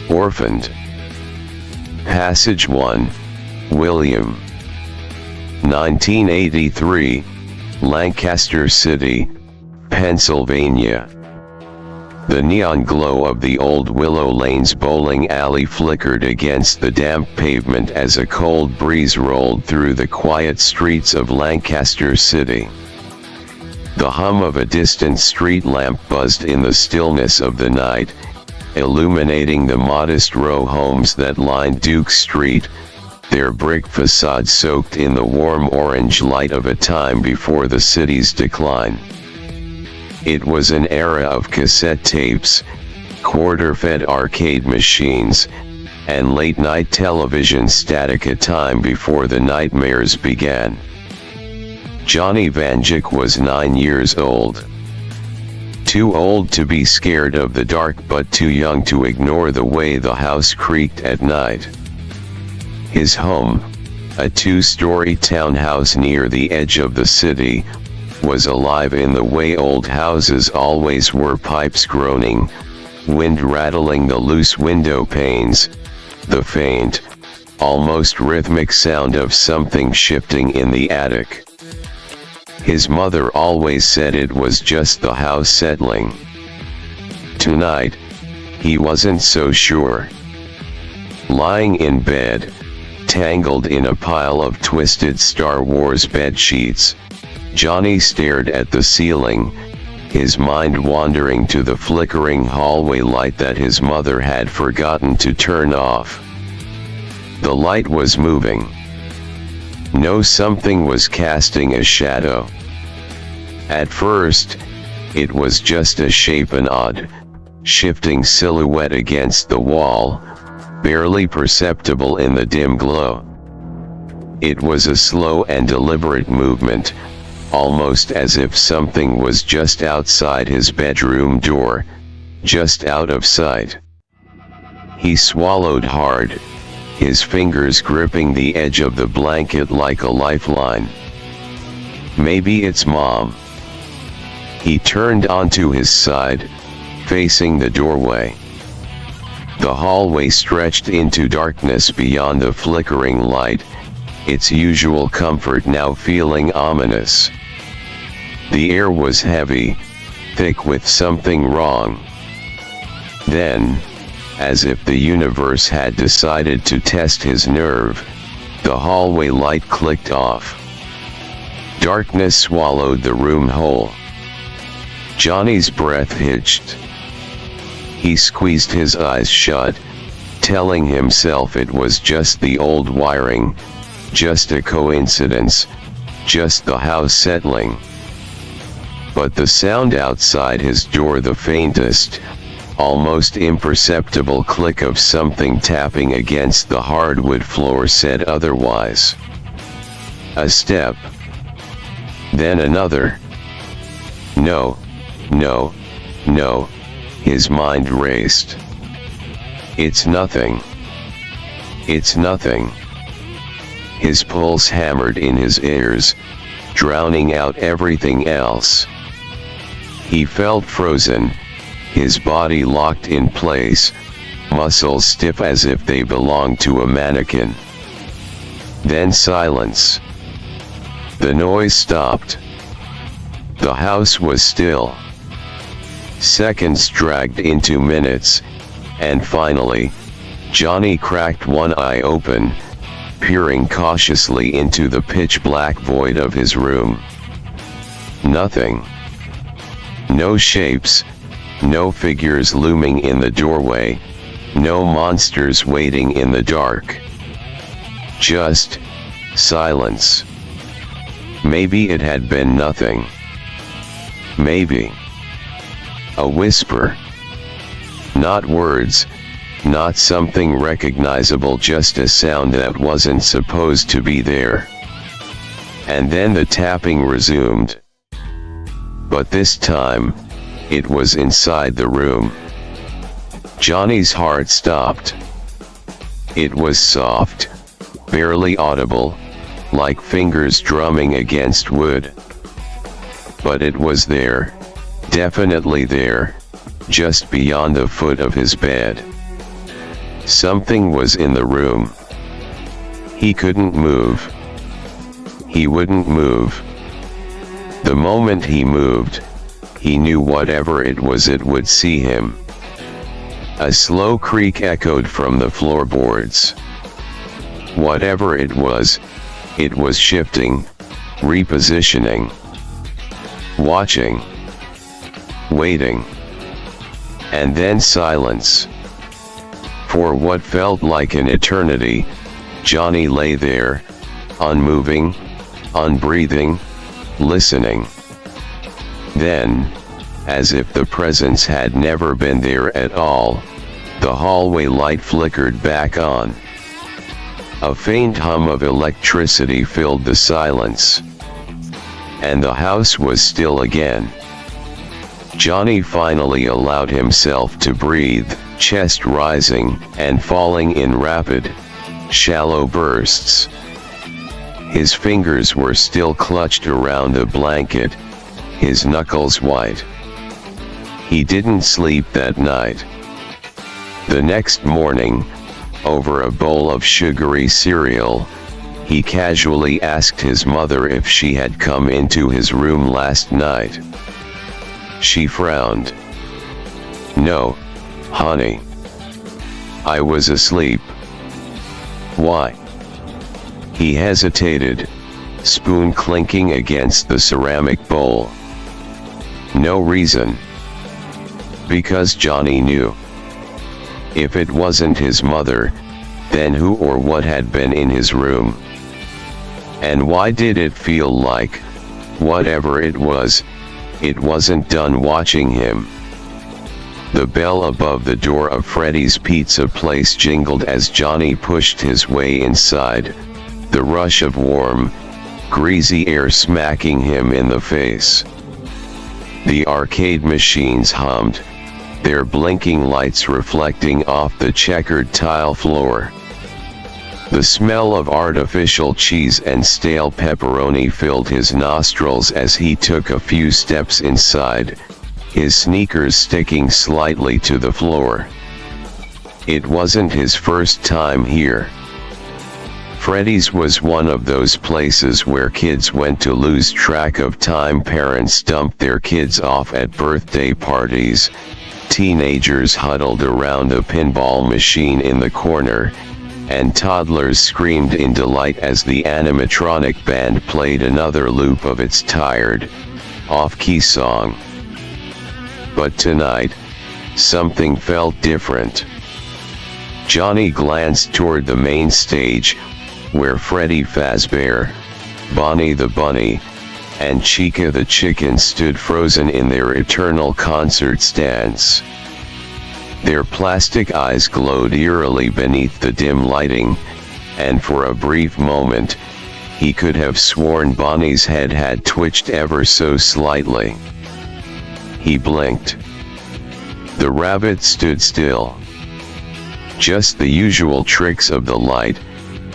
Orphaned. Passage 1, William. 1983, Lancaster City, Pennsylvania. The neon glow of the old Willow Lane's bowling alley flickered against the damp pavement as a cold breeze rolled through the quiet streets of Lancaster City. The hum of a distant street lamp buzzed in the stillness of the night, illuminating the modest row homes that lined Duke Street, their brick facades soaked in the warm orange light of a time before the city's decline. It was an era of cassette tapes, quarter-fed arcade machines, and late-night television static, a time before the nightmares began. Johnny Vanjik was 9 years old. Too old to be scared of the dark, but too young to ignore the way the house creaked at night. His home, a 2-story townhouse near the edge of the city, was alive in the way old houses always were, pipes groaning, wind rattling the loose window panes, the faint, almost rhythmic sound of something shifting in the attic. His mother always said it was just the house settling. Tonight, he wasn't so sure. Lying in bed, tangled in a pile of twisted Star Wars bed sheets, Johnny stared at the ceiling, his mind wandering to the flickering hallway light that his mother had forgotten to turn off. The light was moving. No, something was casting a shadow. At first, it was just a shape, an odd, shifting silhouette against the wall, barely perceptible in the dim glow. It was a slow and deliberate movement, almost as if something was just outside his bedroom door, just out of sight. He swallowed hard, his fingers gripping the edge of the blanket like a lifeline. Maybe it's Mom. He turned onto his side, facing the doorway. The hallway stretched into darkness beyond the flickering light, its usual comfort now feeling ominous. The air was heavy, thick with something wrong. Then, as if the universe had decided to test his nerve, the hallway light clicked off. Darkness swallowed the room whole. Johnny's breath hitched. He squeezed his eyes shut, telling himself it was just the old wiring, just a coincidence, just the house settling. But the sound outside his door, the faintest, almost imperceptible click of something tapping against the hardwood floor, said otherwise. A step. Then another. No, no, no, his mind raced. It's nothing. It's nothing. His pulse hammered in his ears, drowning out everything else. He felt frozen, his body locked in place, muscles stiff as if they belonged to a mannequin. Then silence. The noise stopped. The house was still. Seconds dragged into minutes, and finally, Johnny cracked one eye open, peering cautiously into the pitch-black void of his room. Nothing. No shapes, no figures looming in the doorway, no monsters waiting in the dark. Just silence. Maybe it had been nothing. Maybe. A whisper. Not words, not something recognizable, just a sound that wasn't supposed to be there. And then the tapping resumed. But this time, it was inside the room. Johnny's heart stopped. It was soft, barely audible, like fingers drumming against wood. But it was there, definitely there, just beyond the foot of his bed. Something was in the room. He couldn't move. He wouldn't move. The moment he moved, he knew whatever it was, it would see him. A slow creak echoed from the floorboards. Whatever it was shifting, repositioning, watching, waiting, and then silence. For what felt like an eternity, Johnny lay there, unmoving, unbreathing, listening. Then, as if the presence had never been there at all, the hallway light flickered back on. A faint hum of electricity filled the silence. And the house was still again. Johnny finally allowed himself to breathe, chest rising and falling in rapid, shallow bursts. His fingers were still clutched around the blanket, his knuckles white. He didn't sleep that night. The next morning, over a bowl of sugary cereal, he casually asked his mother if she had come into his room last night. She frowned. "No, honey. I was asleep." "Why?" He hesitated, spoon clinking against the ceramic bowl. "No reason." Because Johnny knew. If it wasn't his mother, then who or what had been in his room? And why did it feel like, whatever it was, it wasn't done watching him? The bell above the door of Freddy's Pizza Place jingled as Johnny pushed his way inside, the rush of warm, greasy air smacking him in the face. The arcade machines hummed, their blinking lights reflecting off the checkered tile floor. The smell of artificial cheese and stale pepperoni filled his nostrils as he took a few steps inside, his sneakers sticking slightly to the floor. It wasn't his first time here. Freddy's was one of those places where kids went to lose track of time. Parents dumped their kids off at birthday parties, teenagers huddled around a pinball machine in the corner, and toddlers screamed in delight as the animatronic band played another loop of its tired, off-key song. But tonight, something felt different. Johnny glanced toward the main stage, where Freddy Fazbear, Bonnie the Bunny, and Chica the Chicken stood frozen in their eternal concert stands. Their plastic eyes glowed eerily beneath the dim lighting, and for a brief moment, he could have sworn Bonnie's head had twitched ever so slightly. He blinked. The rabbit stood still. Just the usual tricks of the light,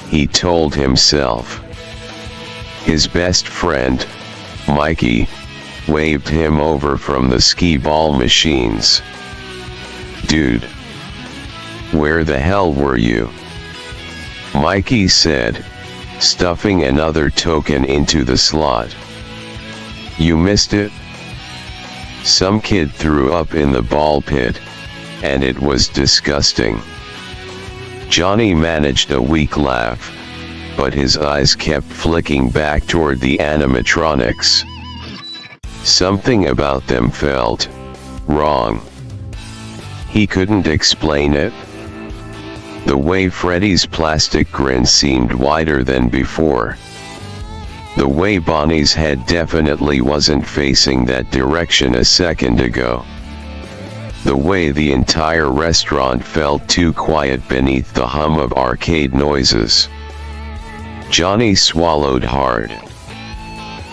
he told himself. His best friend, Mikey, waved him over from the skee-ball machines. "Dude, where the hell were you?" Mikey said, stuffing another token into the slot. "You missed it? Some kid threw up in the ball pit, and it was disgusting." Johnny managed a weak laugh, but his eyes kept flicking back toward the animatronics. Something about them felt wrong. He couldn't explain it. The way Freddy's plastic grin seemed wider than before. The way Bonnie's head definitely wasn't facing that direction a second ago. The way the entire restaurant felt too quiet beneath the hum of arcade noises. Johnny swallowed hard.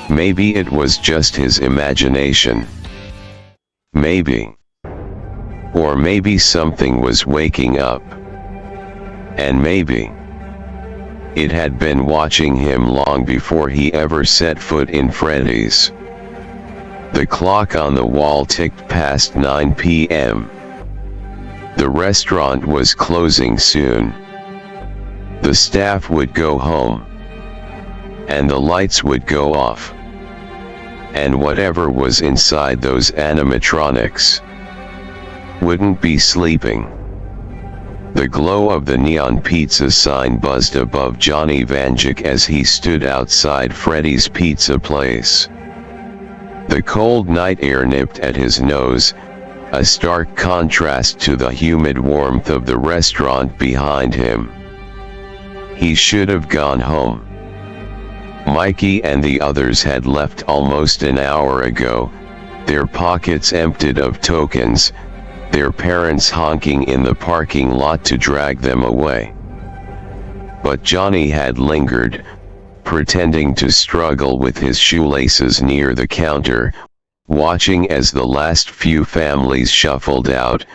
Maybe it was just his imagination. Maybe. Or maybe something was waking up. And maybe it had been watching him long before he ever set foot in Freddy's. The clock on the wall ticked past 9 p.m. The restaurant was closing soon. The staff would go home. And the lights would go off. And whatever was inside those animatronics wouldn't be sleeping. The glow of the neon pizza sign buzzed above Johnny Vanjik as he stood outside Freddy's Pizza Place. The cold night air nipped at his nose, a stark contrast to the humid warmth of the restaurant behind him. He should have gone home. Mikey and the others had left almost an hour ago, their pockets emptied of tokens, their parents honking in the parking lot to drag them away. But Johnny had lingered, pretending to struggle with his shoelaces near the counter, watching as the last few families shuffled out,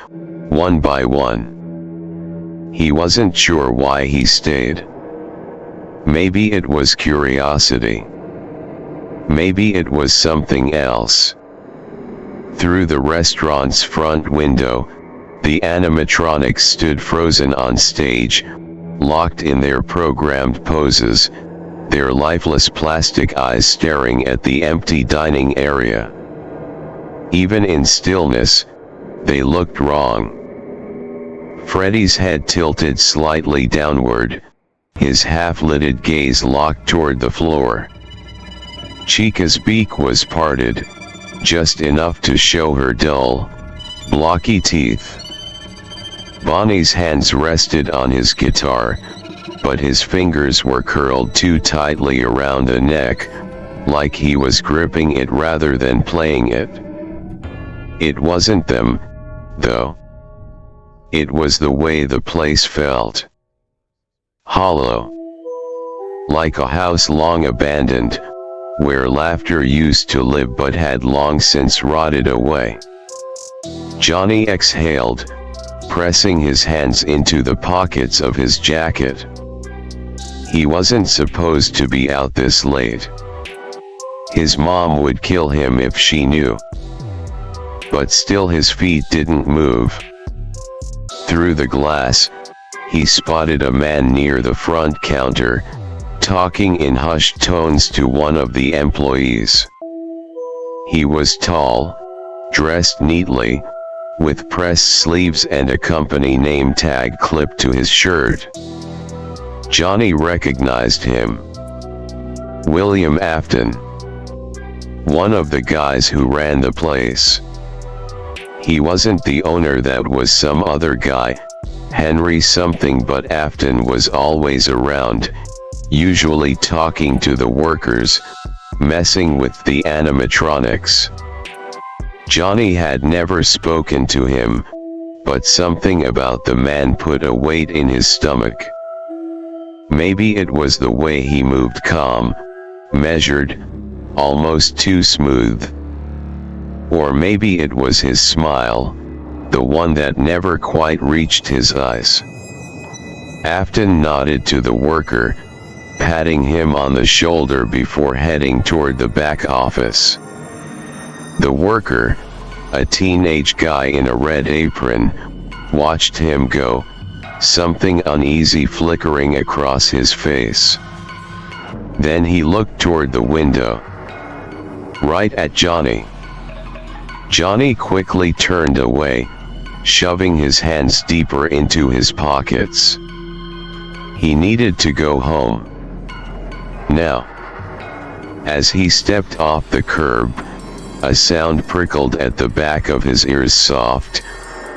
one by one. He wasn't sure why he stayed. Maybe it was curiosity. Maybe it was something else. Through the restaurant's front window, the animatronics stood frozen on stage, locked in their programmed poses, their lifeless plastic eyes staring at the empty dining area. Even in stillness, they looked wrong. Freddy's head tilted slightly downward, his half-lidded gaze locked toward the floor. Chica's beak was parted, just enough to show her dull, blocky teeth. Bonnie's hands rested on his guitar, but his fingers were curled too tightly around the neck, like he was gripping it rather than playing it. It wasn't them, though. It was the way the place felt. Hollow. Like a house long abandoned, where laughter used to live but had long since rotted away. Johnny exhaled, pressing his hands into the pockets of his jacket. He wasn't supposed to be out this late. His mom would kill him if she knew. But still his feet didn't move. Through the glass, he spotted a man near the front counter, talking in hushed tones to one of the employees. He was tall, dressed neatly, with pressed sleeves and a company name tag clipped to his shirt. Johnny recognized him. William Afton. One of the guys who ran the place. He wasn't the owner, that was some other guy, Henry something, but Afton was always around, usually talking to the workers, messing with the animatronics. Johnny had never spoken to him, but something about the man put a weight in his stomach. Maybe it was the way he moved, calm, measured, almost too smooth. Or maybe it was his smile, the one that never quite reached his eyes. Afton nodded to the worker, patting him on the shoulder before heading toward the back office. The worker, a teenage guy in a red apron, watched him go, something uneasy flickering across his face. Then he looked toward the window. Right at Johnny. Johnny quickly turned away, shoving his hands deeper into his pockets. He needed to go home. Now. As he stepped off the curb, a sound prickled at the back of his ears, soft,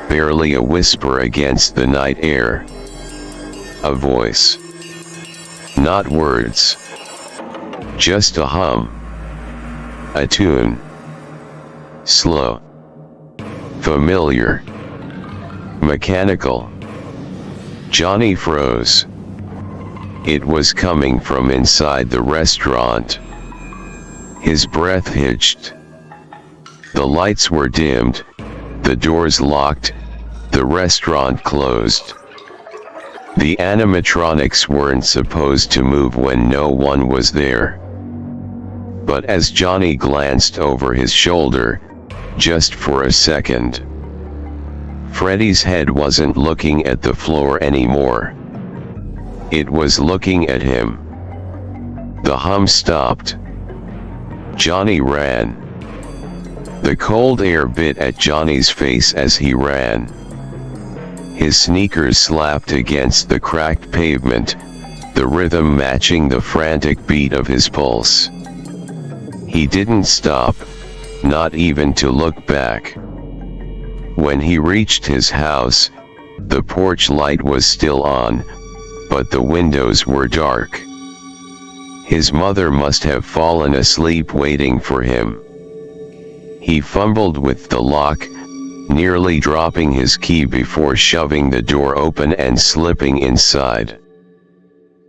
barely a whisper against the night air. A voice. Not words. Just a hum. A tune. Slow. Familiar. Mechanical. Johnny froze. It was coming from inside the restaurant. His breath hitched. The lights were dimmed, the doors locked, the restaurant closed. The animatronics weren't supposed to move when no one was there. But as Johnny glanced over his shoulder, just for a second, Freddy's head wasn't looking at the floor anymore. It was looking at him. The hum stopped. Johnny ran. The cold air bit at Johnny's face as he ran. His sneakers slapped against the cracked pavement, the rhythm matching the frantic beat of his pulse. He didn't stop, not even to look back. When he reached his house, the porch light was still on, but the windows were dark. His mother must have fallen asleep waiting for him. He fumbled with the lock, nearly dropping his key before shoving the door open and slipping inside.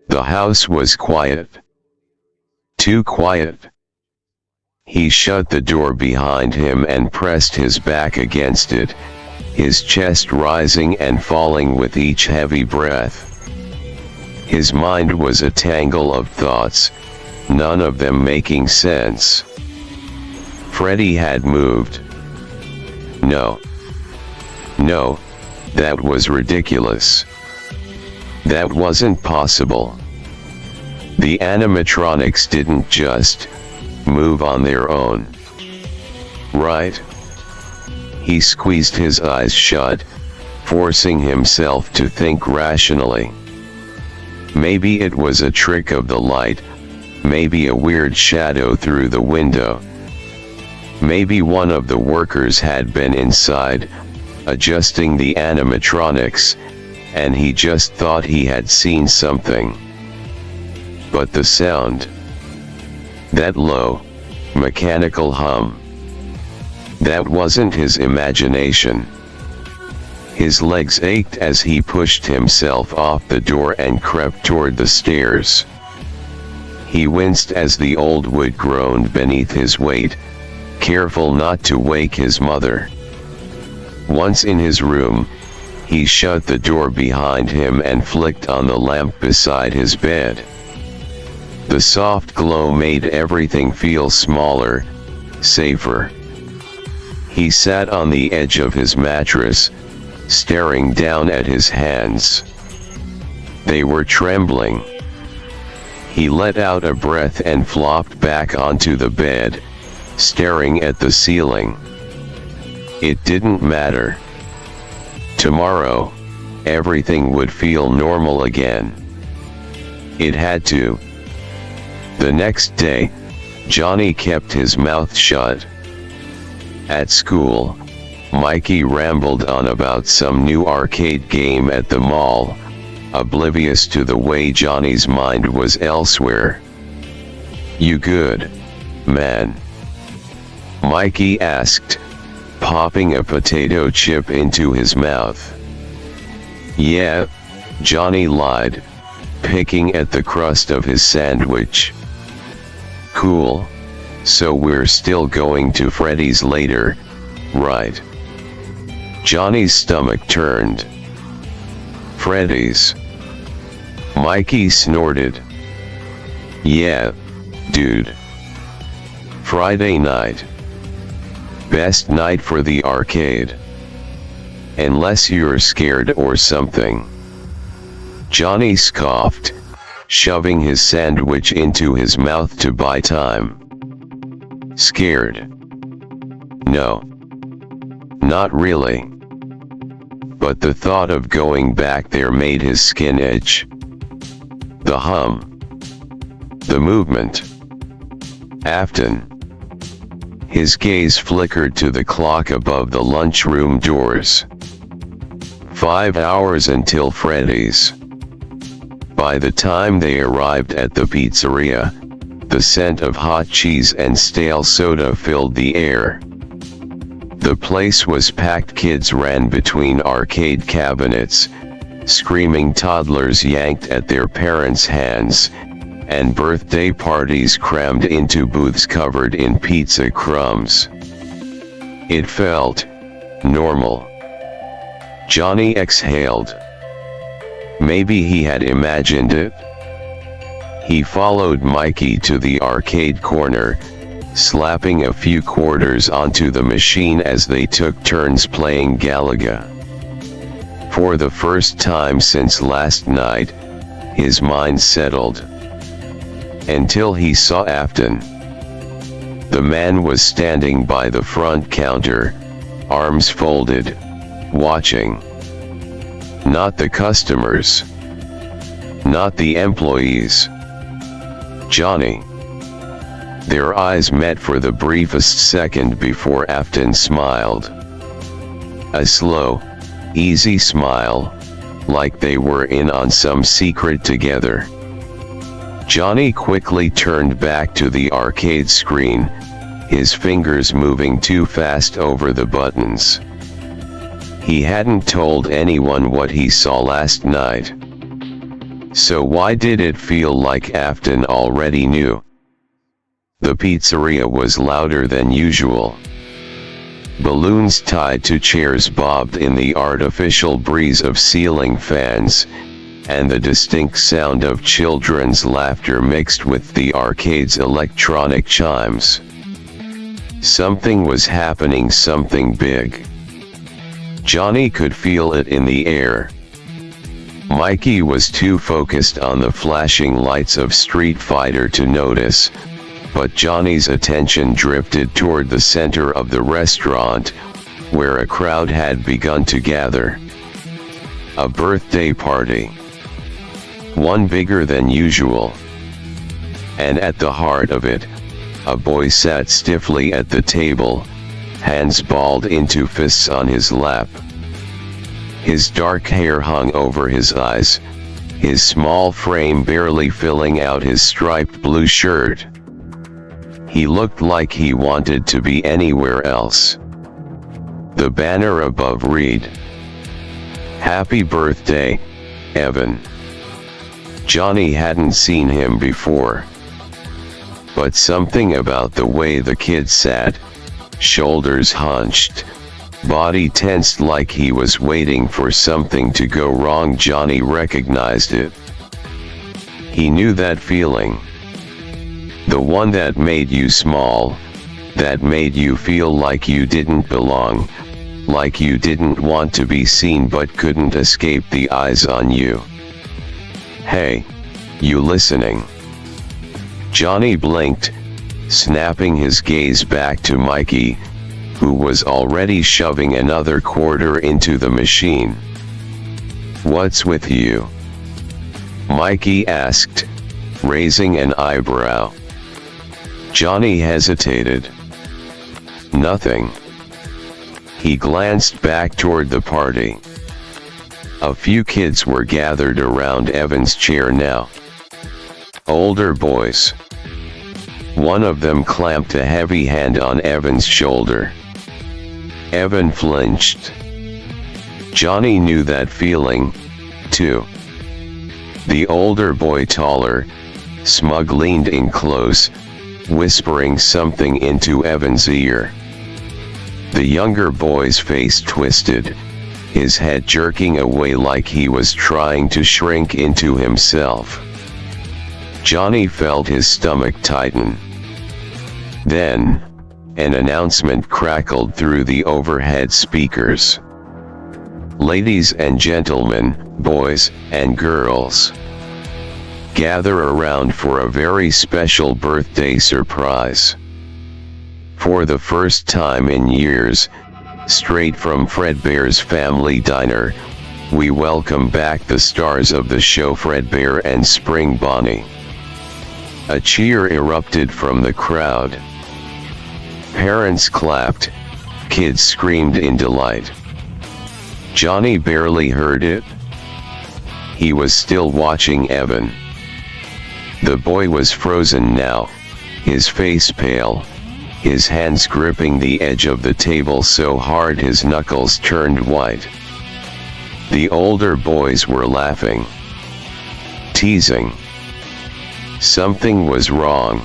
The house was quiet. Too quiet. He shut the door behind him and pressed his back against it, his chest rising and falling with each heavy breath. His mind was a tangle of thoughts, none of them making sense. Freddy had moved. No. No, that was ridiculous. That wasn't possible. The animatronics didn't just move on their own. Right? He squeezed his eyes shut, forcing himself to think rationally. Maybe it was a trick of the light, maybe a weird shadow through the window. Maybe one of the workers had been inside, adjusting the animatronics, and he just thought he had seen something. But the sound, that low, mechanical hum, that wasn't his imagination. His legs ached as he pushed himself off the door and crept toward the stairs. He winced as the old wood groaned beneath his weight, careful not to wake his mother. Once in his room, he shut the door behind him and flicked on the lamp beside his bed. The soft glow made everything feel smaller, safer. He sat on the edge of his mattress, staring down at his hands. They were trembling. He let out a breath and flopped back onto the bed, staring at the ceiling. It didn't matter. Tomorrow, everything would feel normal again. It had to. The next day, Johnny kept his mouth shut. At school, Mikey rambled on about some new arcade game at the mall, oblivious to the way Johnny's mind was elsewhere. "You good, man?" Mikey asked, popping a potato chip into his mouth. "Yeah," Johnny lied, picking at the crust of his sandwich. "Cool, so we're still going to Freddy's later, right?" Johnny's stomach turned. "Freddy's?" Mikey snorted. "Yeah, dude. Friday night. Best night for the arcade. Unless you're scared or something." Johnny scoffed, shoving his sandwich into his mouth to buy time. "Scared? No. Not really." But the thought of going back there made his skin itch. The hum. The movement. Afton. His gaze flickered to the clock above the lunchroom doors. 5 hours until Freddy's. By the time they arrived at the pizzeria, the scent of hot cheese and stale soda filled the air. The place was packed. Kids ran between arcade cabinets, screaming. Toddlers yanked at their parents' hands, and birthday parties crammed into booths covered in pizza crumbs. It felt normal. Johnny exhaled. Maybe he had imagined it. He followed Mikey to the arcade corner, slapping a few quarters onto the machine as they took turns playing Galaga. For the first time since last night, his mind settled. Until he saw Afton. The man was standing by the front counter, arms folded, watching. Not the customers. Not the employees. Johnny. Their eyes met for the briefest second before Afton smiled. A slow, easy smile, like they were in on some secret together. Johnny quickly turned back to the arcade screen, his fingers moving too fast over the buttons. He hadn't told anyone what he saw last night. So why did it feel like Afton already knew? The pizzeria was louder than usual. Balloons tied to chairs bobbed in the artificial breeze of ceiling fans, and the distinct sound of children's laughter mixed with the arcade's electronic chimes. Something was happening, something big. Johnny could feel it in the air. Mikey was too focused on the flashing lights of Street Fighter to notice, but Johnny's attention drifted toward the center of the restaurant, where a crowd had begun to gather. A birthday party. One bigger than usual. And at the heart of it, a boy sat stiffly at the table, hands balled into fists on his lap. His dark hair hung over his eyes, his small frame barely filling out his striped blue shirt. He looked like he wanted to be anywhere else. The banner above read, "Happy birthday, Evan." Johnny hadn't seen him before. But something about the way the kid sat, shoulders hunched, body tensed like he was waiting for something to go wrong, Johnny recognized it. He knew that feeling. The one that made you small, that made you feel like you didn't belong, like you didn't want to be seen but couldn't escape the eyes on you. "Hey, you listening?" Johnny blinked, snapping his gaze back to Mikey, who was already shoving another quarter into the machine. "What's with you?" Mikey asked, raising an eyebrow. Johnny hesitated. "Nothing." He glanced back toward the party. A few kids were gathered around Evan's chair now. Older boys. One of them clamped a heavy hand on Evan's shoulder. Evan flinched. Johnny knew that feeling, too. The older boy, taller, smug, leaned in close, whispering something into Evan's ear. The younger boy's face twisted, his head jerking away like he was trying to shrink into himself. Johnny felt his stomach tighten. Then, an announcement crackled through the overhead speakers. "Ladies and gentlemen, boys and girls, gather around for a very special birthday surprise. For the first time in years, straight from Fredbear's Family Diner, we welcome back the stars of the show, Fredbear and Spring Bonnie." A cheer erupted from the crowd. Parents clapped, kids screamed in delight. Johnny barely heard it. He was still watching Evan. The boy was frozen now, his face pale, his hands gripping the edge of the table so hard his knuckles turned white. The older boys were laughing, teasing. Something was wrong.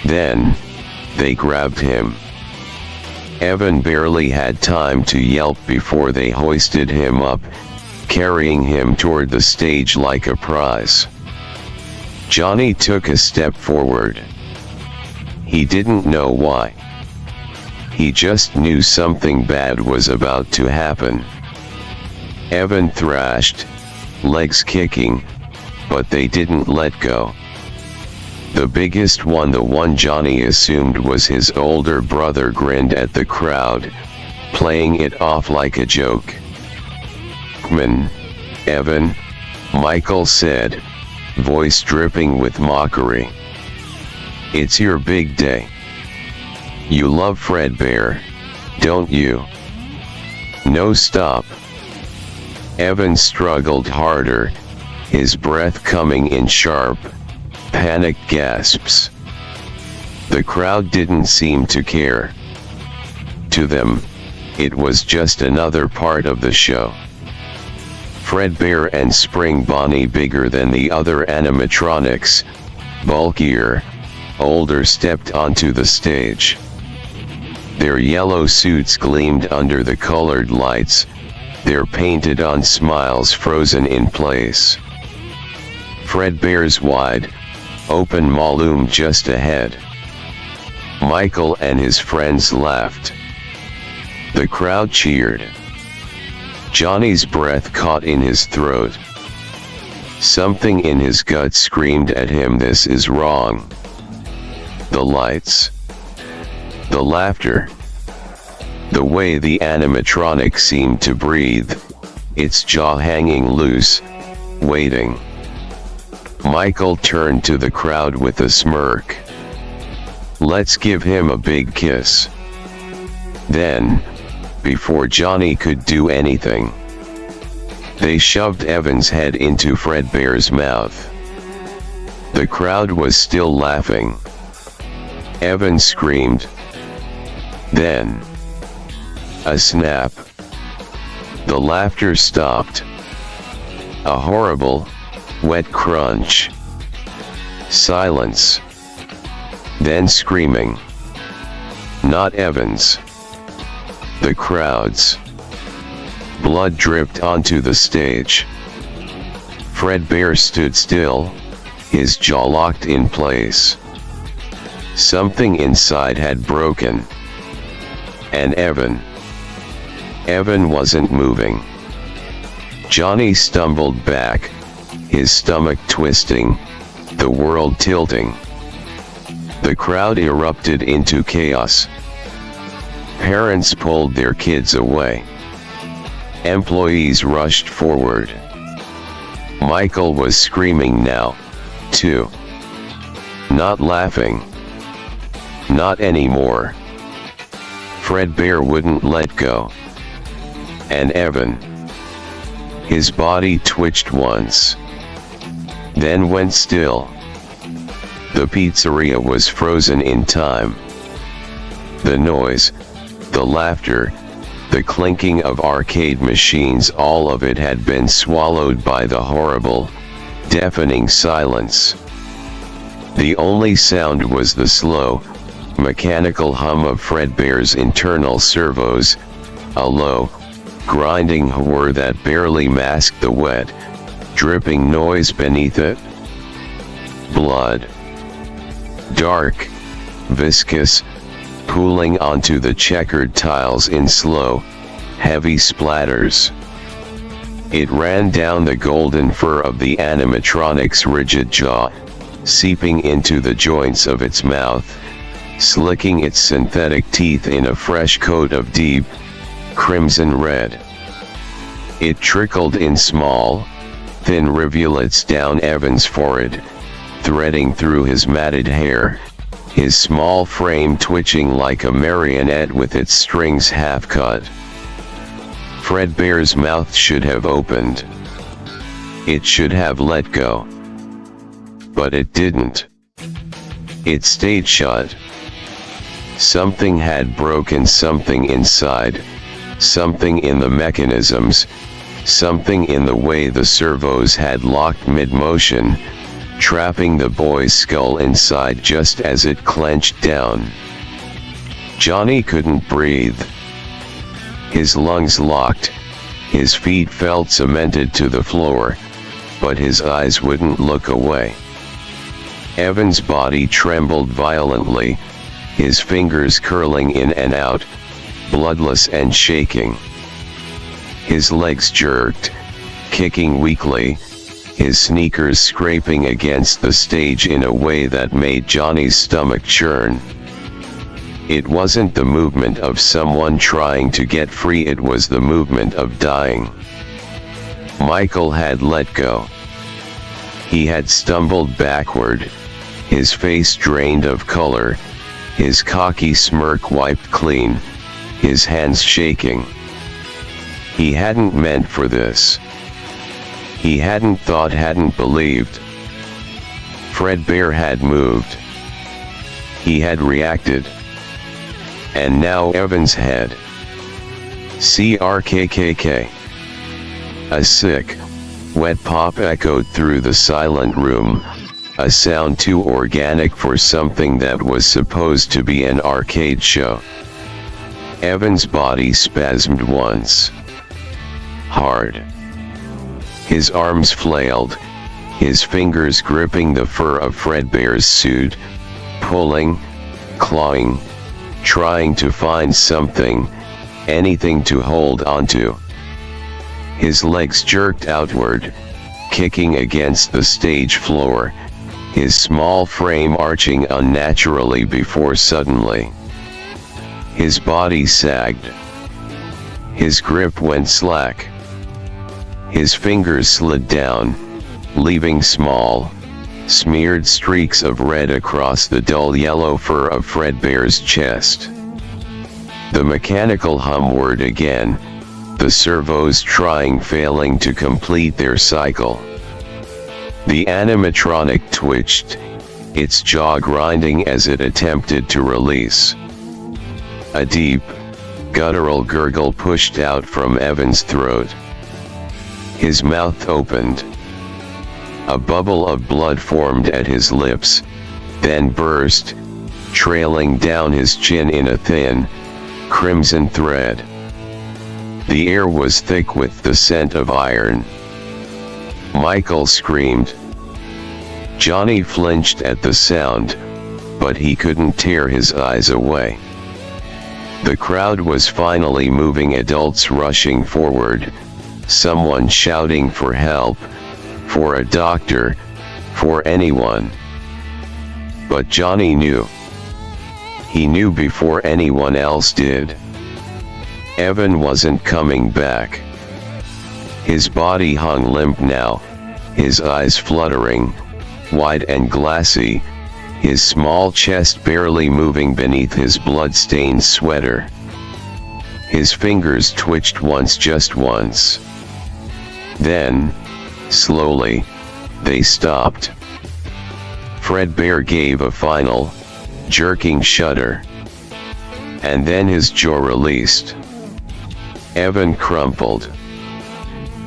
Then, they grabbed him. Evan barely had time to yelp before they hoisted him up, carrying him toward the stage like a prize. Johnny took a step forward. He didn't know why. He just knew something bad was about to happen. Evan thrashed, legs kicking, but they didn't let go. The biggest one, the one Johnny assumed was his older brother, grinned at the crowd, playing it off like a joke. "Come on, Evan," Michael said, voice dripping with mockery. "It's your big day. You love Fredbear, don't you?" "No, stop." Evan struggled harder, his breath coming in sharp, panicked gasps. The crowd didn't seem to care. To them, it was just another part of the show. Fredbear and Spring Bonnie, bigger than the other animatronics, bulkier, older, stepped onto the stage. Their yellow suits gleamed under the colored lights, their painted-on smiles frozen in place. Fredbear's wide, open maw loomed just ahead. Michael and his friends laughed. The crowd cheered. Johnny's breath caught in his throat. Something in his gut screamed at him, "This is wrong." The lights. The laughter. The way the animatronic seemed to breathe, its jaw hanging loose, waiting. Michael turned to the crowd with a smirk. "Let's give him a big kiss." Then, before Johnny could do anything, they shoved Evan's head into Fredbear's mouth. The crowd was still laughing. Evan screamed. Then, a snap. The laughter stopped. A horrible, wet crunch. Silence. Then screaming. Not Evan's. The crowd's. Blood dripped onto the stage. Fredbear stood still, his jaw locked in place. Something inside had broken. And Evan wasn't moving. Johnny stumbled back, his stomach twisting, the world tilting. The crowd erupted into chaos. Parents pulled their kids away. Employees rushed forward. Michael was screaming now, too. Not laughing. Not anymore. Fredbear wouldn't let go. And Evan. His body twitched once. Then went still. The pizzeria was frozen in time. The noise, the laughter, the clinking of arcade machines, all of it had been swallowed by the horrible, deafening silence. The only sound was the slow, mechanical hum of Fredbear's internal servos, a low, grinding whir that barely masked the wet, dripping noise beneath it. Blood. Dark, viscous, pooling onto the checkered tiles in slow, heavy splatters. It ran down the golden fur of the animatronic's rigid jaw, seeping into the joints of its mouth, slicking its synthetic teeth in a fresh coat of deep, crimson red. It trickled in small, thin rivulets down Evan's forehead, threading through his matted hair, his small frame twitching like a marionette with its strings half cut. Fredbear's mouth should have opened. It should have let go. But it didn't. It stayed shut. Something had broken, something inside, something in the mechanisms, something in the way the servos had locked mid-motion, trapping the boy's skull inside just as it clenched down. Johnny couldn't breathe. His lungs locked, his feet felt cemented to the floor, but his eyes wouldn't look away. Evan's body trembled violently, his fingers curling in and out, bloodless and shaking. His legs jerked, kicking weakly, his sneakers scraping against the stage in a way that made Johnny's stomach churn. It wasn't the movement of someone trying to get free, it was the movement of dying. Michael had let go. He had stumbled backward, his face drained of color, his cocky smirk wiped clean, his hands shaking. He hadn't meant for this. He hadn't thought, hadn't believed. Fredbear had moved. He had reacted. And now Evan's head. CRKKK. A sick, wet pop echoed through the silent room, a sound too organic for something that was supposed to be an arcade show. Evan's body spasmed once. Hard. His arms flailed, his fingers gripping the fur of Fredbear's suit, pulling, clawing, trying to find something, anything to hold onto. His legs jerked outward, kicking against the stage floor, his small frame arching unnaturally before suddenly. His body sagged. His grip went slack. His fingers slid down, leaving small, smeared streaks of red across the dull yellow fur of Fredbear's chest. The mechanical hum whirred again, the servos failing to complete their cycle. The animatronic twitched, its jaw grinding as it attempted to release. A deep, guttural gurgle pushed out from Evan's throat. His mouth opened. A bubble of blood formed at his lips, then burst, trailing down his chin in a thin, crimson thread. The air was thick with the scent of iron. Michael screamed. Johnny flinched at the sound, but he couldn't tear his eyes away. The crowd was finally moving, adults rushing forward, someone shouting for help, for a doctor, for anyone. But Johnny knew. He knew before anyone else did. Evan wasn't coming back. His body hung limp now, his eyes fluttering, wide and glassy, his small chest barely moving beneath his blood-stained sweater. His fingers twitched once, just once. Then, slowly, they stopped. Fredbear gave a final, jerking shudder. And then his jaw released. Evan crumpled.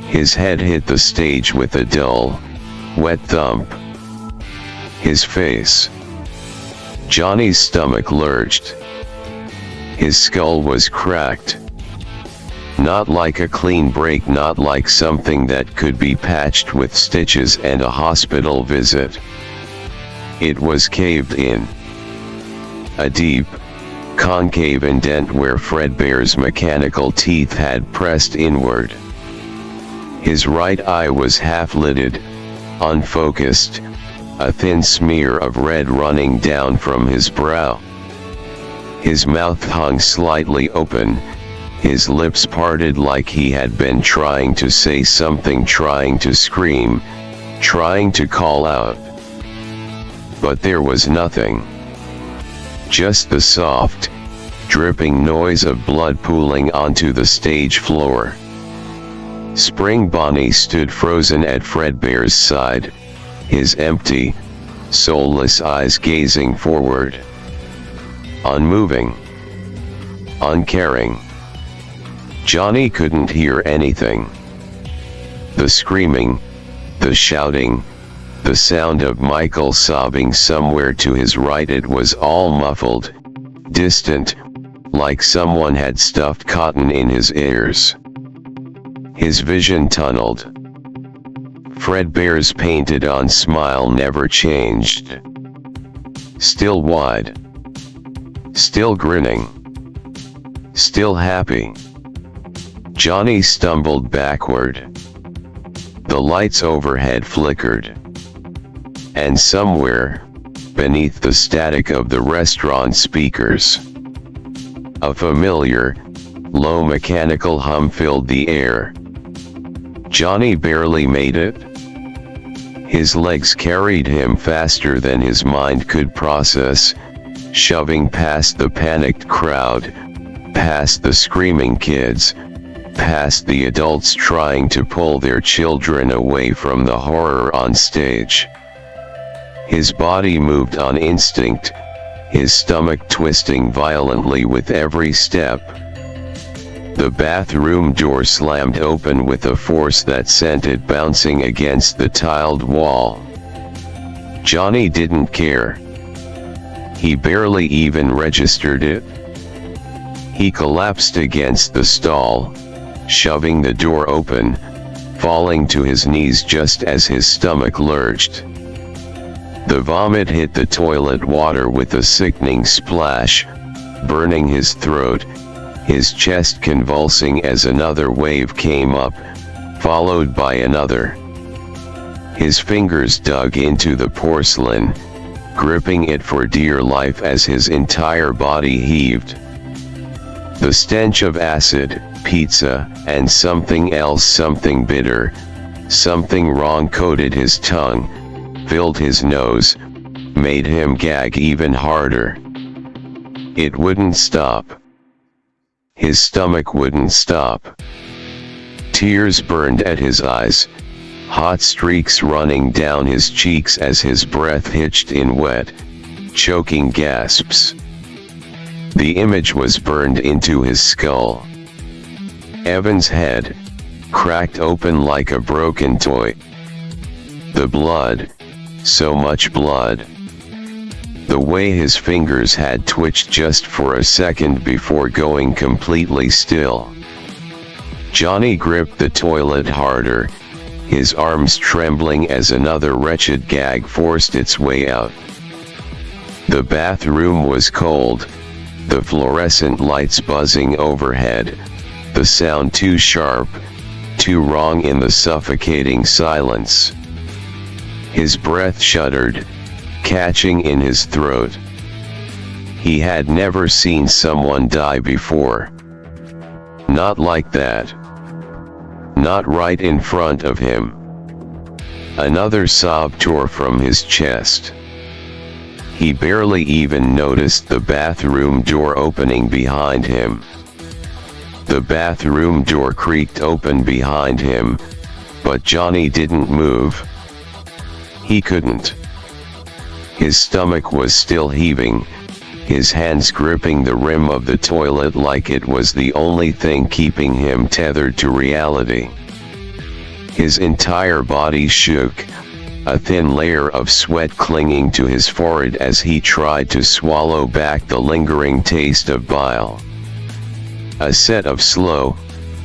His head hit the stage with a dull, wet thump. His face. Johnny's stomach lurched. His skull was cracked. Not like a clean break, not like something that could be patched with stitches and a hospital visit. It was caved in. A deep, concave indent where Fredbear's mechanical teeth had pressed inward. His right eye was half-lidded, unfocused, a thin smear of red running down from his brow. His mouth hung slightly open, his lips parted like he had been trying to say something, trying to scream, trying to call out. But there was nothing. Just the soft, dripping noise of blood pooling onto the stage floor. Spring Bonnie stood frozen at Fredbear's side, his empty, soulless eyes gazing forward. Unmoving. Uncaring. Johnny couldn't hear anything. The screaming, the shouting, the sound of Michael sobbing somewhere to his right, it was all muffled, distant, like someone had stuffed cotton in his ears. His vision tunneled. Fredbear's painted-on smile never changed. Still wide. Still grinning. Still happy. Johnny stumbled backward. The lights overhead flickered. And somewhere, beneath the static of the restaurant speakers, a familiar, low mechanical hum filled the air. Johnny barely made it. His legs carried him faster than his mind could process, shoving past the panicked crowd, past the screaming kids, past the adults trying to pull their children away from the horror on stage. His body moved on instinct, his stomach twisting violently with every step. The bathroom door slammed open with a force that sent it bouncing against the tiled wall. Johnny didn't care. He barely even registered it. He collapsed against the stall, shoving the door open, falling to his knees just as his stomach lurched. The vomit hit the toilet water with a sickening splash, burning his throat, his chest convulsing as another wave came up, followed by another. His fingers dug into the porcelain, gripping it for dear life as his entire body heaved. The stench of acid, pizza, and something else, something bitter, something wrong coated his tongue, filled his nose, made him gag even harder. It wouldn't stop. His stomach wouldn't stop. Tears burned at his eyes, hot streaks running down his cheeks as his breath hitched in wet, choking gasps. The image was burned into his skull. Evan's head, cracked open like a broken toy. The blood, so much blood. The way his fingers had twitched just for a second before going completely still. Johnny gripped the toilet harder, his arms trembling as another wretched gag forced its way out. The bathroom was cold, the fluorescent lights buzzing overhead, the sound too sharp, too wrong in the suffocating silence. His breath shuddered, catching in his throat. He had never seen someone die before. Not like that. Not right in front of him. Another sob tore from his chest. He barely even noticed the bathroom door opening behind him. The bathroom door creaked open behind him, but Johnny didn't move. He couldn't. His stomach was still heaving, his hands gripping the rim of the toilet like it was the only thing keeping him tethered to reality. His entire body shook, a thin layer of sweat clinging to his forehead as he tried to swallow back the lingering taste of bile. A set of slow,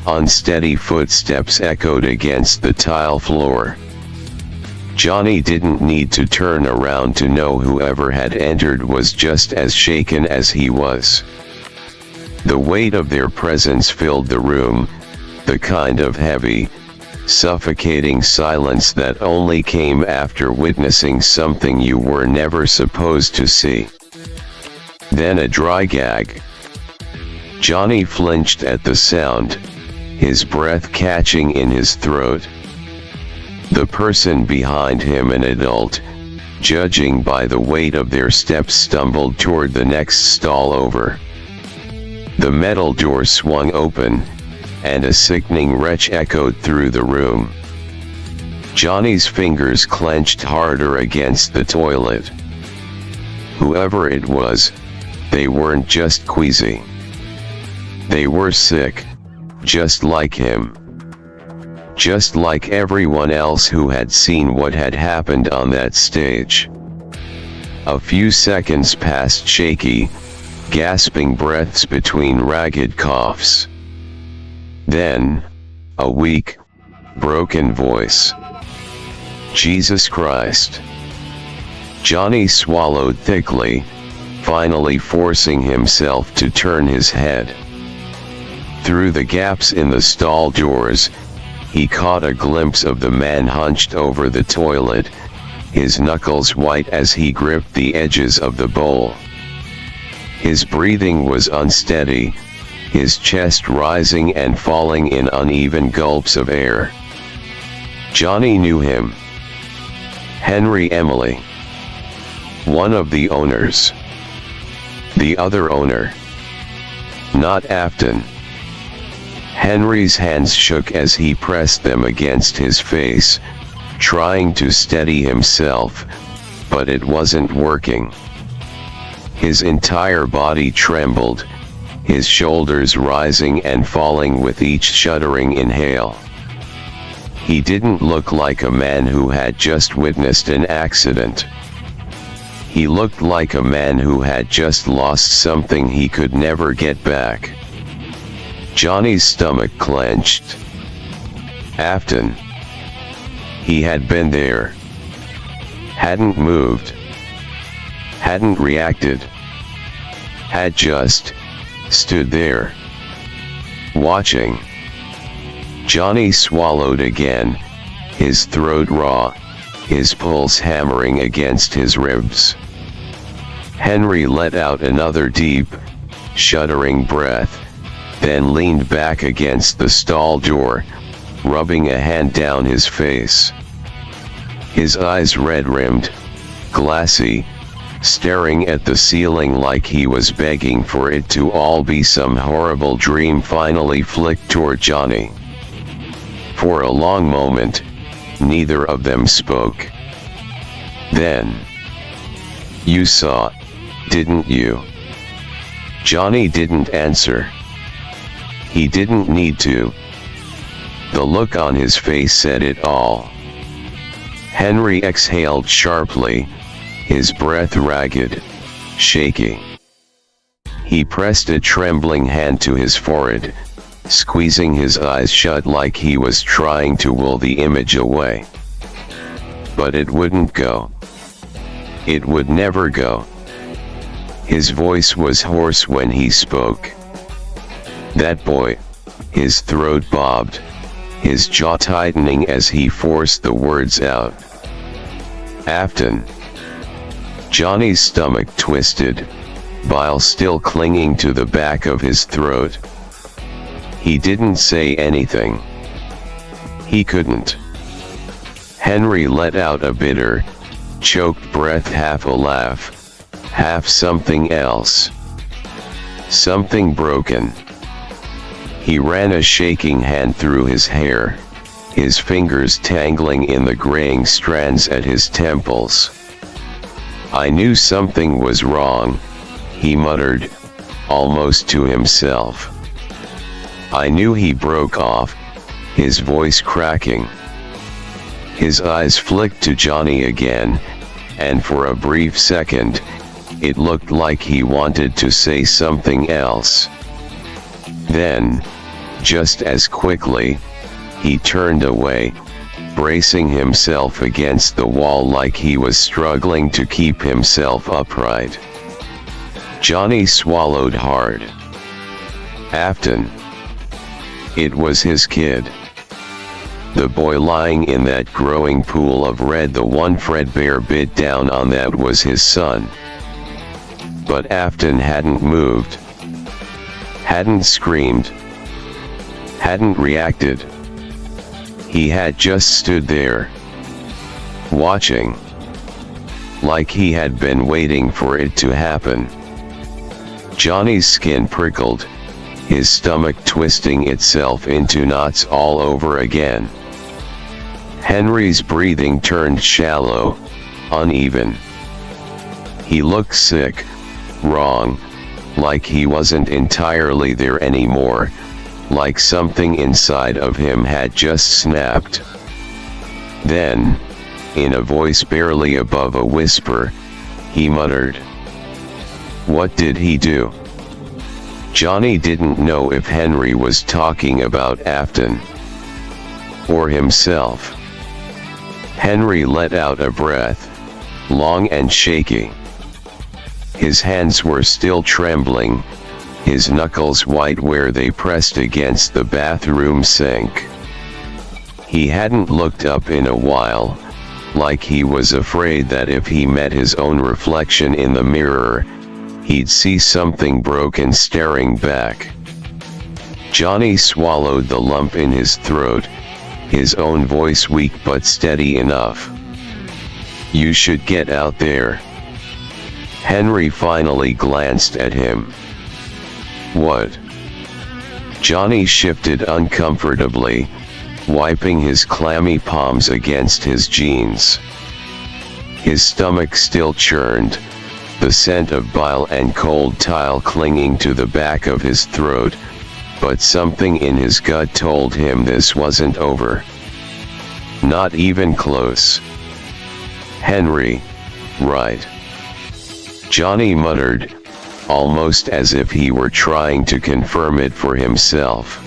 unsteady footsteps echoed against the tile floor. Johnny didn't need to turn around to know whoever had entered was just as shaken as he was. The weight of their presence filled the room, the kind of heavy, suffocating silence that only came after witnessing something you were never supposed to see. Then a dry gag. Johnny flinched at the sound, his breath catching in his throat. The person behind him, an adult, judging by the weight of their steps, stumbled toward the next stall over. The metal door swung open, and a sickening retch echoed through the room. Johnny's fingers clenched harder against the toilet. Whoever it was, they weren't just queasy. They were sick, just like him. Just like everyone else who had seen what had happened on that stage. A few seconds passed, shaky, gasping breaths between ragged coughs. Then, a weak, broken voice. Jesus Christ. Johnny swallowed thickly, finally forcing himself to turn his head. Through the gaps in the stall doors, he caught a glimpse of the man hunched over the toilet, his knuckles white as he gripped the edges of the bowl. His breathing was unsteady, his chest rising and falling in uneven gulps of air. Johnny knew him. Henry Emily. One of the owners. The other owner. Not Afton. Henry's hands shook as he pressed them against his face, trying to steady himself, but it wasn't working. His entire body trembled, his shoulders rising and falling with each shuddering inhale. He didn't look like a man who had just witnessed an accident. He looked like a man who had just lost something he could never get back. Johnny's stomach clenched. Afton. He had been there. Hadn't moved. Hadn't reacted. Had just stood there. Watching. Johnny swallowed again, his throat raw, his pulse hammering against his ribs. Henry let out another deep, shuddering breath, then leaned back against the stall door, rubbing a hand down his face. His eyes red-rimmed, glassy, staring at the ceiling like he was begging for it to all be some horrible dream, finally flicked toward Johnny. For a long moment, neither of them spoke. Then, "You saw, didn't you?" Johnny didn't answer. He didn't need to. The look on his face said it all. Henry exhaled sharply, his breath ragged, shaky. He pressed a trembling hand to his forehead, squeezing his eyes shut like he was trying to will the image away. But it wouldn't go. It would never go. His voice was hoarse when he spoke. "That boy," his throat bobbed, his jaw tightening as he forced the words out. "Afton." Johnny's stomach twisted, bile still clinging to the back of his throat. He didn't say anything. He couldn't. Henry let out a bitter, choked breath, half a laugh, half something else. Something broken. He ran a shaking hand through his hair, his fingers tangling in the graying strands at his temples. "I knew something was wrong," he muttered, almost to himself. "I knew," he broke off, his voice cracking. His eyes flicked to Johnny again, and for a brief second, it looked like he wanted to say something else. Then, just as quickly, he turned away, bracing himself against the wall like he was struggling to keep himself upright. Johnny swallowed hard. Afton. It was his kid. The boy lying in that growing pool of red, the one Fredbear bit down on, that was his son. But Afton hadn't moved. Hadn't screamed. Hadn't reacted. He had just stood there. Watching. Like he had been waiting for it to happen. Johnny's skin prickled, his stomach twisting itself into knots all over again. Henry's breathing turned shallow, uneven. He looked sick, wrong, like he wasn't entirely there anymore, like something inside of him had just snapped. Then, in a voice barely above a whisper, he muttered, "What did he do?" Johnny didn't know if Henry was talking about Afton or himself. Henry let out a breath, long and shaky. His hands were still trembling, his knuckles white where they pressed against the bathroom sink. He hadn't looked up in a while, like he was afraid that if he met his own reflection in the mirror, he'd see something broken staring back. Johnny swallowed the lump in his throat, his own voice weak but steady enough. "You should get out there." Henry finally glanced at him. "What?" Johnny shifted uncomfortably, wiping his clammy palms against his jeans. His stomach still churned, the scent of bile and cold tile clinging to the back of his throat, but something in his gut told him this wasn't over. Not even close. "Henry, right?" Johnny muttered, almost as if he were trying to confirm it for himself.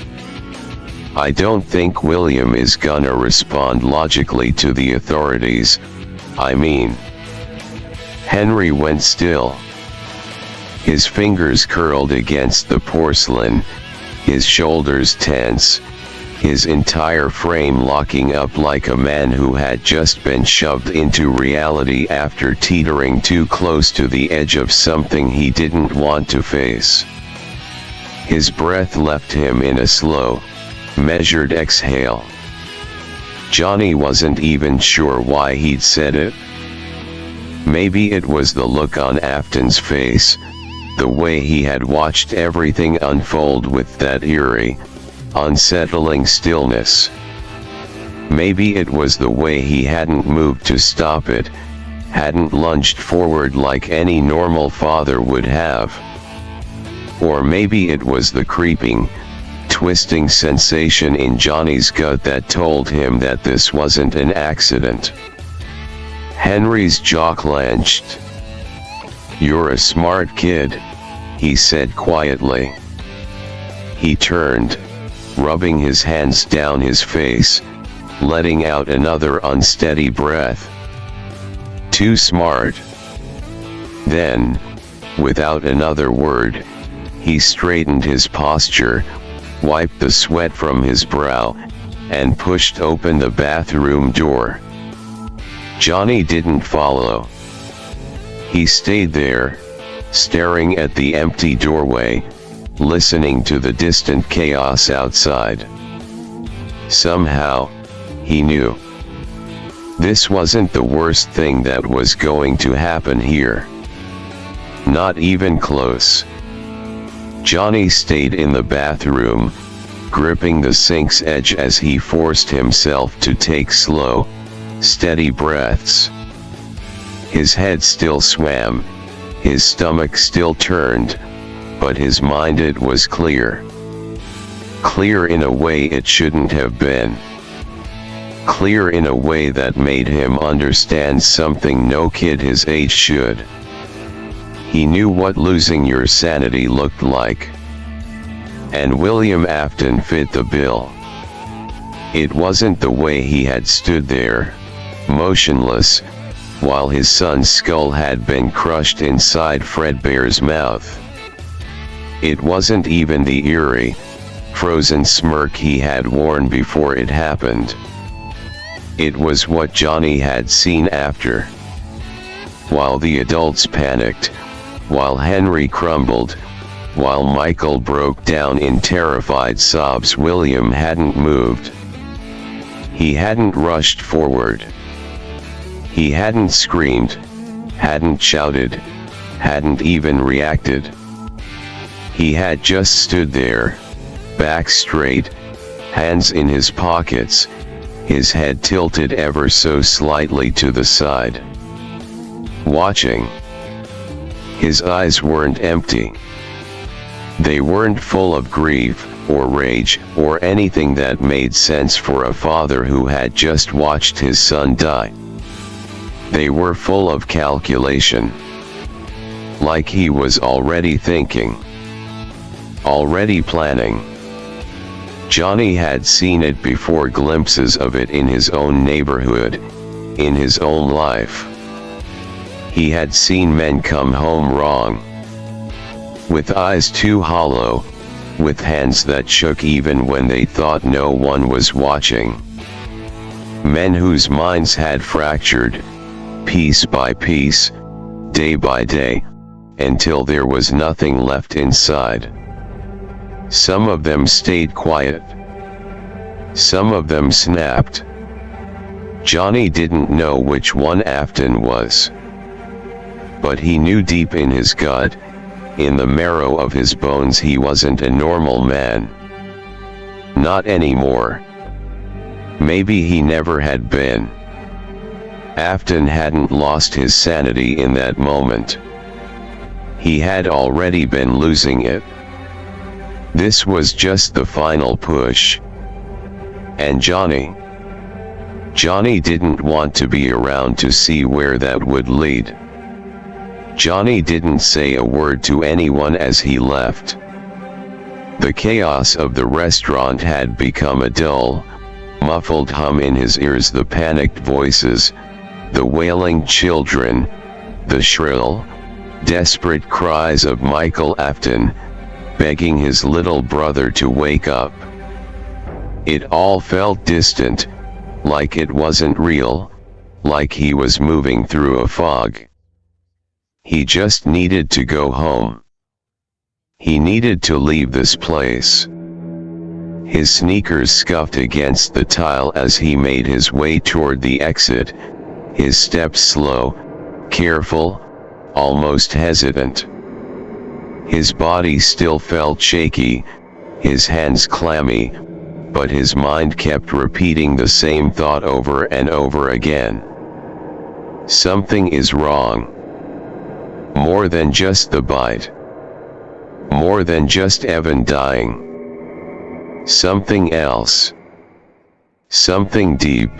"I don't think William is gonna respond logically to the authorities, I mean." Henry went still. His fingers curled against the porcelain, his shoulders tense, his entire frame locking up like a man who had just been shoved into reality after teetering too close to the edge of something he didn't want to face. His breath left him in a slow, measured exhale. Johnny wasn't even sure why he'd said it. Maybe it was the look on Afton's face, the way he had watched everything unfold with that eerie, unsettling stillness. Maybe it was the way he hadn't moved to stop it, hadn't lunged forward like any normal father would have. Or maybe it was the creeping, twisting sensation in Johnny's gut that told him that this wasn't an accident. Henry's jaw clenched. "You're a smart kid," he said quietly. He turned, rubbing his hands down his face, letting out another unsteady breath. "Too smart." Then, without another word, he straightened his posture, wiped the sweat from his brow, and pushed open the bathroom door. Johnny didn't follow. He stayed there, staring at the empty doorway, listening to the distant chaos outside. Somehow, he knew. This wasn't the worst thing that was going to happen here. Not even close. Johnny stayed in the bathroom, gripping the sink's edge as he forced himself to take slow, steady breaths. His head still swam, his stomach still turned, but his mind, it was clear. Clear in a way it shouldn't have been. Clear in a way that made him understand something no kid his age should. He knew what losing your sanity looked like. And William Afton fit the bill. It wasn't the way he had stood there, motionless, while his son's skull had been crushed inside Fredbear's mouth. It wasn't even the eerie, frozen smirk he had worn before it happened. It was what Johnny had seen after. While the adults panicked, while Henry crumbled, while Michael broke down in terrified sobs, William hadn't moved. He hadn't rushed forward. He hadn't screamed, hadn't shouted, hadn't even reacted. He had just stood there, back straight, hands in his pockets, his head tilted ever so slightly to the side. Watching. His eyes weren't empty. They weren't full of grief, or rage, or anything that made sense for a father who had just watched his son die. They were full of calculation. Like he was already thinking. Already planning. Johnny had seen it before, glimpses of it in his own neighborhood, in his own life. He had seen men come home wrong. with eyes too hollow, with hands that shook even when they thought no one was watching. Men whose minds had fractured, piece by piece, day by day, until there was nothing left inside. Some of them stayed quiet. Some of them snapped. Johnny didn't know which one Afton was. But he knew deep in his gut, in the marrow of his bones, he wasn't a normal man. Not anymore. Maybe he never had been. Afton hadn't lost his sanity in that moment. He had already been losing it. This was just the final push. And Johnny didn't want to be around to see where that would lead. Johnny didn't say a word to anyone as he left. The chaos of the restaurant had become a dull, muffled hum in his ears, the panicked voices, the wailing children, the shrill, desperate cries of Michael Afton, begging his little brother to wake up. It all felt distant, like it wasn't real, like he was moving through a fog. He just needed to go home. He needed to leave this place. His sneakers scuffed against the tile as he made his way toward the exit, his steps slow, careful, almost hesitant. His body still felt shaky, his hands clammy, but his mind kept repeating the same thought over and over again. Something is wrong. More than just the bite. More than just Evan dying. Something else. Something deep.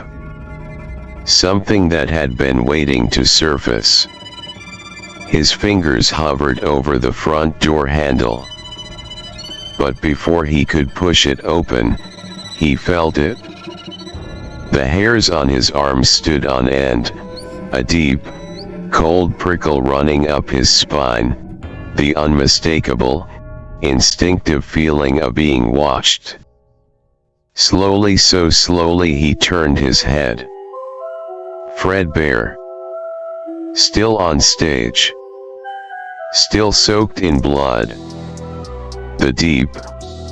Something that had been waiting to surface. His fingers hovered over the front door handle. But before he could push it open, he felt it. The hairs on his arms stood on end, a deep, cold prickle running up his spine, the unmistakable, instinctive feeling of being watched. Slowly, so slowly, he turned his head. Fredbear. Still on stage. Still soaked in blood. The deep,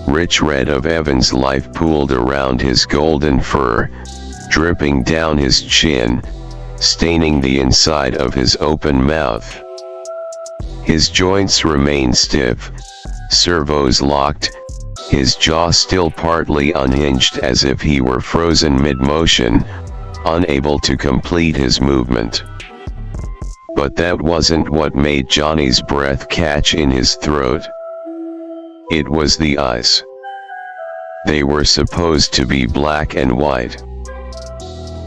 rich red of Evan's life pooled around his golden fur, dripping down his chin, staining the inside of his open mouth. His joints remained stiff, servos locked, his jaw still partly unhinged as if he were frozen mid-motion, unable to complete his movement. But that wasn't what made Johnny's breath catch in his throat. It was the eyes. They were supposed to be black and white.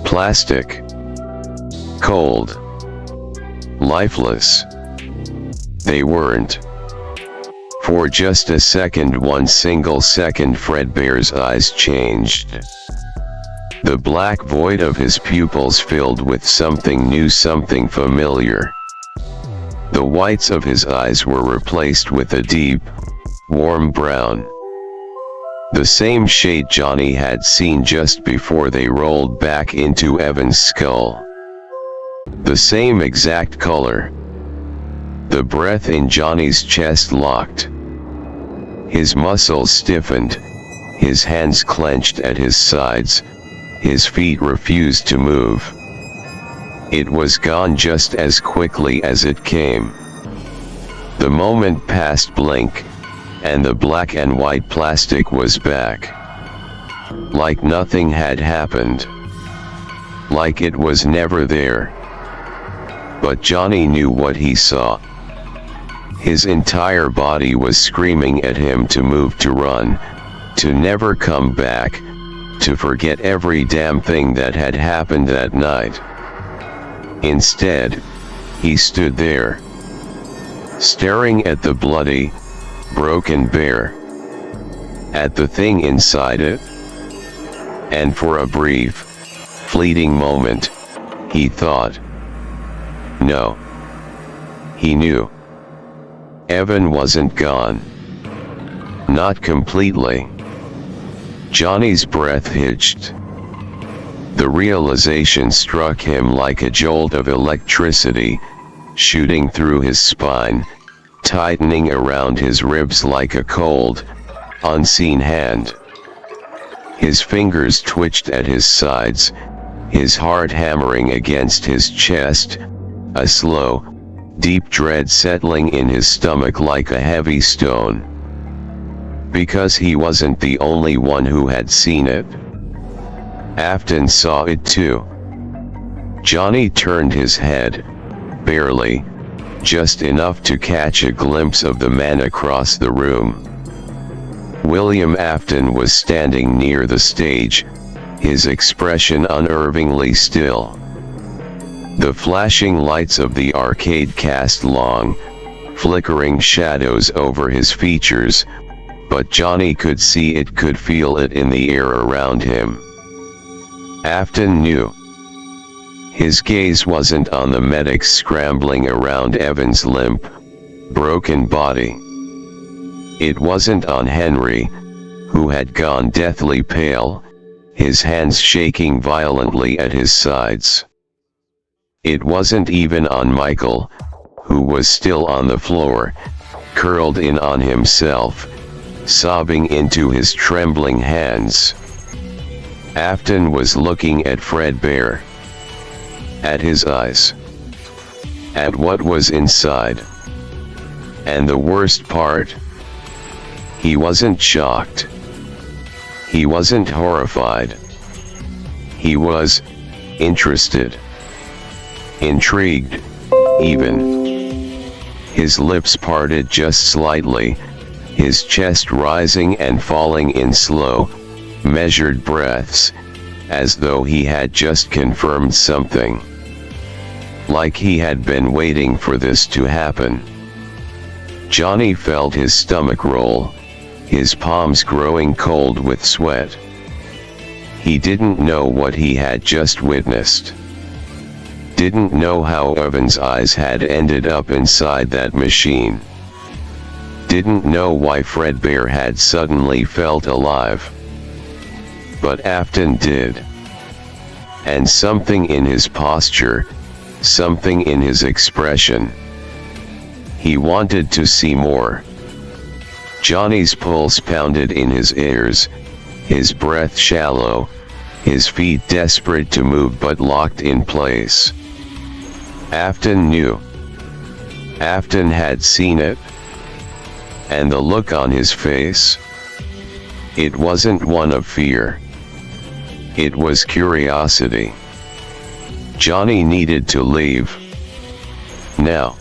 Plastic. Cold. Lifeless. They weren't. For just a second, one single second, Fredbear's eyes changed. The black void of his pupils filled with something new, something familiar. The whites of his eyes were replaced with a deep, warm brown. The same shade Johnny had seen just before they rolled back into Evan's skull. The same exact color. The breath in Johnny's chest locked. His muscles stiffened, his hands clenched at his sides, his feet refused to move. It was gone just as quickly as it came. The moment passed, blink, and the black and white plastic was back. Like nothing had happened. Like it was never there. But Johnny knew what he saw. His entire body was screaming at him to move, to run, to never come back, to forget every damn thing that had happened that night. Instead, he stood there, staring at the bloody, broken bear, at the thing inside it. And for a brief, fleeting moment, he thought. No. He knew. Evan wasn't gone. Not completely. Johnny's breath hitched. The realization struck him like a jolt of electricity, shooting through his spine, tightening around his ribs like a cold, unseen hand. His fingers twitched at his sides, his heart hammering against his chest, a slow, deep dread settling in his stomach like a heavy stone. Because he wasn't the only one who had seen it. Afton saw it too. Johnny turned his head, barely, just enough to catch a glimpse of the man across the room. William Afton was standing near the stage, his expression unnervingly still. The flashing lights of the arcade cast long, flickering shadows over his features, but Johnny could see it, could feel it in the air around him. Afton knew. His gaze wasn't on the medics scrambling around Evan's limp, broken body. It wasn't on Henry, who had gone deathly pale, his hands shaking violently at his sides. It wasn't even on Michael, who was still on the floor, curled in on himself, sobbing into his trembling hands. Afton was looking at Fredbear. At his eyes. At what was inside. And the worst part? He wasn't shocked. He wasn't horrified. He was interested. Intrigued, even. His lips parted just slightly, his chest rising and falling in slow, measured breaths, as though he had just confirmed something. Like he had been waiting for this to happen. Johnny felt his stomach roll, his palms growing cold with sweat. He didn't know what he had just witnessed. Didn't know how Evan's eyes had ended up inside that machine. Didn't know why Fredbear had suddenly felt alive. But Afton did. And something in his posture, something in his expression. He wanted to see more. Johnny's pulse pounded in his ears, his breath shallow, his feet desperate to move but locked in place. Afton knew. Afton had seen it. And the look on his face? It wasn't one of fear. It was curiosity. Johnny needed to leave. Now.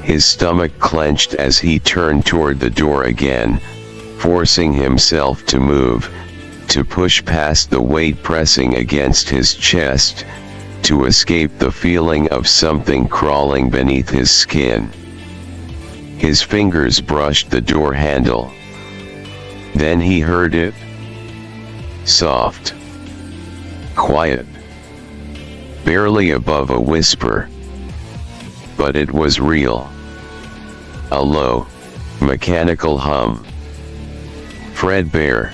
His stomach clenched as he turned toward the door again, forcing himself to move, to push past the weight pressing against his chest, to escape the feeling of something crawling beneath his skin. His fingers brushed the door handle. Then he heard it. Soft. Quiet. Barely above a whisper. But it was real. A low, mechanical hum. Fredbear.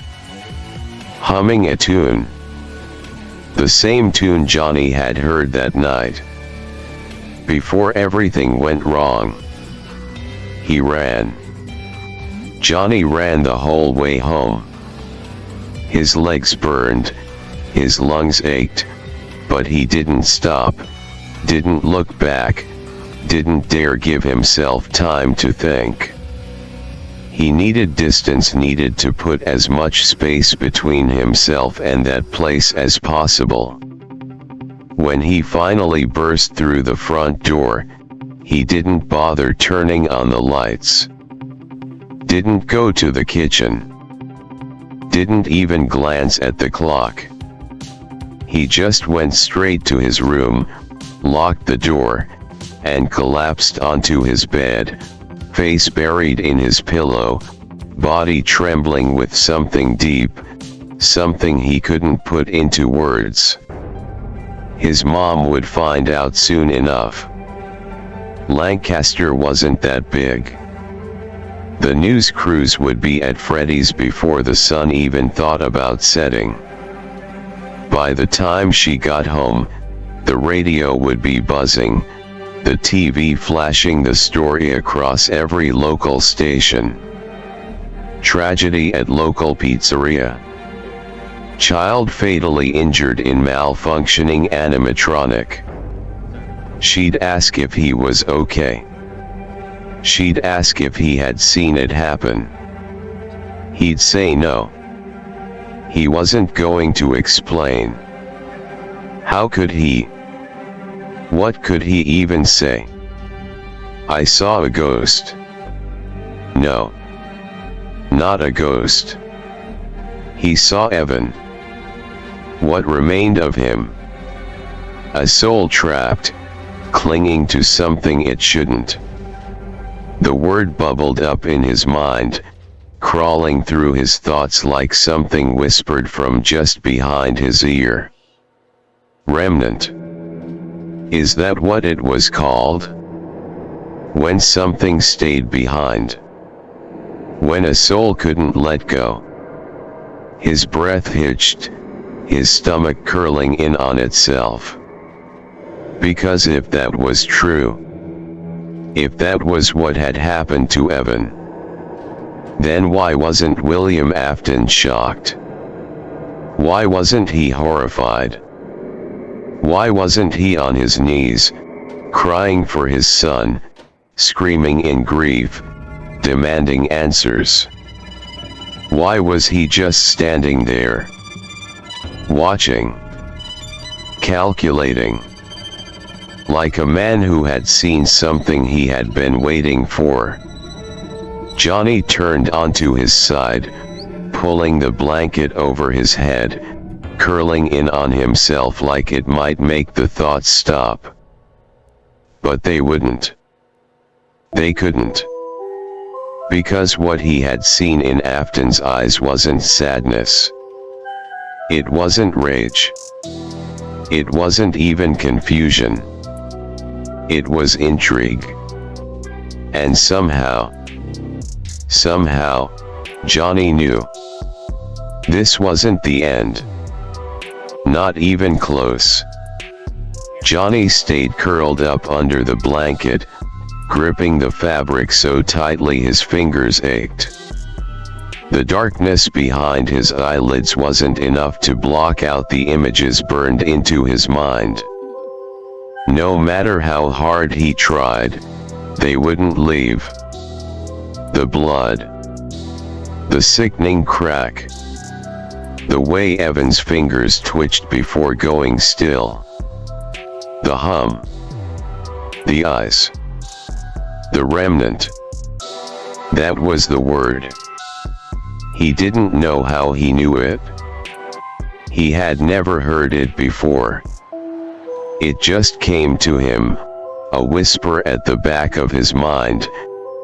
Humming a tune. The same tune Johnny had heard that night. Before everything went wrong. He ran. Johnny ran the whole way home. His legs burned, his lungs ached, but he didn't stop, didn't look back, didn't dare give himself time to think. He needed distance, needed to put as much space between himself and that place as possible. When he finally burst through the front door, he didn't bother turning on the lights. Didn't go to the kitchen. Didn't even glance at the clock. He just went straight to his room, locked the door, and collapsed onto his bed, face buried in his pillow, body trembling with something deep, something he couldn't put into words. His mom would find out soon enough. Lancaster wasn't that big. The news crews would be at Freddy's before the sun even thought about setting. By the time she got home, the radio would be buzzing, the TV flashing the story across every local station. Tragedy at local pizzeria. Child fatally injured in malfunctioning animatronic. She'd ask if he was okay. She'd ask if he had seen it happen. He'd say no. He wasn't going to explain. How could he? What could he even say? I saw a ghost. No. Not a ghost. He saw Evan. What remained of him? A soul trapped, clinging to something it shouldn't. The word bubbled up in his mind, crawling through his thoughts like something whispered from just behind his ear. Remnant. Is that what it was called? When something stayed behind. When a soul couldn't let go. His breath hitched, his stomach curling in on itself. Because if that was true, if that was what had happened to Evan, then why wasn't William Afton shocked? Why wasn't he horrified? Why wasn't he on his knees, crying for his son, screaming in grief, demanding answers? Why was he just standing there, watching, calculating? Like a man who had seen something he had been waiting for. Johnny turned onto his side, pulling the blanket over his head, curling in on himself like it might make the thoughts stop. But they wouldn't. They couldn't. Because what he had seen in Afton's eyes wasn't sadness. It wasn't rage. It wasn't even confusion. It was intrigue. And somehow, Johnny knew. This wasn't the end. Not even close. Johnny stayed curled up under the blanket, gripping the fabric so tightly his fingers ached. The darkness behind his eyelids wasn't enough to block out the images burned into his mind. No matter how hard he tried, they wouldn't leave. The blood. The sickening crack. The way Evan's fingers twitched before going still. The hum. The eyes. The remnant. That was the word. He didn't know how he knew it. He had never heard it before. It just came to him, a whisper at the back of his mind,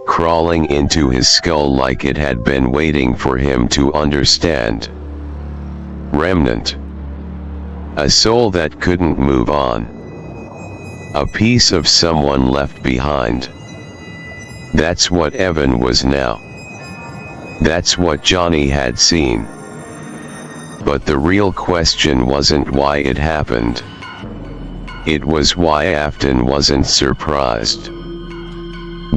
crawling into his skull like it had been waiting for him to understand. Remnant. A soul that couldn't move on. A piece of someone left behind. That's what Evan was now. That's what Johnny had seen. But the real question wasn't why it happened. It was why Afton wasn't surprised.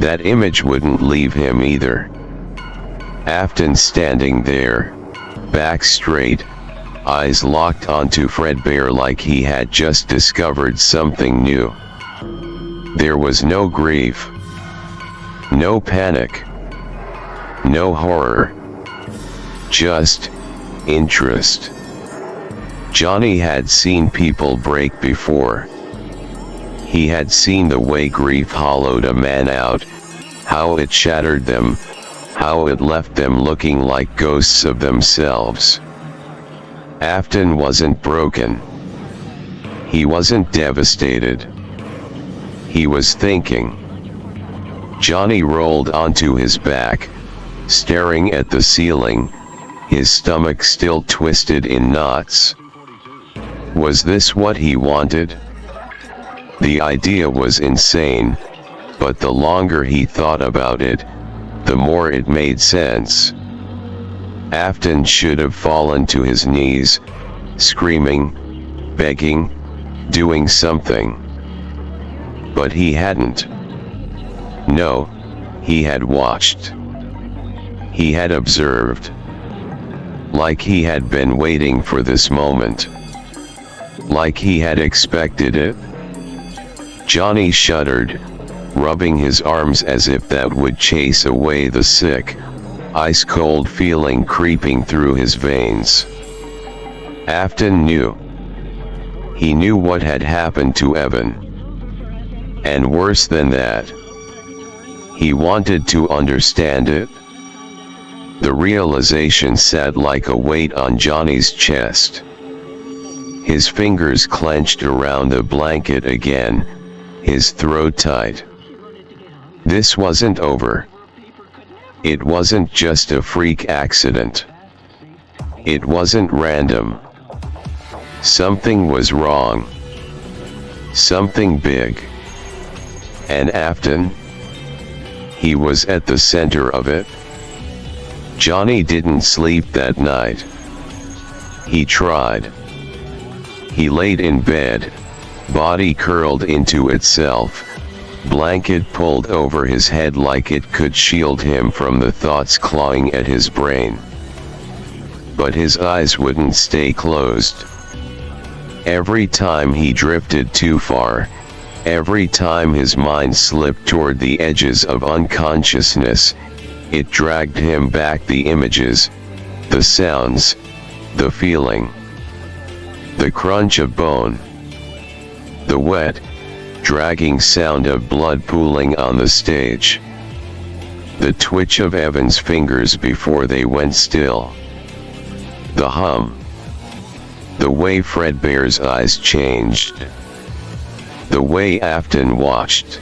That image wouldn't leave him either. Afton standing there, back straight, eyes locked onto Fredbear like he had just discovered something new. There was no grief. No panic. No horror. Just interest. Johnny had seen people break before. He had seen the way grief hollowed a man out, how it shattered them, how it left them looking like ghosts of themselves. Afton wasn't broken. He wasn't devastated. He was thinking. Johnny rolled onto his back, staring at the ceiling, his stomach still twisted in knots. Was this what he wanted? The idea was insane, but the longer he thought about it, the more it made sense. Afton should have fallen to his knees, screaming, begging, doing something. But he hadn't. No, he had watched. He had observed. Like he had been waiting for this moment. Like he had expected it. Johnny shuddered, rubbing his arms as if that would chase away the sick, ice-cold feeling creeping through his veins. Afton knew. He knew what had happened to Evan. And worse than that, he wanted to understand it. The realization sat like a weight on Johnny's chest. His fingers clenched around the blanket again, his throat tight. This wasn't over. It wasn't just a freak accident. It wasn't random. Something was wrong. Something big. And Afton? He was at the center of it. Johnny didn't sleep that night. He tried. He laid in bed, body curled into itself, blanket pulled over his head like it could shield him from the thoughts clawing at his brain. But his eyes wouldn't stay closed. Every time he drifted too far, every time his mind slipped toward the edges of unconsciousness, it dragged him back, the images, the sounds, the feeling. The crunch of bone. The wet, dragging sound of blood pooling on the stage. The twitch of Evan's fingers before they went still. The hum. The way Fredbear's eyes changed. The way Afton watched.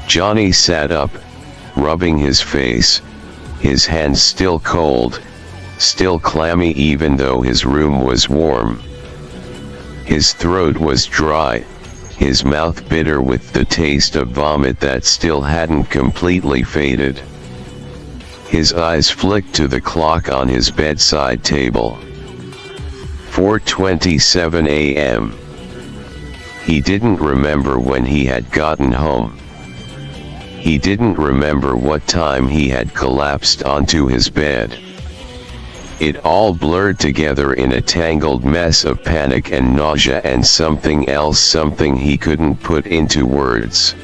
Johnny sat up, rubbing his face, his hands still cold, still clammy even though his room was warm. His throat was dry, his mouth bitter with the taste of vomit that still hadn't completely faded. His eyes flicked to the clock on his bedside table. 4:27 a.m. He didn't remember when he had gotten home. He didn't remember what time he had collapsed onto his bed. It all blurred together in a tangled mess of panic and nausea and something else, something he couldn't put into words.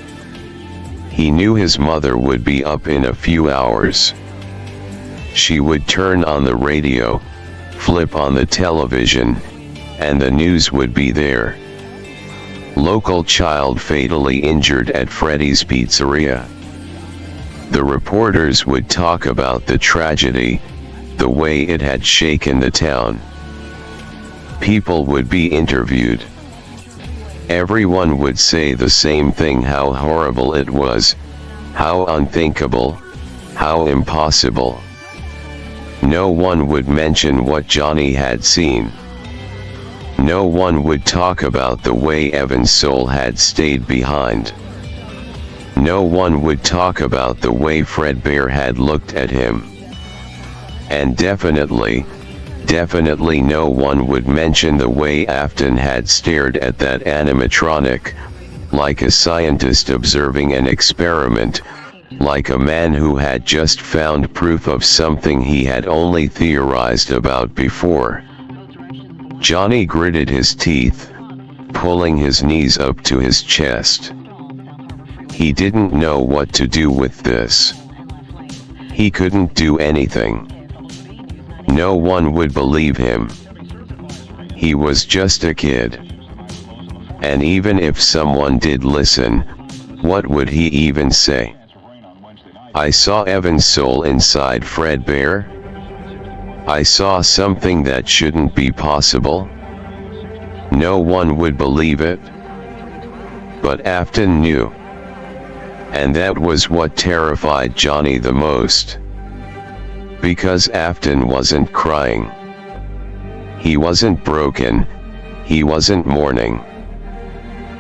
He knew his mother would be up in a few hours. She would turn on the radio, flip on the television, and the news would be there. Local child fatally injured at Freddy's Pizzeria. The reporters would talk about the tragedy, the way it had shaken the town. People would be interviewed. Everyone would say the same thing: how horrible it was, how unthinkable, how impossible. No one would mention what Johnny had seen. No one would talk about the way Evan's soul had stayed behind. No one would talk about the way Fredbear had looked at him. And definitely no one would mention the way Afton had stared at that animatronic, like a scientist observing an experiment, like a man who had just found proof of something he had only theorized about before. Johnny gritted his teeth, pulling his knees up to his chest. He didn't know what to do with this. He couldn't do anything. No one would believe him. He was just a kid. And even if someone did listen, what would he even say? I saw Evan's soul inside Fredbear. I saw something that shouldn't be possible. No one would believe it. But Afton knew. And that was what terrified Johnny the most. Because Afton wasn't crying. He wasn't broken, he wasn't mourning.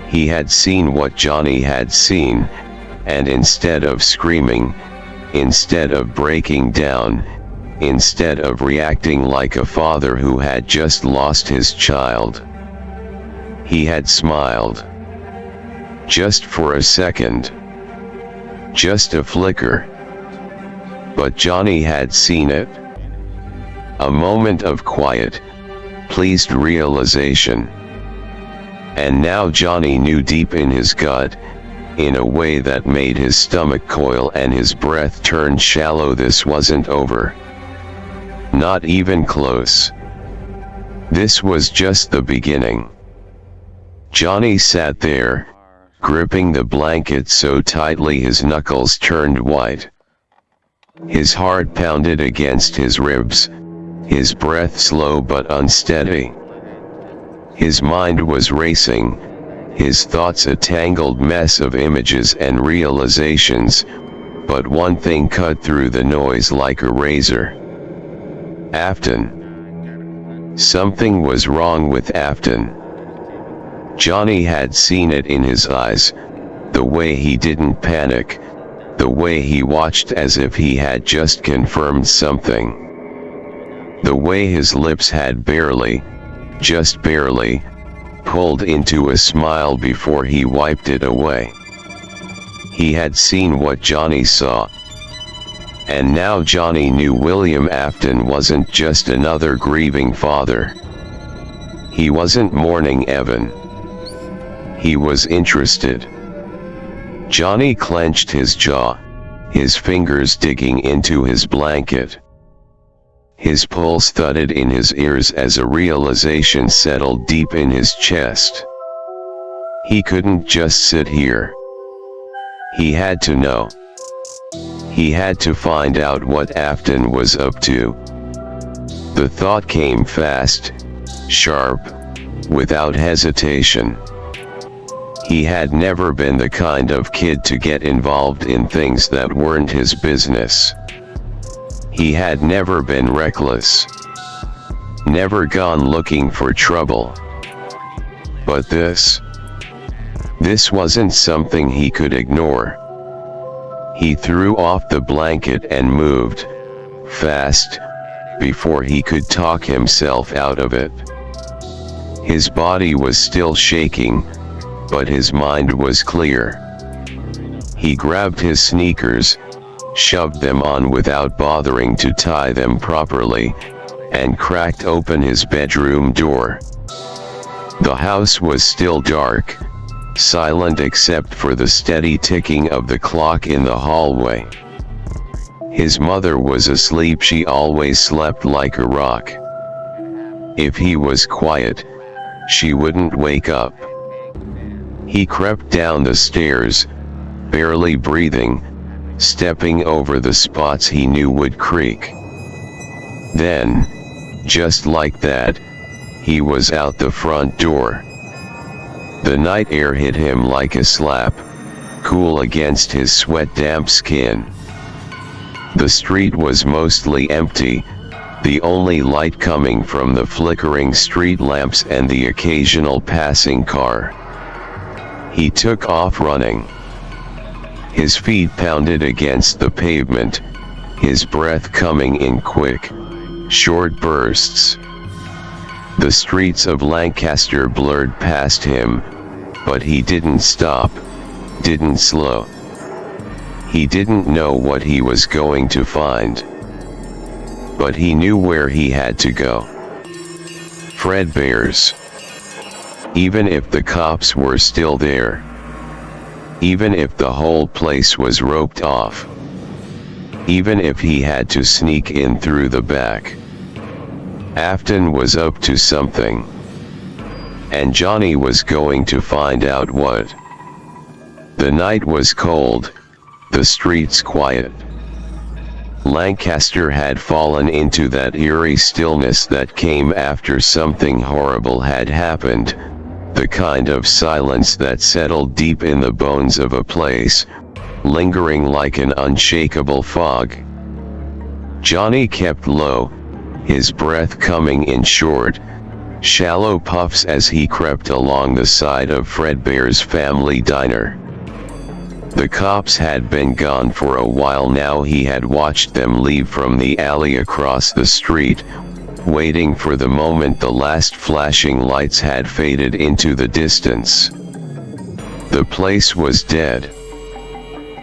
He had seen what Johnny had seen, and instead of screaming, instead of breaking down, instead of reacting like a father who had just lost his child, he had smiled. Just for a second. Just a flicker. But Johnny had seen it. A moment of quiet, pleased realization. And now Johnny knew deep in his gut, in a way that made his stomach coil and his breath turn shallow, this wasn't over. Not even close. This was just the beginning. Johnny sat there, gripping the blanket so tightly his knuckles turned white. His heart pounded against his ribs, his breath slow but unsteady. His mind was racing, his thoughts a tangled mess of images and realizations, but one thing cut through the noise like a razor. Afton. Something was wrong with Afton. Johnny had seen it in his eyes, the way he didn't panic, the way he watched as if he had just confirmed something. The way his lips had barely, just barely, pulled into a smile before he wiped it away. He had seen what Johnny saw. And now Johnny knew William Afton wasn't just another grieving father. He wasn't mourning Evan. He was interested. Johnny clenched his jaw, his fingers digging into his blanket. His pulse thudded in his ears as a realization settled deep in his chest. He couldn't just sit here. He had to know. He had to find out what Afton was up to. The thought came fast, sharp, without hesitation. He had never been the kind of kid to get involved in things that weren't his business. He had never been reckless. Never gone looking for trouble. But this wasn't something he could ignore. He threw off the blanket and moved, fast, before he could talk himself out of it. His body was still shaking, but his mind was clear. He grabbed his sneakers, shoved them on without bothering to tie them properly, and cracked open his bedroom door. The house was still dark, silent except for the steady ticking of the clock in the hallway. His mother was asleep. She always slept like a rock. If he was quiet, she wouldn't wake up. He crept down the stairs, barely breathing, stepping over the spots he knew would creak. Then, just like that, he was out the front door. The night air hit him like a slap, cool against his sweat-damp skin. The street was mostly empty, the only light coming from the flickering street lamps and the occasional passing car. He took off running. His feet pounded against the pavement, his breath coming in quick, short bursts. The streets of Lancaster blurred past him, but he didn't stop, didn't slow. He didn't know what he was going to find. But he knew where he had to go. Fredbear's. Even if the cops were still there. Even if the whole place was roped off. Even if he had to sneak in through the back. Afton was up to something. And Johnny was going to find out what. The night was cold, the streets quiet. Lancaster had fallen into that eerie stillness that came after something horrible had happened, the kind of silence that settled deep in the bones of a place, lingering like an unshakable fog. Johnny kept low, his breath coming in short, shallow puffs as he crept along the side of Fredbear's family diner. The cops had been gone for a while now. He had watched them leave from the alley across the street, waiting for the moment the last flashing lights had faded into the distance. The place was dead.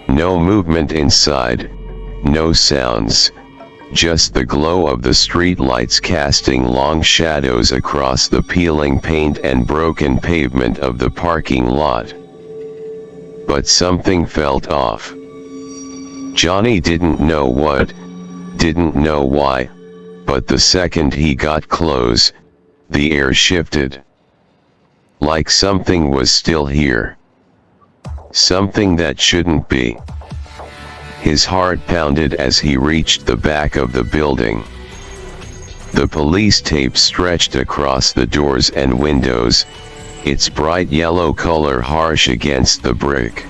No movement inside, no sounds, just the glow of the street lights casting long shadows across the peeling paint and broken pavement of the parking lot. But something felt off. Johnny didn't know what, didn't know why, but the second he got close, the air shifted. Like something was still here. Something that shouldn't be. His heart pounded as he reached the back of the building. The police tape stretched across the doors and windows, its bright yellow color harsh against the brick.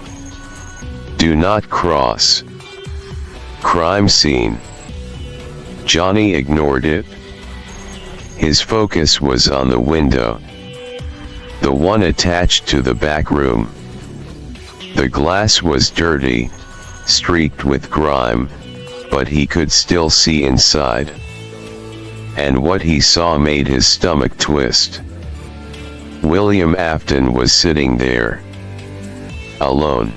Do not cross. Crime scene. Johnny ignored it. His focus was on the window. The one attached to the back room. The glass was dirty, streaked with grime, but he could still see inside. And what he saw made his stomach twist. William Afton was sitting there. Alone.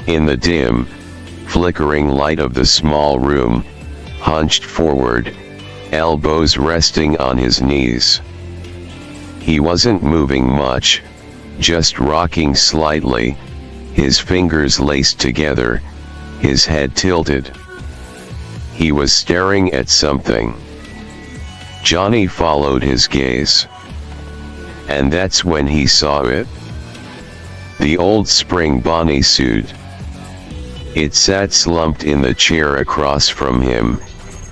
In the dim, flickering light of the small room, hunched forward, elbows resting on his knees. He wasn't moving much, just rocking slightly, his fingers laced together, his head tilted. He was staring at something. Johnny followed his gaze. And that's when he saw it. The old spring Bonnie suit. It sat slumped in the chair across from him,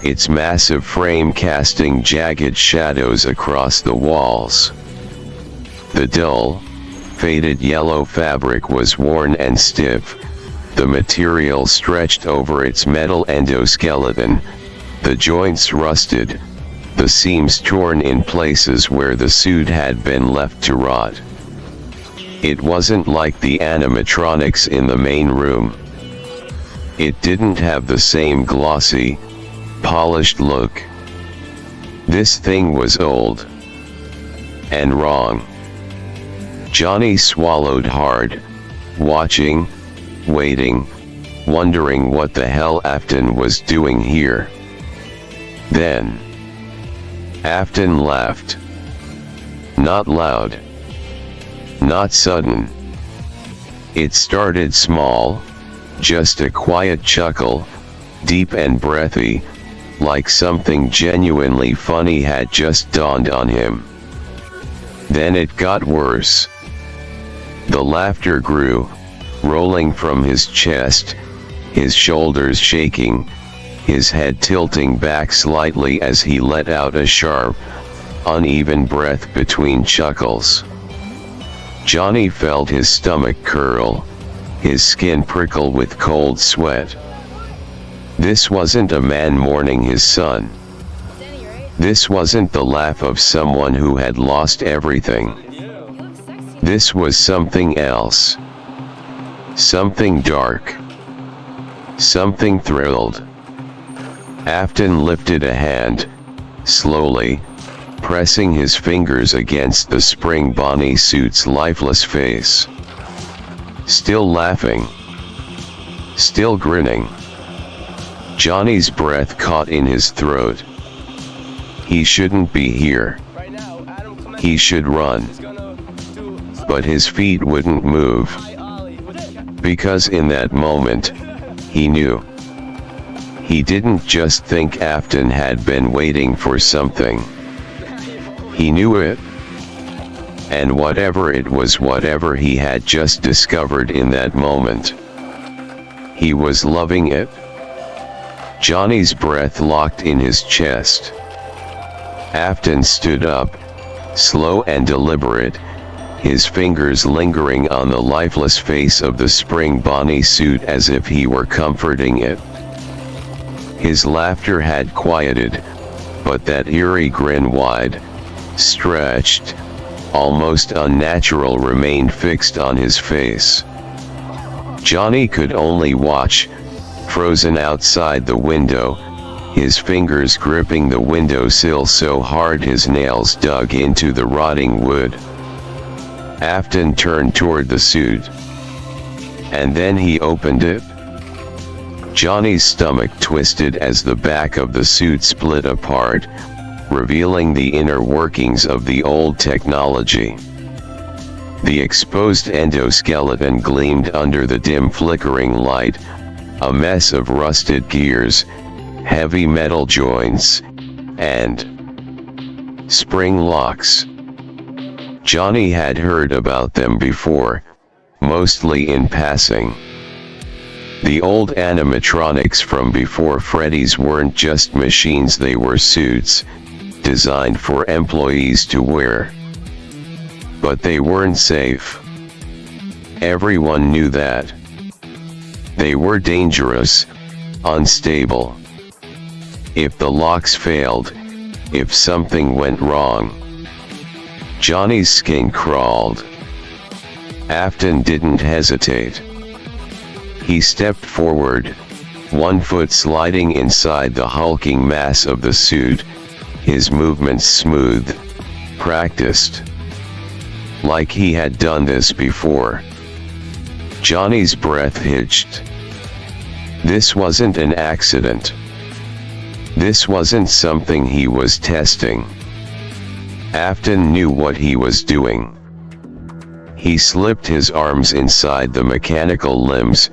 its massive frame casting jagged shadows across the walls. The dull, faded yellow fabric was worn and stiff, the material stretched over its metal endoskeleton, the joints rusted, the seams torn in places where the suit had been left to rot. It wasn't like the animatronics in the main room. It didn't have the same glossy, polished look. This thing was old. And wrong. Johnny swallowed hard, watching, waiting, wondering what the hell Afton was doing here. Then Afton laughed. Not loud. Not sudden. It started small, just a quiet chuckle, deep and breathy, like something genuinely funny had just dawned on him. Then it got worse. The laughter grew, rolling from his chest, his shoulders shaking, his head tilting back slightly as he let out a sharp, uneven breath between chuckles. Johnny felt his stomach curl, his skin prickle with cold sweat. This wasn't a man mourning his son. This wasn't the laugh of someone who had lost everything. This was something else. Something dark. Something thrilled. Afton lifted a hand, slowly, pressing his fingers against the spring Bonnie suit's lifeless face. Still laughing. Still grinning. Johnny's breath caught in his throat. He shouldn't be here. He should run. But his feet wouldn't move. Because in that moment, he knew. He didn't just think Afton had been waiting for something. He knew it. And whatever it was, whatever he had just discovered in that moment, he was loving it. Johnny's breath locked in his chest. Afton stood up, slow and deliberate, his fingers lingering on the lifeless face of the spring Bonnie suit as if he were comforting it. His laughter had quieted, but that eerie grin, wide, stretched, almost unnatural, remained fixed on his face. Johnny could only watch, frozen outside the window, his fingers gripping the windowsill so hard his nails dug into the rotting wood. Afton turned toward the suit. And then he opened it. Johnny's stomach twisted as the back of the suit split apart, revealing the inner workings of the old technology. The exposed endoskeleton gleamed under the dim flickering light, a mess of rusted gears, heavy metal joints, and spring locks. Johnny had heard about them before, mostly in passing. The old animatronics from before Freddy's weren't just machines, they were suits, designed for employees to wear. But they weren't safe. Everyone knew that. They were dangerous, unstable. If the locks failed, if something went wrong, Johnny's skin crawled. Afton didn't hesitate. He stepped forward, one foot sliding inside the hulking mass of the suit, his movements smooth, practiced. Like he had done this before. Johnny's breath hitched. This wasn't an accident. This wasn't something he was testing. Afton knew what he was doing. He slipped his arms inside the mechanical limbs,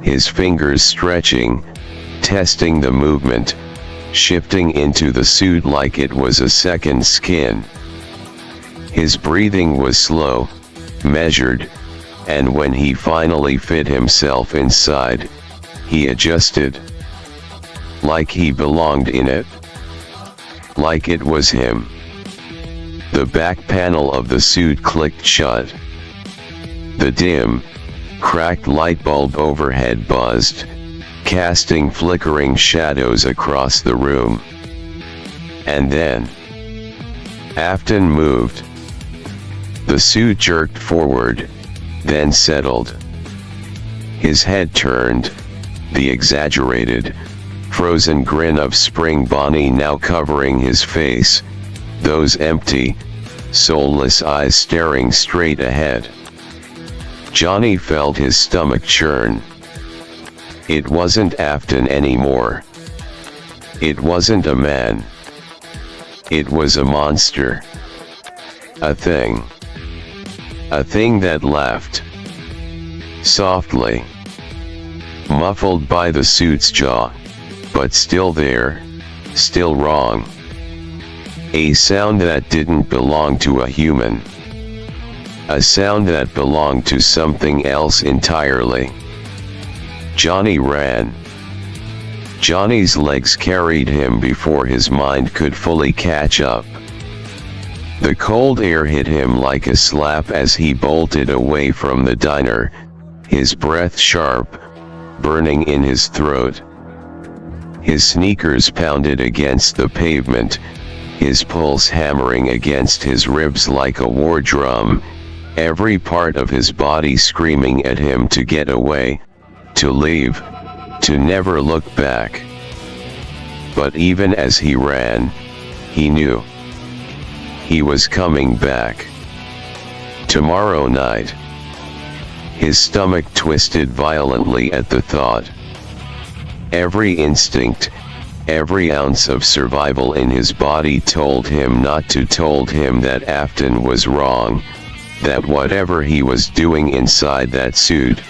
his fingers stretching, testing the movement, shifting into the suit like it was a second skin. His breathing was slow, measured, and when he finally fit himself inside, he adjusted. Like he belonged in it. Like it was him. The back panel of the suit clicked shut. The dim, cracked light bulb overhead buzzed, casting flickering shadows across the room. And then Afton moved. The suit jerked forward, then settled. His head turned, the exaggerated, frozen grin of Spring Bonnie now covering his face, those empty, soulless eyes staring straight ahead. Johnny felt his stomach churn. It wasn't Afton anymore. It wasn't a man. It was a monster. A thing. A thing that laughed. Softly. Muffled by the suit's jaw, but still there, still wrong. A sound that didn't belong to a human. A sound that belonged to something else entirely. Johnny ran. Johnny's legs carried him before his mind could fully catch up. The cold air hit him like a slap as he bolted away from the diner, his breath sharp, burning in his throat. His sneakers pounded against the pavement, his pulse hammering against his ribs like a war drum, every part of his body screaming at him to get away, to leave, to never look back. But even as he ran, he knew. He was coming back. Tomorrow night. His stomach twisted violently at the thought. Every instinct, every ounce of survival in his body told him not to, told him that Afton was wrong, that whatever he was doing inside that suit,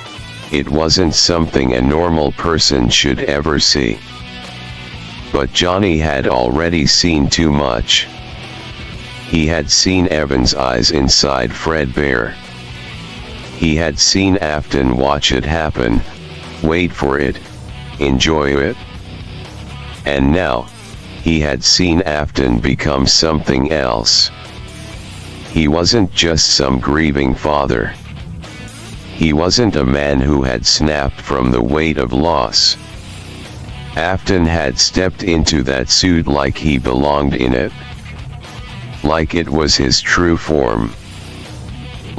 it wasn't something a normal person should ever see. But Johnny had already seen too much. He had seen Evan's eyes inside Fredbear. He had seen Afton watch it happen, wait for it, enjoy it. And now, he had seen Afton become something else. He wasn't just some grieving father. He wasn't a man who had snapped from the weight of loss. Afton had stepped into that suit like he belonged in it. Like it was his true form.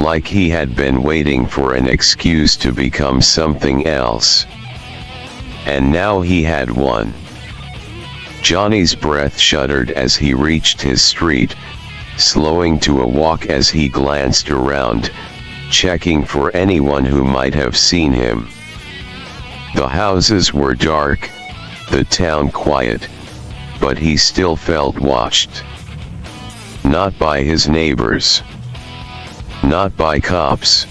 like he had been waiting for an excuse to become something else. And now he had one. Johnny's breath shuddered as he reached his street, slowing to a walk as he glanced around, checking for anyone who might have seen him. The houses were dark, the town quiet, but he still felt watched. Not by his neighbors. Not by cops.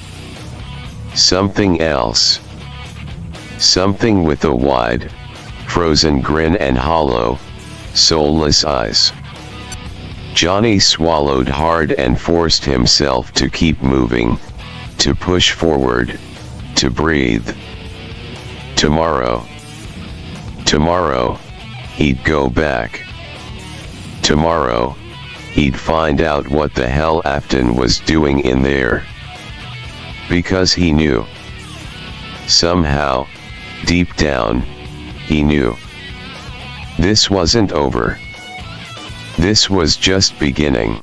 Something else. Something with a wide, frozen grin and hollow, soulless eyes. Johnny swallowed hard and forced himself to keep moving, to push forward, to breathe. Tomorrow. Tomorrow, he'd go back. Tomorrow, he'd find out what the hell Afton was doing in there. Because he knew. Somehow, deep down, he knew. This wasn't over. This was just beginning.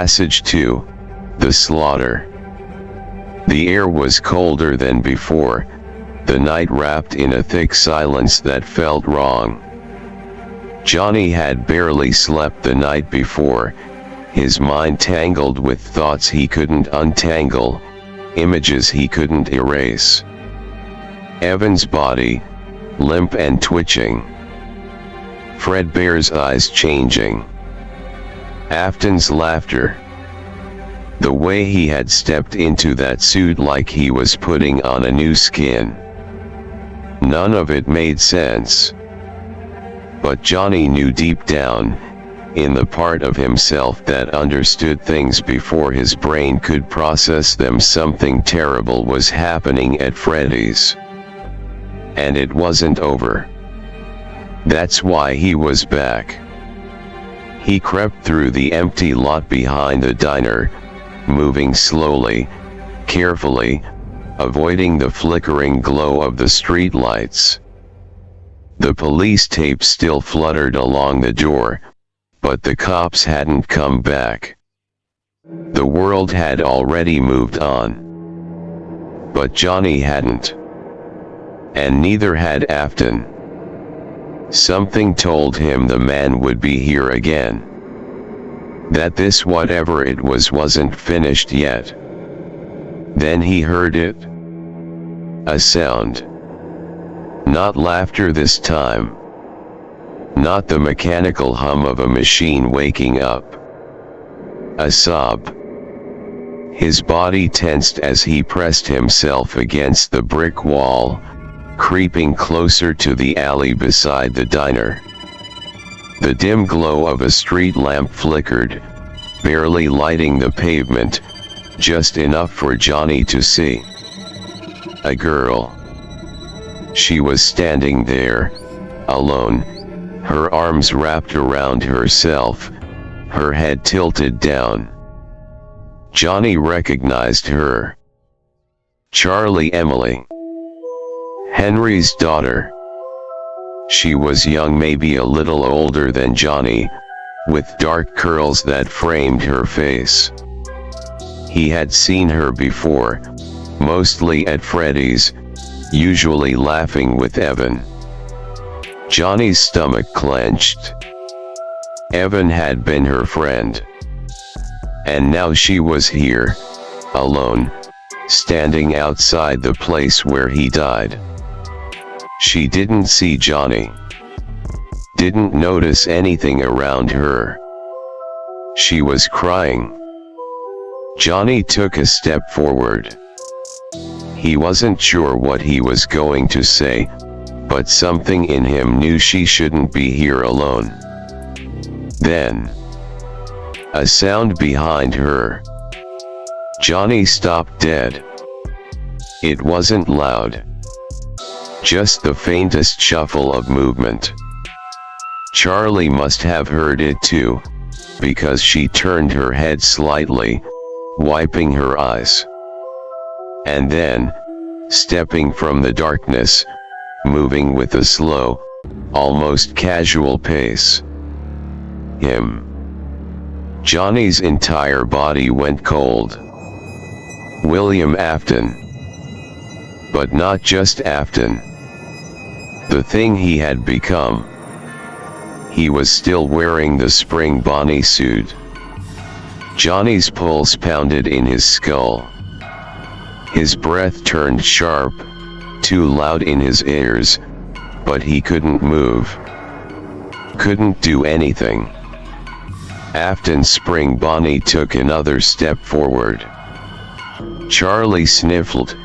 Passage 2, The Slaughter. The air was colder than before, the night wrapped in a thick silence that felt wrong. Johnny had barely slept the night before, his mind tangled with thoughts he couldn't untangle, images he couldn't erase. Evan's body, limp and twitching. Fredbear's eyes changing. Afton's laughter. The way he had stepped into that suit like he was putting on a new skin. None of it made sense. But Johnny knew deep down, in the part of himself that understood things before his brain could process them, something terrible was happening at Freddy's. And it wasn't over. That's why he was back. He crept through the empty lot behind the diner, moving slowly, carefully, avoiding the flickering glow of the street lights. The police tape still fluttered along the door, but the cops hadn't come back. The world had already moved on. But Johnny hadn't. And neither had Afton. Something told him the man would be here again. That this whatever it was wasn't finished yet. Then he heard it. A sound. Not laughter this time. Not the mechanical hum of a machine waking up. A sob. His body tensed as he pressed himself against the brick wall, creeping closer to the alley beside the diner. The dim glow of a street lamp flickered, barely lighting the pavement, just enough for Johnny to see. A girl. She was standing there, alone, her arms wrapped around herself, her head tilted down. Johnny recognized her. Charlie Emily. Henry's daughter. She was young, maybe a little older than Johnny, with dark curls that framed her face. He had seen her before, mostly at Freddy's, usually laughing with Evan. Johnny's stomach clenched. Evan had been her friend. And now she was here, alone, standing outside the place where he died. She didn't see Johnny. Didn't notice anything around her. She was crying. Johnny took a step forward. He wasn't sure what he was going to say, but something in him knew she shouldn't be here alone. Then, A sound behind her. Johnny stopped dead. It wasn't loud. Just the faintest shuffle of movement. Charlie must have heard it too, because she turned her head slightly, wiping her eyes. And then, stepping from the darkness, moving with a slow, almost casual pace. Him. Johnny's entire body went cold. William Afton. But not just Afton. The thing he had become. He was still wearing the spring Bonnie suit. Johnny's pulse pounded in his skull. His breath turned sharp, too loud in his ears, but he couldn't move. Couldn't do anything. Afton's spring Bonnie took another step forward. Charlie sniffled,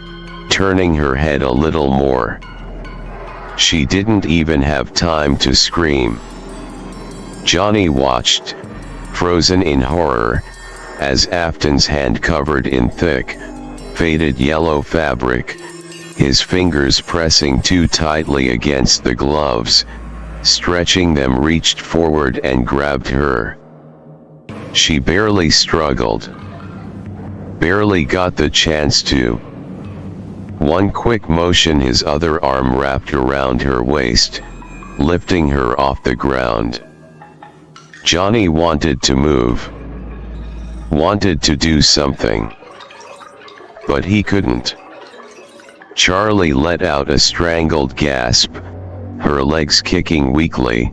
turning her head a little more. She didn't even have time to scream. Johnny watched, frozen in horror, as Afton's hand covered in thick, faded yellow fabric, his fingers pressing too tightly against the gloves, stretching them, reached forward and grabbed her. She barely struggled. Barely got the chance to. One quick motion, his other arm wrapped around her waist, lifting her off the ground. Johnny wanted to move. Wanted to do something. But he couldn't. Charlie let out a strangled gasp, her legs kicking weakly,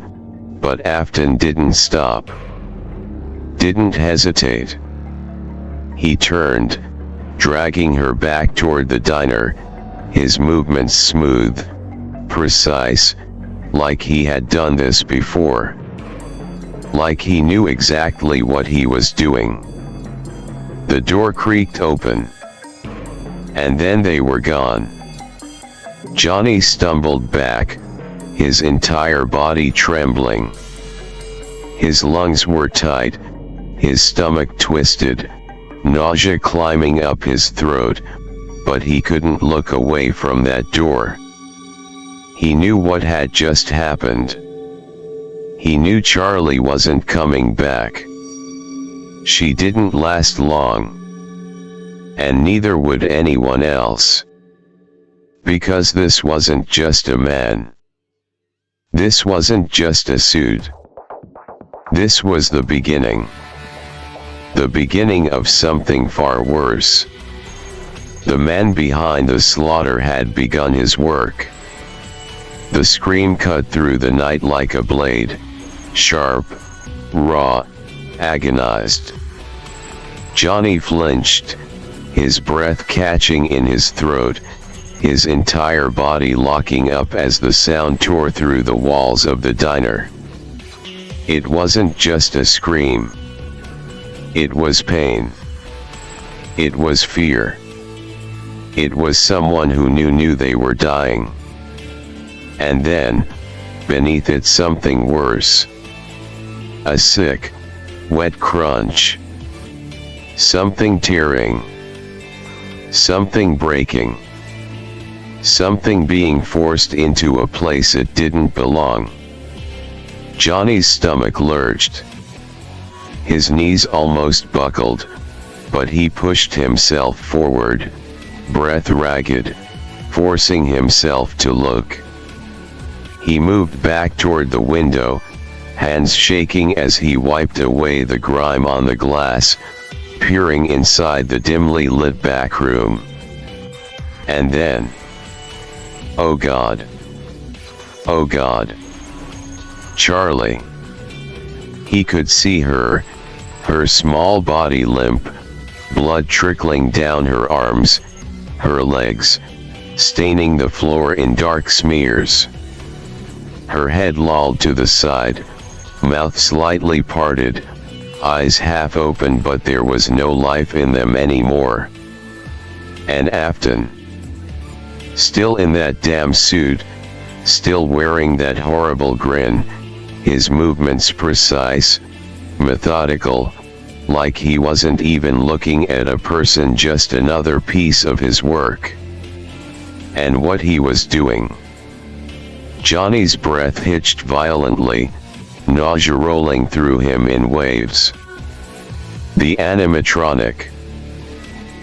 but Afton didn't stop. Didn't hesitate. He turned, dragging her back toward the diner, his movements smooth, precise, like he had done this before. Like he knew exactly what he was doing. The door creaked open. And then they were gone. Johnny stumbled back, his entire body trembling. His lungs were tight, his stomach twisted, nausea climbing up his throat, but he couldn't look away from that door. He knew what had just happened. He knew Charlie wasn't coming back. She didn't last long. And neither would anyone else. Because this wasn't just a man. This wasn't just a suit. This was the beginning. The beginning of something far worse. The man behind the slaughter had begun his work. The scream cut through the night like a blade, sharp, raw, agonized. Johnny flinched, his breath catching in his throat, his entire body locking up as the sound tore through the walls of the diner. It wasn't just a scream. It was pain. It was fear. It was someone who knew they were dying. And then, beneath it, something worse. A sick, wet crunch. Something tearing. Something breaking. Something being forced into a place it didn't belong. Johnny's stomach lurched. His knees almost buckled, but he pushed himself forward, breath ragged, forcing himself to look. He moved back toward the window, hands shaking as he wiped away the grime on the glass, peering inside the dimly lit back room. And then, oh God! Oh God! Charlie! He could see her, her small body limp, blood trickling down her arms, her legs, staining the floor in dark smears. Her head lolled to the side, mouth slightly parted, eyes half open, but there was no life in them anymore. And Afton, still in that damn suit, still wearing that horrible grin, his movements precise, methodical, like he wasn't even looking at a person, just another piece of his work. And what he was doing. Johnny's breath hitched violently, nausea rolling through him in waves. The animatronic.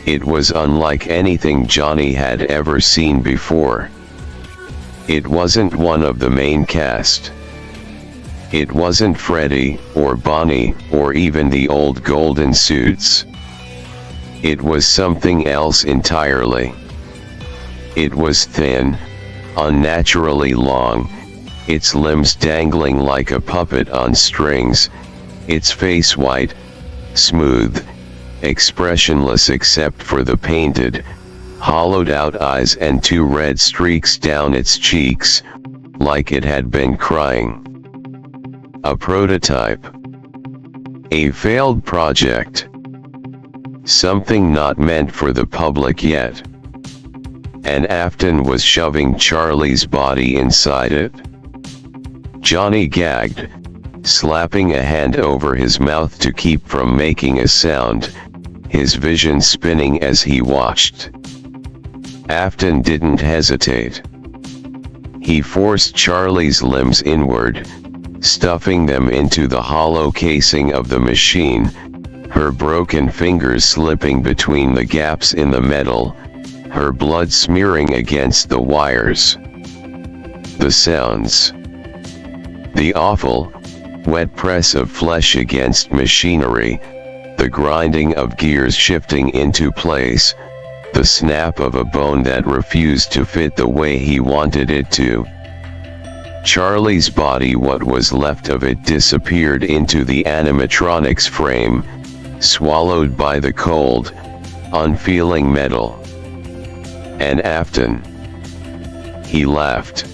It was unlike anything Johnny had ever seen before. It wasn't one of the main cast. It wasn't Freddy, or Bonnie, or even the old golden suits. It was something else entirely. It was thin, unnaturally long, its limbs dangling like a puppet on strings, its face white, smooth, expressionless except for the painted, hollowed-out eyes and 2 red streaks down its cheeks, like it had been crying. A prototype. A failed project. Something not meant for the public yet. And Afton was shoving Charlie's body inside it. Johnny gagged, slapping a hand over his mouth to keep from making a sound, his vision spinning as he watched. Afton didn't hesitate. He forced Charlie's limbs inward, stuffing them into the hollow casing of the machine, her broken fingers slipping between the gaps in the metal, her blood smearing against the wires. The sounds. The awful, wet press of flesh against machinery, the grinding of gears shifting into place, the snap of a bone that refused to fit the way he wanted it to. Charlie's body, what was left of it, disappeared into the animatronic's frame, swallowed by the cold, unfeeling metal. And Afton. He laughed.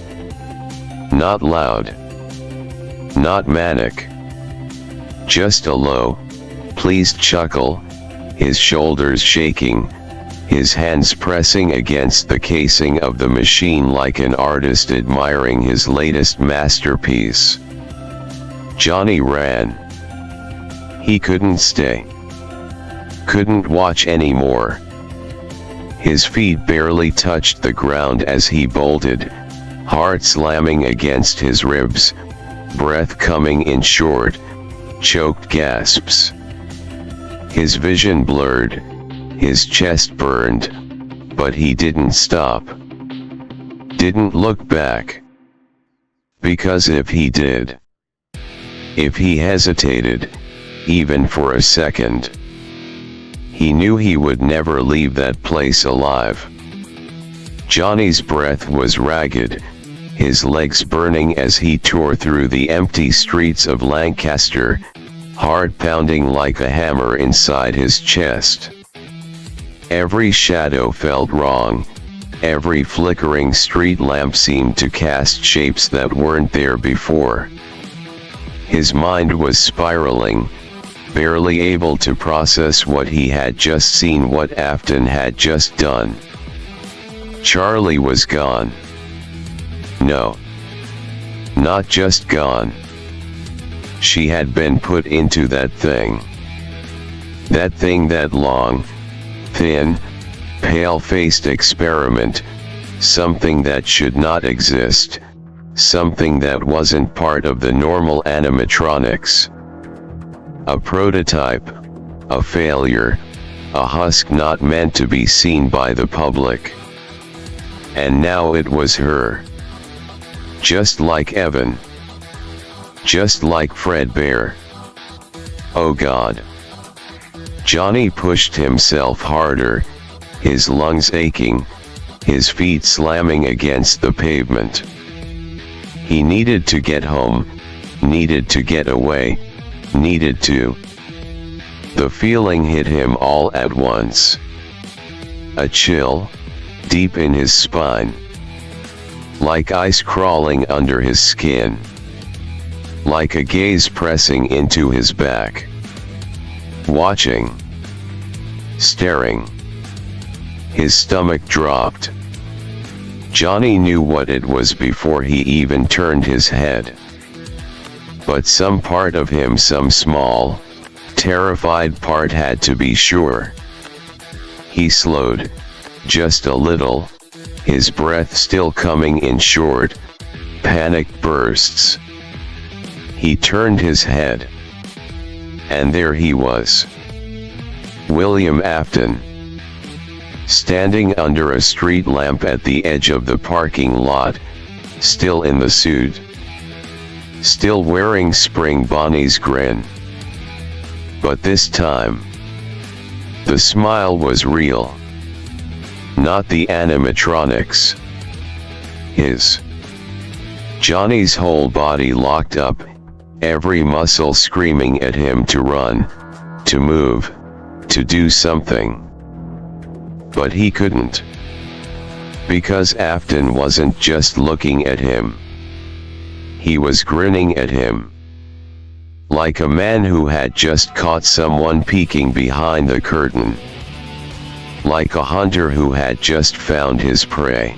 Not loud. Not manic. Just a low, pleased chuckle, his shoulders shaking, his hands pressing against the casing of the machine like an artist admiring his latest masterpiece. Johnny ran. He couldn't stay. Couldn't watch anymore. His feet barely touched the ground as he bolted, heart slamming against his ribs, breath coming in short, choked gasps. His vision blurred, his chest burned, but he didn't stop. Didn't look back. Because if he did, if he hesitated, even for a second, he knew he would never leave that place alive. Johnny's breath was ragged, his legs burning as he tore through the empty streets of Lancaster, heart pounding like a hammer inside his chest. Every shadow felt wrong, every flickering street lamp seemed to cast shapes that weren't there before. His mind was spiraling, barely able to process what he had just seen, what Afton had just done. Charlie was gone. No. Not just gone. She had been put into that thing. That long, thin, pale-faced experiment, something that should not exist, something that wasn't part of the normal animatronics. A prototype, a failure, a husk not meant to be seen by the public. And now it was her. Just like Evan. Just like Fredbear. Oh God. Johnny pushed himself harder, his lungs aching, his feet slamming against the pavement. He needed to get home, needed to get away, needed to. The feeling hit him all at once. A chill, deep in his spine. Like ice crawling under his skin. Like a gaze pressing into his back. Watching. Staring. His stomach dropped. Johnny knew what it was before he even turned his head. But some part of him, some small, terrified part had to be sure. He slowed, just a little, his breath still coming in short, panicked bursts. He turned his head. And there he was. William Afton. Standing under a street lamp at the edge of the parking lot, still in the suit. Still wearing Spring Bonnie's grin. But this time, the smile was real. Not the animatronics. His. Johnny's whole body locked up, every muscle screaming at him to run, to move, to do something. But he couldn't. Because Afton wasn't just looking at him. He was grinning at him. Like a man who had just caught someone peeking behind the curtain. Like a hunter who had just found his prey.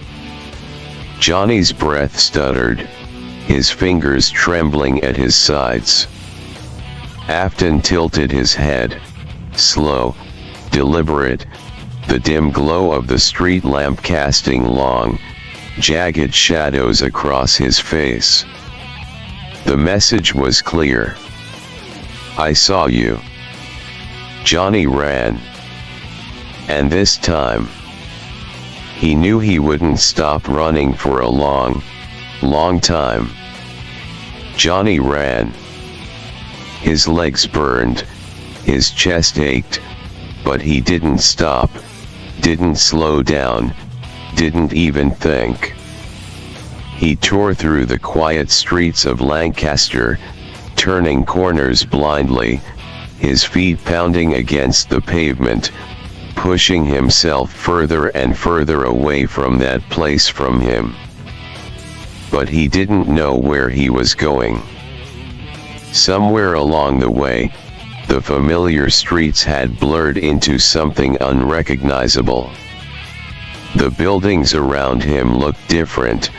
Johnny's breath stuttered, his fingers trembling at his sides. Afton tilted his head, slow, deliberate, the dim glow of the street lamp casting long, jagged shadows across his face. The message was clear. I saw you. Johnny ran. And this time, he knew he wouldn't stop running for a long, long time. Johnny ran. His legs burned, his chest ached, but he didn't stop, didn't slow down, didn't even think. He tore through the quiet streets of Lancaster, turning corners blindly, his feet pounding against the pavement, pushing himself further and further away from that place from him. But he didn't know where he was going. Somewhere along the way, the familiar streets had blurred into something unrecognizable. The buildings around him looked different,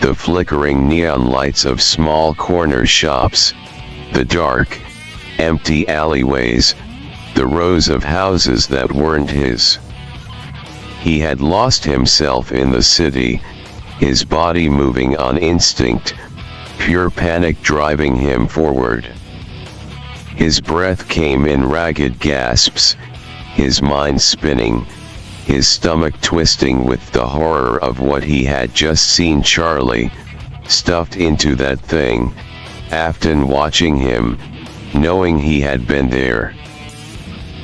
the flickering neon lights of small corner shops, the dark, empty alleyways, the rows of houses that weren't his. He had lost himself in the city, his body moving on instinct, pure panic driving him forward. His breath came in ragged gasps, his mind spinning, his stomach twisting with the horror of what he had just seen. Charlie, stuffed into that thing, Afton watching him, knowing he had been there.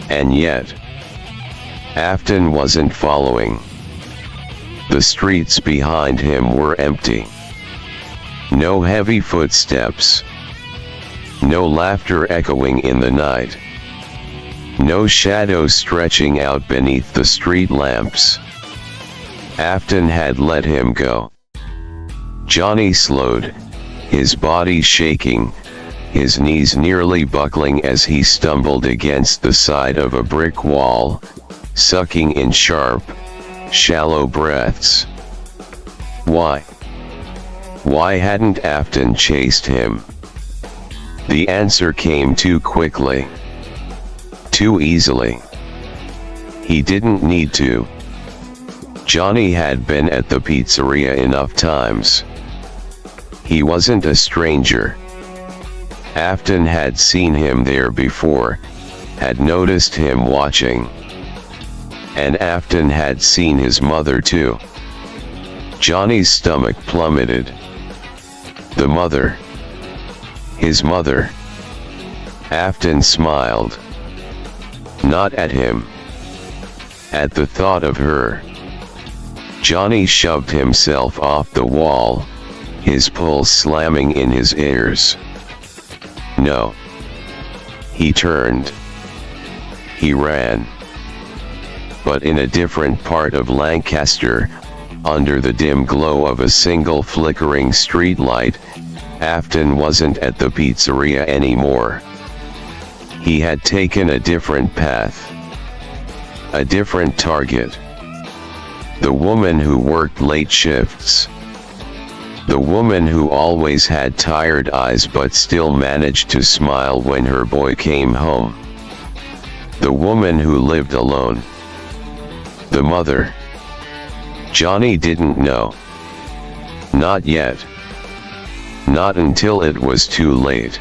And yet, Afton wasn't following. The streets behind him were empty. No heavy footsteps. No laughter echoing in the night. No shadows stretching out beneath the street lamps. Afton had let him go. Johnny slowed, his body shaking, his knees nearly buckling as he stumbled against the side of a brick wall, sucking in sharp, shallow breaths. Why? Why hadn't Afton chased him? The answer came too quickly. Too easily. He didn't need to. Johnny had been at the pizzeria enough times. He wasn't a stranger. Afton had seen him there before, had noticed him watching. And Afton had seen his mother too. Johnny's stomach plummeted. The mother. His mother. Afton smiled. Not at him. At the thought of her. Johnny shoved himself off the wall, his pulse slamming in his ears. No. He turned. He ran. But in a different part of Lancaster, under the dim glow of a single flickering street light, Afton wasn't at the pizzeria anymore. He had taken a different path. A different target. The woman who worked late shifts. The woman who always had tired eyes but still managed to smile when her boy came home. The woman who lived alone. The mother. Johnny didn't know. Not yet. Not until it was too late.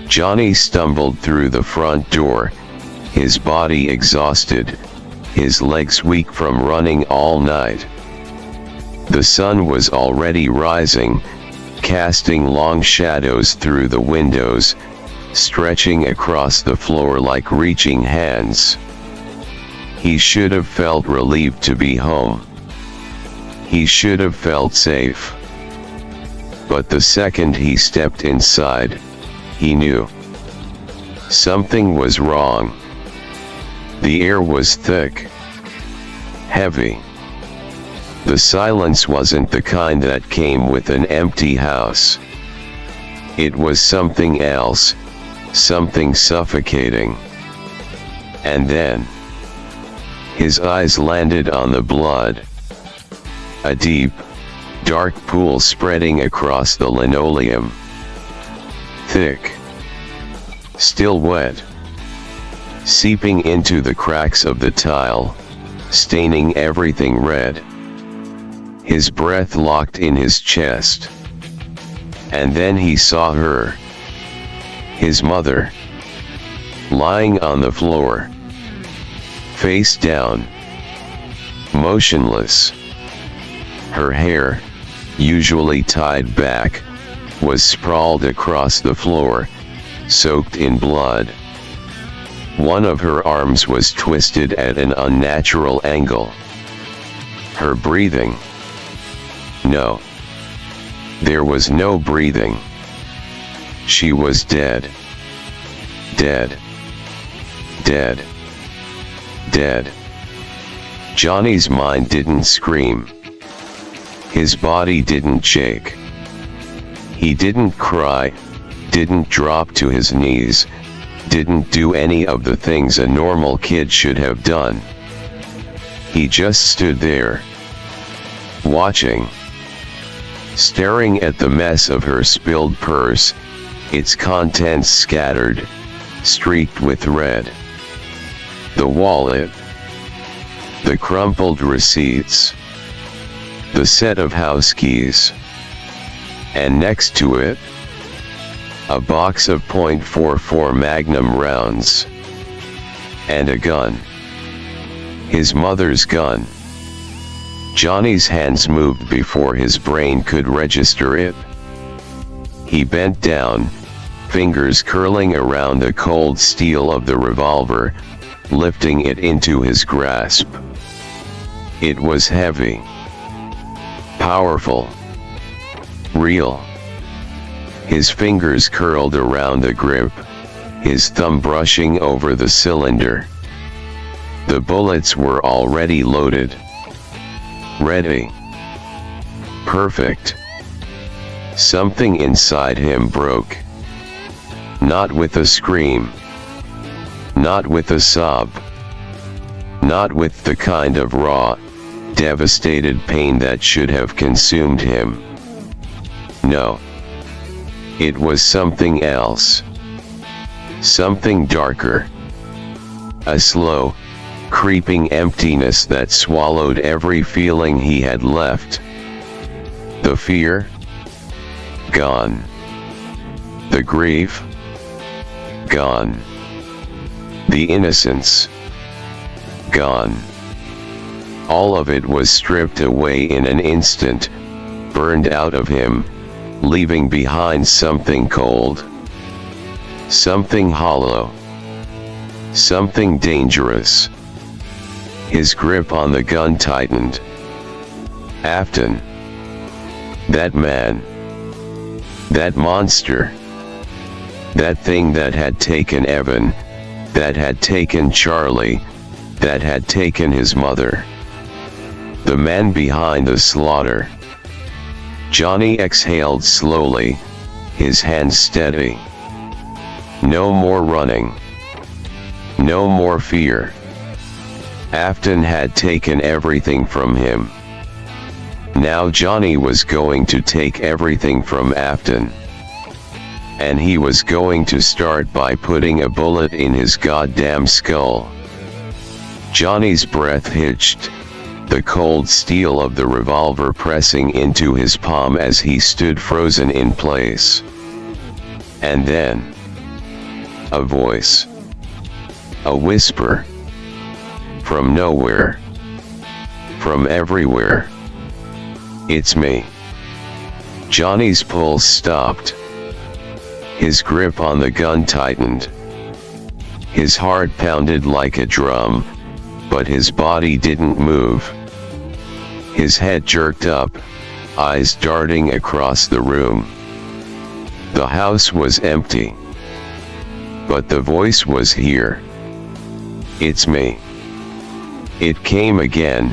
Johnny stumbled through the front door, his body exhausted, his legs weak from running all night. The sun was already rising, casting long shadows through the windows, stretching across the floor like reaching hands. He should have felt relieved to be home. He should have felt safe. But the second he stepped inside, he knew something was wrong. The air was thick, heavy. The silence wasn't the kind that came with an empty house. It was something else, something suffocating. And then, his eyes landed on the blood. A deep, dark pool spreading across the linoleum. Thick. Still wet. Seeping into the cracks of the tile, staining everything red. His breath locked in his chest. And then he saw her. His mother. Lying on the floor. Face down. Motionless. Her hair, usually tied back, was sprawled across the floor, soaked in blood. One of her arms was twisted at an unnatural angle. Her breathing. No. There was no breathing. She was dead. Dead. Dead. Dead. Johnny's mind didn't scream. His body didn't shake. He didn't cry, didn't drop to his knees, didn't do any of the things a normal kid should have done. He just stood there, watching, staring at the mess of her spilled purse, its contents scattered, streaked with red. The wallet, the crumpled receipts, the set of house keys, and next to it, a box of .44 Magnum rounds, and a gun. His mother's gun. Johnny's hands moved before his brain could register it. He bent down, fingers curling around the cold steel of the revolver, lifting it into his grasp. It was heavy. Powerful. Real. His fingers curled around the grip, his thumb brushing over the cylinder. The bullets were already loaded. Ready. Perfect. Something inside him broke. Not with a scream. Not with a sob. Not with the kind of raw, devastated pain that should have consumed him. No. It was something else. Something darker. A slow, creeping emptiness that swallowed every feeling he had left. The fear? Gone. The grief? Gone. The innocence? Gone. All of it was stripped away in an instant, burned out of him, leaving behind something cold. Something hollow. Something dangerous. His grip on the gun tightened. Afton. That man. That monster. That thing that had taken Evan, that had taken Charlie, that had taken his mother. The man behind the slaughter. Johnny exhaled slowly, his hands steady. No more running. No more fear. Afton had taken everything from him. Now Johnny was going to take everything from Afton. and he was going to start by putting a bullet in his goddamn skull. Johnny's breath hitched, the cold steel of the revolver pressing into his palm as he stood frozen in place. And then, a voice. A whisper. From nowhere. From everywhere. It's me. Johnny's pulse stopped. His grip on the gun tightened. His heart pounded like a drum, but his body didn't move. His head jerked up, eyes darting across the room. The house was empty. But the voice was here. It's me. It came again,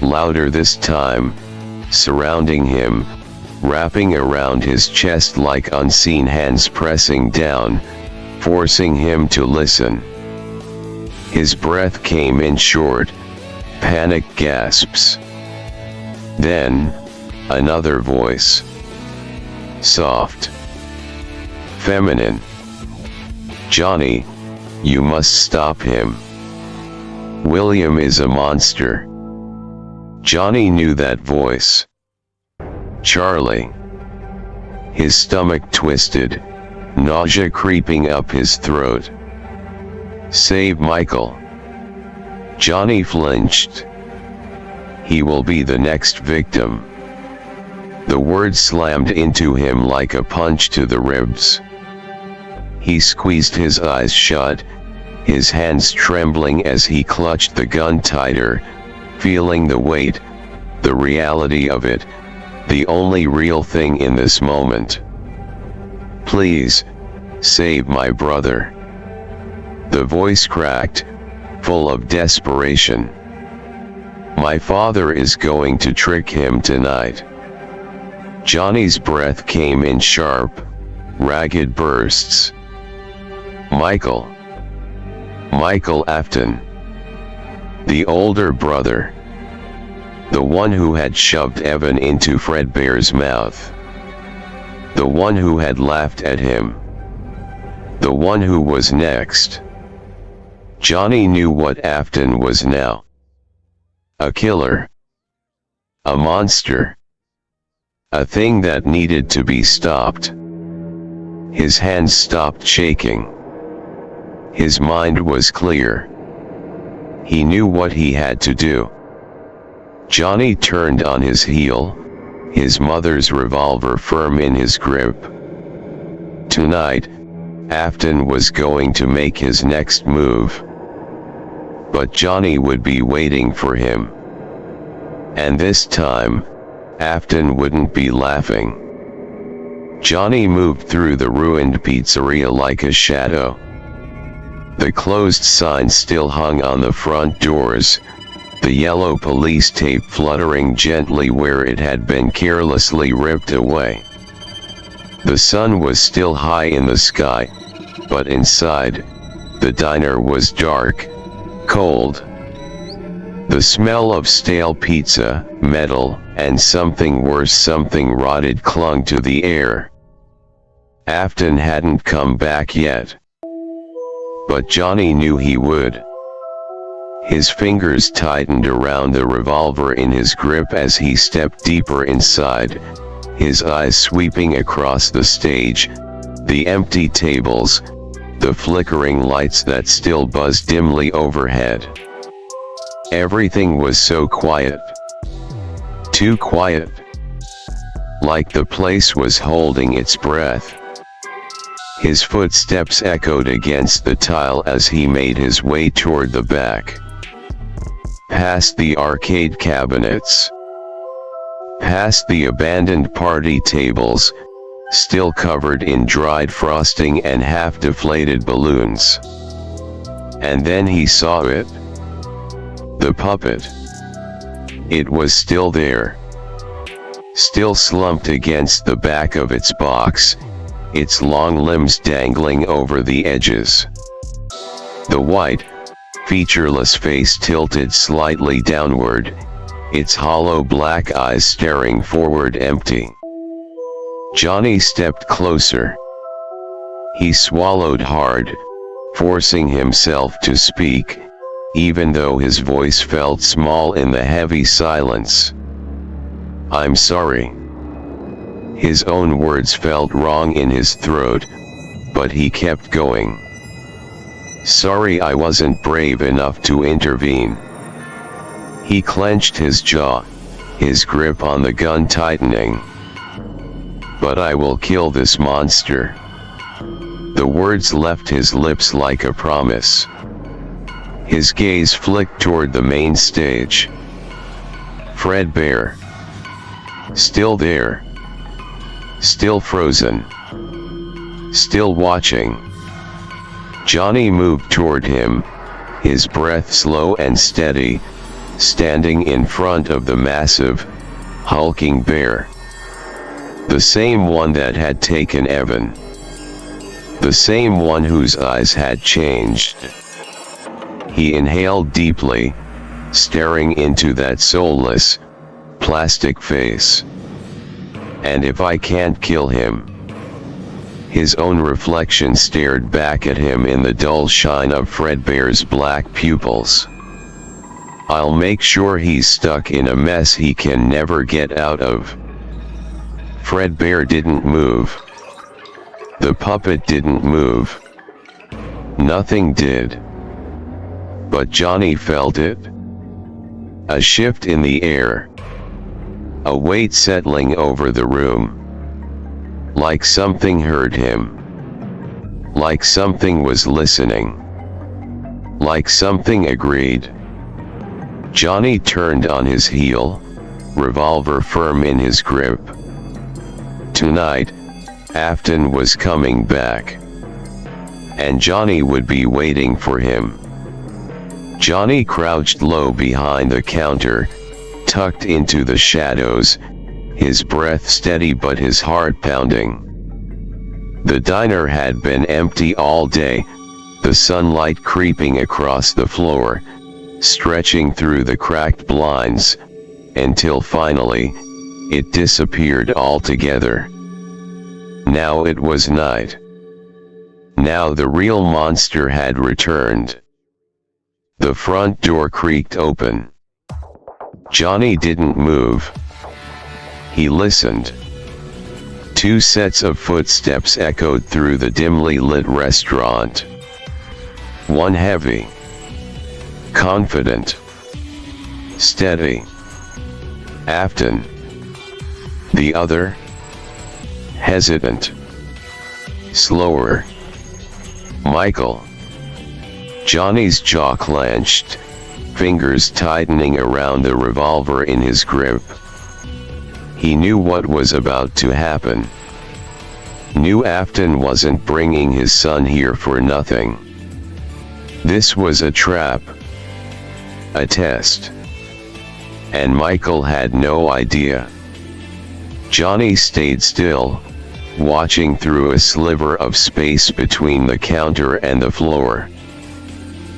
louder this time, surrounding him, wrapping around his chest like unseen hands pressing down, forcing him to listen. His breath came in short, panic gasps. Then, another voice. Soft. Feminine. Johnny, you must stop him. William is a monster. Johnny knew that voice. Charlie. His stomach twisted, nausea creeping up his throat. Save Michael. Johnny flinched. He will be the next victim. The word slammed into him like a punch to the ribs. He squeezed his eyes shut, his hands trembling as he clutched the gun tighter, feeling the weight, the reality of it, the only real thing in this moment. Please, save my brother. The voice cracked, full of desperation. My father is going to trick him tonight. Johnny's breath came in sharp, ragged bursts. Michael. Michael Afton. The older brother. The one who had shoved Evan into Fredbear's mouth. The one who had laughed at him. The one who was next. Johnny knew what Afton was now. A killer. A monster. A thing that needed to be stopped. His hands stopped shaking. His mind was clear. He knew what he had to do. Johnny turned on his heel, his mother's revolver firm in his grip. Tonight, Afton was going to make his next move. But Johnny would be waiting for him. And this time, Afton wouldn't be laughing. Johnny moved through the ruined pizzeria like a shadow. The closed sign still hung on the front doors, the yellow police tape fluttering gently where it had been carelessly ripped away. The sun was still high in the sky, but inside, the diner was dark, cold. The smell of stale pizza, metal, and something worse, something rotted, clung to the air. Afton hadn't come back yet. But Johnny knew he would. His fingers tightened around the revolver in his grip as he stepped deeper inside, his eyes sweeping across the stage, the empty tables, the flickering lights that still buzzed dimly overhead. Everything was so quiet. Too quiet. Like the place was holding its breath. His footsteps echoed against the tile as he made his way toward the back. Past the arcade cabinets. Past the abandoned party tables, still covered in dried frosting and half-deflated balloons. And then he saw it. The puppet. It was still there. Still slumped against the back of its box, its long limbs dangling over the edges. The white, featureless face tilted slightly downward, its hollow black eyes staring forward empty. Johnny stepped closer. He swallowed hard, forcing himself to speak, even though his voice felt small in the heavy silence. "I'm sorry." His own words felt wrong in his throat, but he kept going. "Sorry I wasn't brave enough to intervene." He clenched his jaw, his grip on the gun tightening. "But I will kill this monster." The words left his lips like a promise. His gaze flicked toward the main stage. Fredbear. Still there. Still frozen. Still watching. Johnny moved toward him, his breath slow and steady, standing in front of the massive, hulking bear. The same one that had taken Evan. The same one whose eyes had changed. He inhaled deeply, staring into that soulless, plastic face. "And if I can't kill him?" His own reflection stared back at him in the dull shine of Fredbear's black pupils. "I'll make sure he's stuck in a mess he can never get out of." Fredbear didn't move. The puppet didn't move. Nothing did. But Johnny felt it. A shift in the air. A weight settling over the room. Like something heard him. Like something was listening. Like something agreed. Johnny turned on his heel, revolver firm in his grip. Tonight, Afton was coming back. And Johnny would be waiting for him. Johnny crouched low behind the counter, tucked into the shadows, his breath steady but his heart pounding. The diner had been empty all day, the sunlight creeping across the floor, stretching through the cracked blinds, until finally, it disappeared altogether. Now it was night. Now the real monster had returned. The front door creaked open. Johnny didn't move. He listened. Two sets of footsteps echoed through the dimly lit restaurant. One heavy, confident, steady. Afton. The other, hesitant, slower. Michael. Johnny's jaw clenched, fingers tightening around the revolver in his grip. He knew what was about to happen. Knew Afton wasn't bringing his son here for nothing. This was a trap. A test. And Michael had no idea. Johnny stayed still, watching through a sliver of space between the counter and the floor.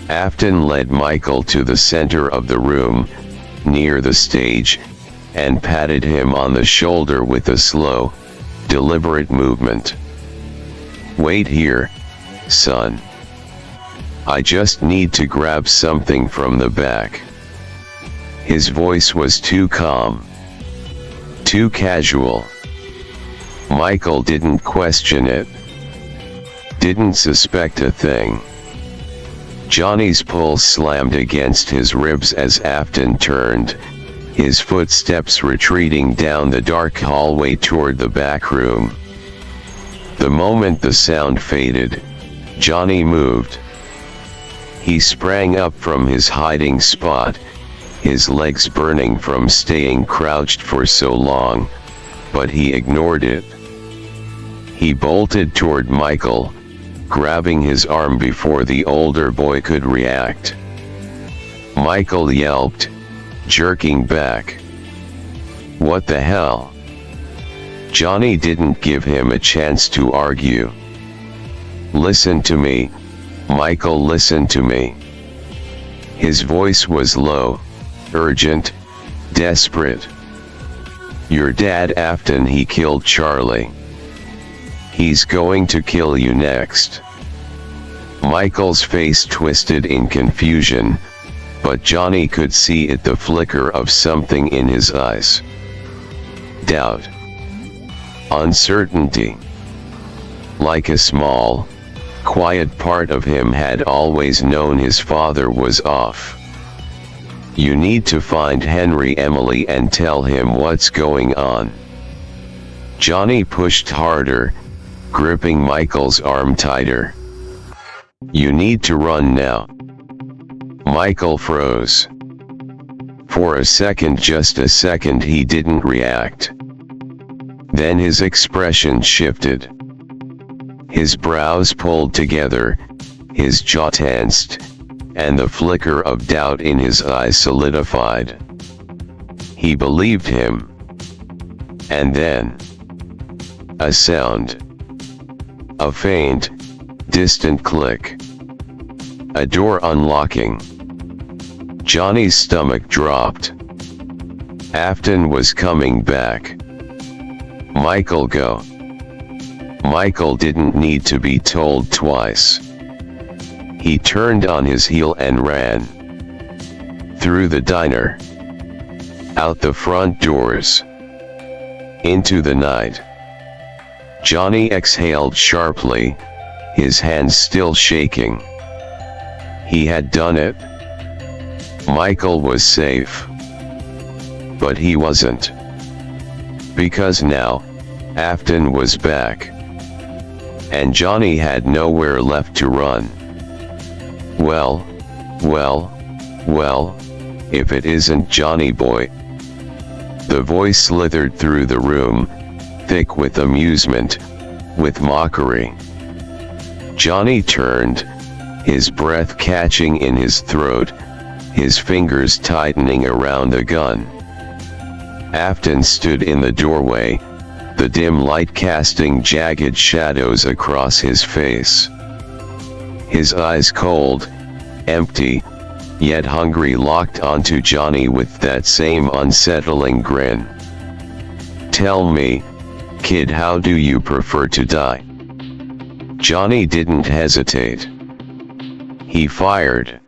Afton led Michael to the center of the room, near the stage, and patted him on the shoulder with a slow, deliberate movement. "Wait here, son. I just need to grab something from the back." His voice was too calm. Too casual. Michael didn't question it. Didn't suspect a thing. Johnny's pulse slammed against his ribs as Afton turned, his footsteps retreating down the dark hallway toward the back room. The moment the sound faded, Johnny moved. He sprang up from his hiding spot, his legs burning from staying crouched for so long, but he ignored it. He bolted toward Michael, grabbing his arm before the older boy could react. Michael yelped, jerking back. "What the hell?" Johnny didn't give him a chance to argue. "Listen to me, Michael, listen to me." His voice was low, urgent, desperate. "Your dad Afton, he killed Charlie. He's going to kill you next. Michael's face twisted in confusion, but Johnny could see the flicker of something in his eyes. Doubt. Uncertainty. Like a small, quiet part of him had always known his father was off. You need to find Henry Emily and tell him what's going on. Johnny pushed harder, gripping Michael's arm tighter. You need to run now. Michael froze. For a second, just a second, he didn't react. Then his expression shifted. His brows pulled together, his jaw tensed, and the flicker of doubt in his eyes solidified. He believed him. And then, a sound. A faint, distant click. A door unlocking. Johnny's stomach dropped. Afton was coming back. Michael, go. Michael didn't need to be told twice. He turned on his heel and ran. Through the diner. Out the front doors. Into the night. Johnny exhaled sharply, his hands still shaking. He had done it. Michael was safe. But he wasn't. Because now, Afton was back. And Johnny had nowhere left to run. Well, if it isn't Johnny boy. The voice slithered through the room, thick with amusement, with mockery. Johnny turned, his breath catching in his throat, his fingers tightening around the gun. Afton stood in the doorway, the dim light casting jagged shadows across his face. His eyes cold, empty, yet hungry, locked onto Johnny with that same unsettling grin. Tell me, kid, how do you prefer to die? Johnny didn't hesitate. He fired.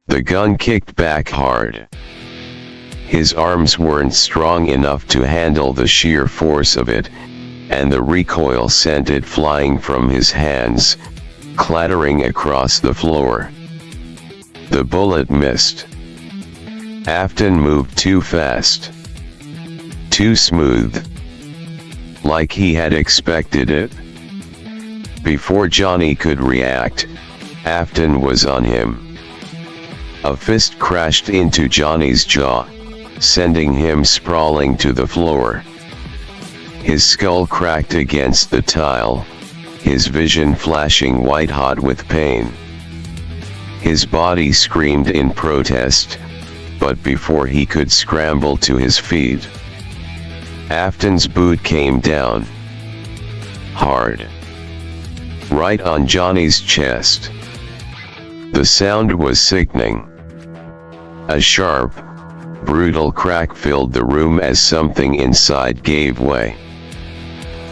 The gun kicked back hard. His arms weren't strong enough to handle the sheer force of it, and the recoil sent it flying from his hands, clattering across the floor. The bullet missed. Afton moved too fast. Too smooth. Like he had expected it. Before Johnny could react, Afton was on him. A fist crashed into Johnny's jaw, sending him sprawling to the floor. His skull cracked against the tile, his vision flashing white-hot with pain. His body screamed in protest, but before he could scramble to his feet, Afton's boot came down. Hard. Right on Johnny's chest. The sound was sickening. A sharp, brutal crack filled the room as something inside gave way.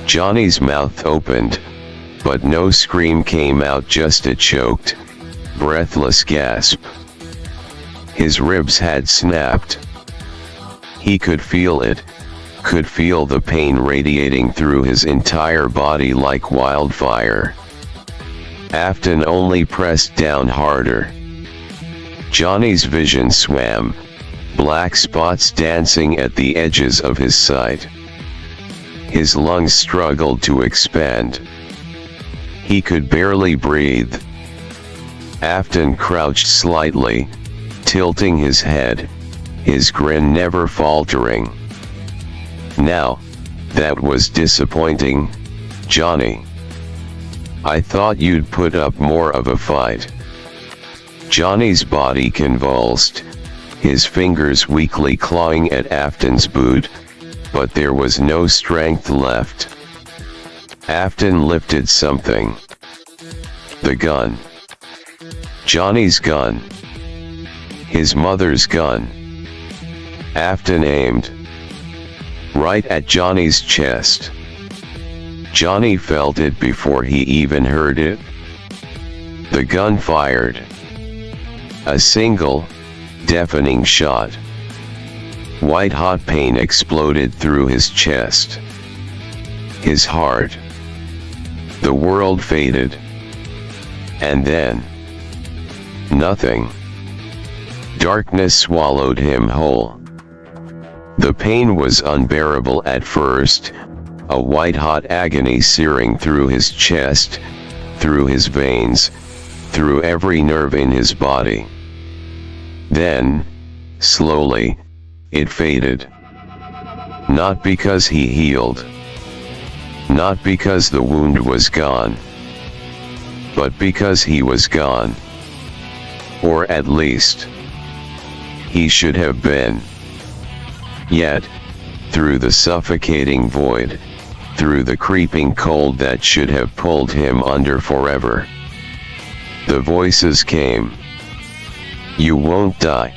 Johnny's mouth opened, but no scream came out, just a choked, breathless gasp. His ribs had snapped. He could feel it, could feel the pain radiating through his entire body like wildfire. Afton only pressed down harder. Johnny's vision swam, black spots dancing at the edges of his sight. His lungs struggled to expand. He could barely breathe. Afton crouched slightly, tilting his head, his grin never faltering. Now, that was disappointing, Johnny. I thought you'd put up more of a fight. Johnny's body convulsed, his fingers weakly clawing at Afton's boot, but there was no strength left. Afton lifted something. The gun. Johnny's gun. His mother's gun. Afton aimed. Right at Johnny's chest. Johnny felt it before he even heard it. The gun fired. A single, deafening shot. White-hot pain exploded through his chest. His heart. The world faded. And then, nothing. Darkness swallowed him whole. The pain was unbearable at first, a white-hot agony searing through his chest, through his veins, through every nerve in his body. Then, slowly, it faded. Not because he healed. Not because the wound was gone. But because he was gone. Or at least, he should have been. Yet, through the suffocating void, through the creeping cold that should have pulled him under forever, the voices came. You won't die.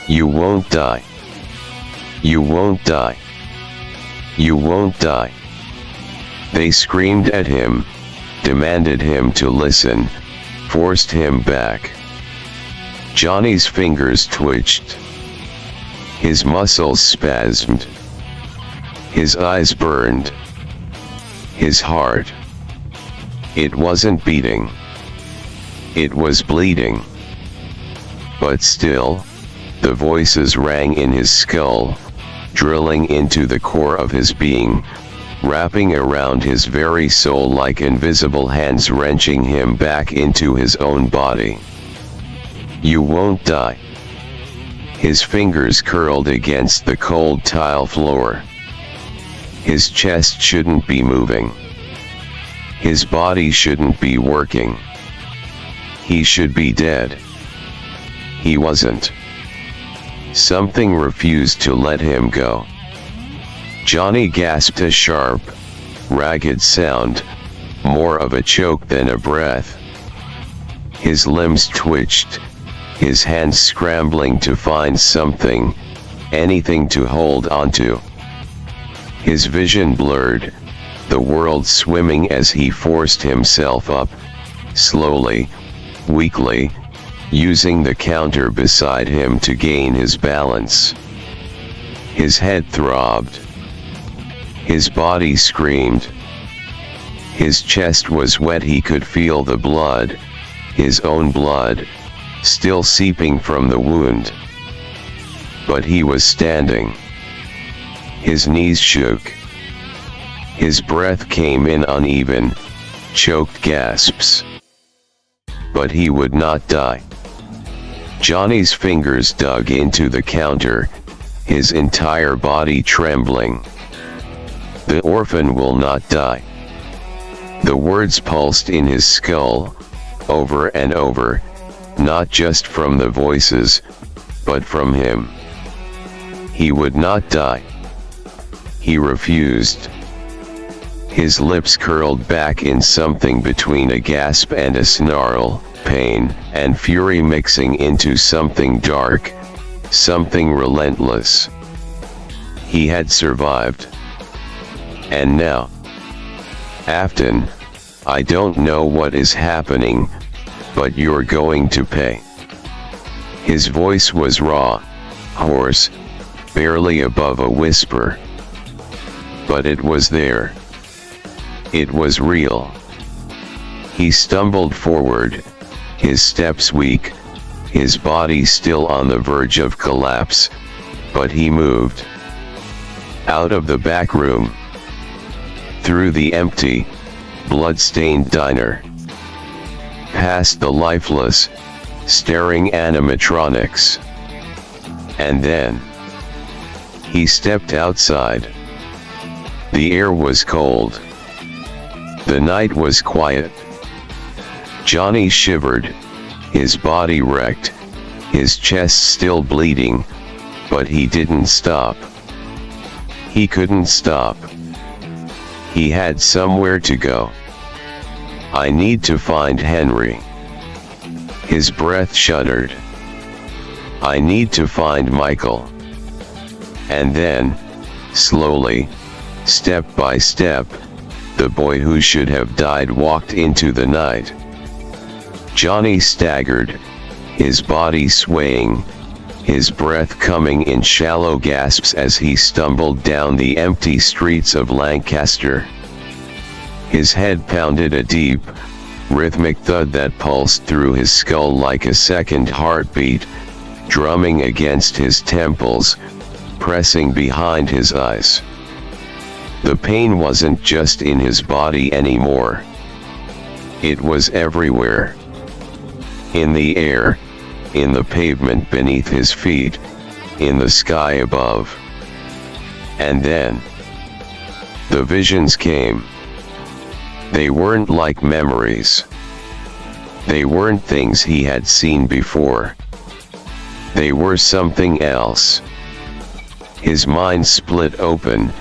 You won't die. You won't die. You won't die. They screamed at him, demanded him to listen, forced him back. Johnny's fingers twitched. His muscles spasmed. His eyes burned. His heart. It wasn't beating. It was bleeding. But still, the voices rang in his skull, drilling into the core of his being, wrapping around his very soul like invisible hands wrenching him back into his own body. You won't die. His fingers curled against the cold tile floor. His chest shouldn't be moving. His body shouldn't be working. He should be dead. He wasn't. Something refused to let him go. Johnny gasped a sharp, ragged sound, more of a choke than a breath. His limbs twitched, his hands scrambling to find something, anything to hold onto. His vision blurred, the world swimming as he forced himself up, slowly, weakly, using the counter beside him to gain his balance. His head throbbed. His body screamed. His chest was wet, he could feel the blood, his own blood, still seeping from the wound. But he was standing. His knees shook. His breath came in uneven, choked gasps. But he would not die. Johnny's fingers dug into the counter, his entire body trembling. The orphan will not die. The words pulsed in his skull, over and over, not just from the voices, but from him. He would not die. He refused. His lips curled back in something between a gasp and a snarl, pain and fury mixing into something dark, something relentless. He had survived. And now, Afton, I don't know what is happening, but you're going to pay. His voice was raw, hoarse, barely above a whisper. But it was there. It was real. He stumbled forward, his steps weak, his body still on the verge of collapse, but he moved. Out of the back room. Through the empty, blood-stained diner. Past the lifeless, staring animatronics. And then, he stepped outside. The air was cold. The night was quiet. Johnny shivered, his body wrecked, his chest still bleeding, but he didn't stop. He couldn't stop. He had somewhere to go. I need to find Henry. His breath shuddered. I need to find Michael. And then, slowly, step by step, the boy who should have died walked into the night. Johnny staggered, his body swaying, his breath coming in shallow gasps as he stumbled down the empty streets of Lancaster. His head pounded a deep, rhythmic thud that pulsed through his skull like a second heartbeat, drumming against his temples, pressing behind his eyes. The pain wasn't just in his body anymore. It was everywhere. In the air, in the pavement beneath his feet, in the sky above. And then, the visions came. They weren't like memories. They weren't things he had seen before. They were something else. His mind split open,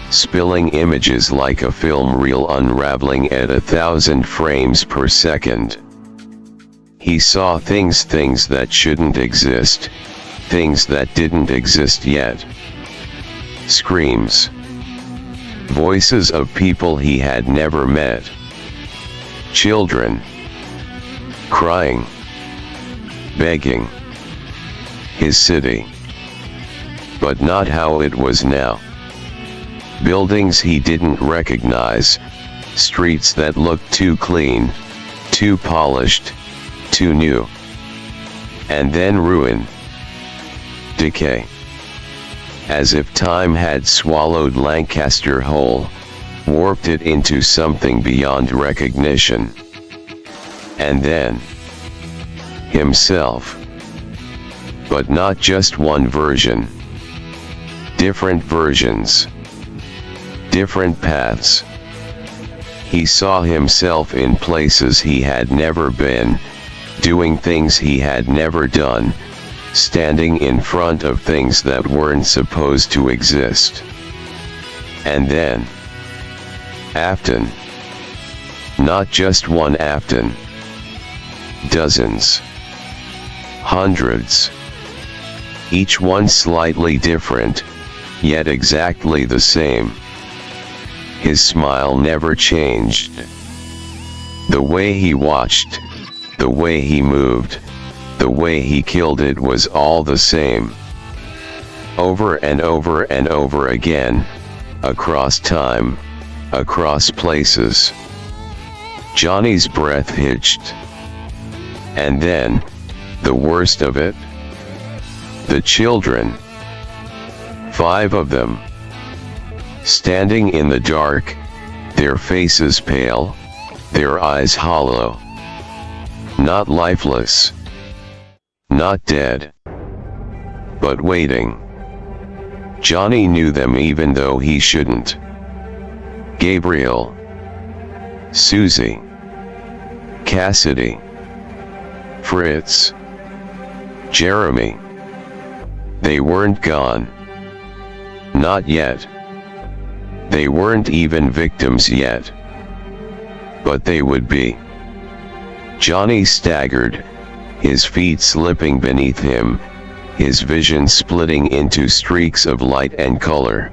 spilling images like a film reel unraveling at 1,000 frames per second. He saw things that shouldn't exist, things that didn't exist yet. Screams. Voices of people he had never met. Children. Crying. Begging. His city. But not how it was now. Buildings he didn't recognize, streets that looked too clean, too polished, too new. And then ruin. Decay. As if time had swallowed Lancaster whole, warped it into something beyond recognition. And then, himself. But not just one version. Different versions. Different paths. He saw himself in places he had never been, doing things he had never done, standing in front of things that weren't supposed to exist. And then, Afton. Not just one Afton. Dozens. Hundreds. Each one slightly different, yet exactly the same. His smile never changed. The way he watched, the way he moved, the way he killed it was all the same. Over and over and over again, across time, across places. Johnny's breath hitched. And then, the worst of it? The children. 5 of them. Standing in the dark, their faces pale, their eyes hollow. Not lifeless. Not dead. But waiting. Johnny knew them even though he shouldn't. Gabriel. Susie. Cassidy. Fritz. Jeremy. They weren't gone. Not yet. They weren't even victims yet. But they would be. Johnny staggered, his feet slipping beneath him, his vision splitting into streaks of light and color.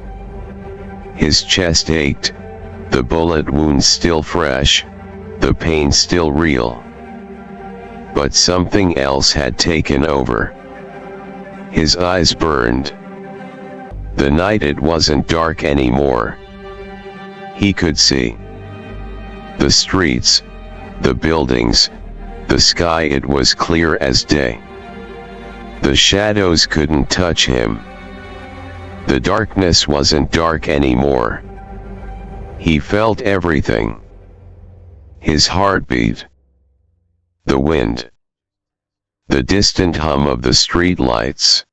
His chest ached, the bullet wounds still fresh, the pain still real. But something else had taken over. His eyes burned. The night, it wasn't dark anymore. He could see. The streets, the buildings, the sky, it was clear as day. The shadows couldn't touch him. The darkness wasn't dark anymore. He felt everything. His heartbeat. The wind. The distant hum of the street lights.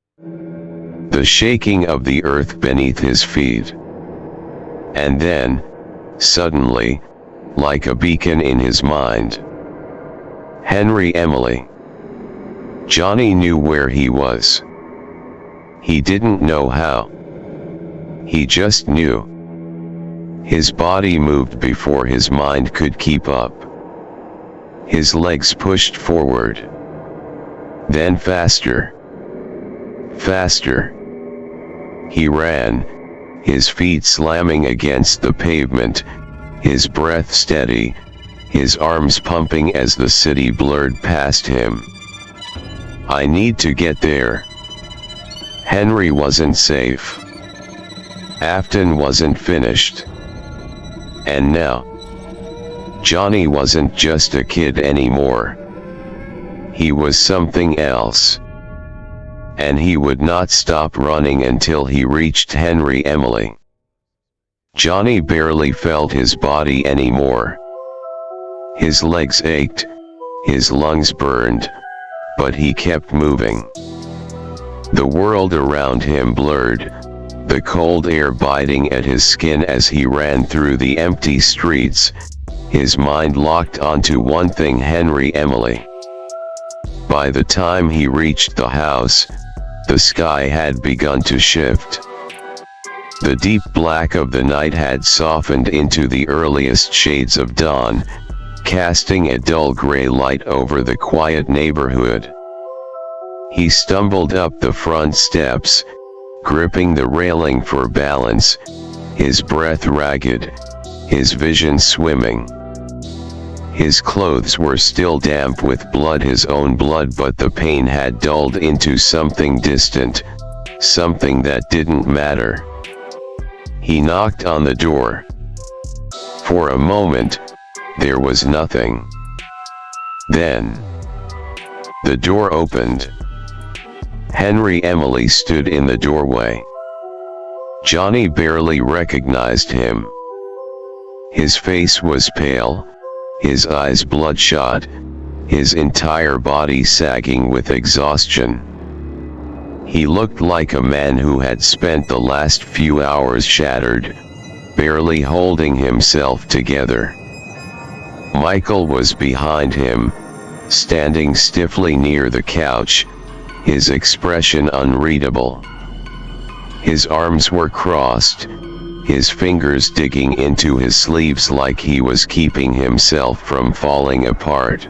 The shaking of the earth beneath his feet. And then, suddenly, like a beacon in his mind. Henry Emily. Johnny knew where he was. He didn't know how. He just knew. His body moved before his mind could keep up. His legs pushed forward. Then faster. Faster. He ran, his feet slamming against the pavement, his breath steady, his arms pumping as the city blurred past him. I need to get there. Henry wasn't safe. Afton wasn't finished. And now, Johnny wasn't just a kid anymore. He was something else. And he would not stop running until he reached Henry Emily. Johnny barely felt his body anymore. His legs ached, his lungs burned, but he kept moving. The world around him blurred, the cold air biting at his skin as he ran through the empty streets, his mind locked onto one thing: Henry Emily. By the time he reached the house, the sky had begun to shift. The deep black of the night had softened into the earliest shades of dawn, casting a dull gray light over the quiet neighborhood. He stumbled up the front steps, gripping the railing for balance, his breath ragged, his vision swimming. His clothes were still damp with blood, his own blood, but the pain had dulled into something distant, something that didn't matter. He knocked on the door. For a moment, there was nothing. Then, the door opened. Henry Emily stood in the doorway. Johnny barely recognized him. His face was pale, his eyes bloodshot, his entire body sagging with exhaustion. He looked like a man who had spent the last few hours shattered, barely holding himself together. Michael was behind him, standing stiffly near the couch, his expression unreadable. His arms were crossed, his fingers digging into his sleeves like he was keeping himself from falling apart.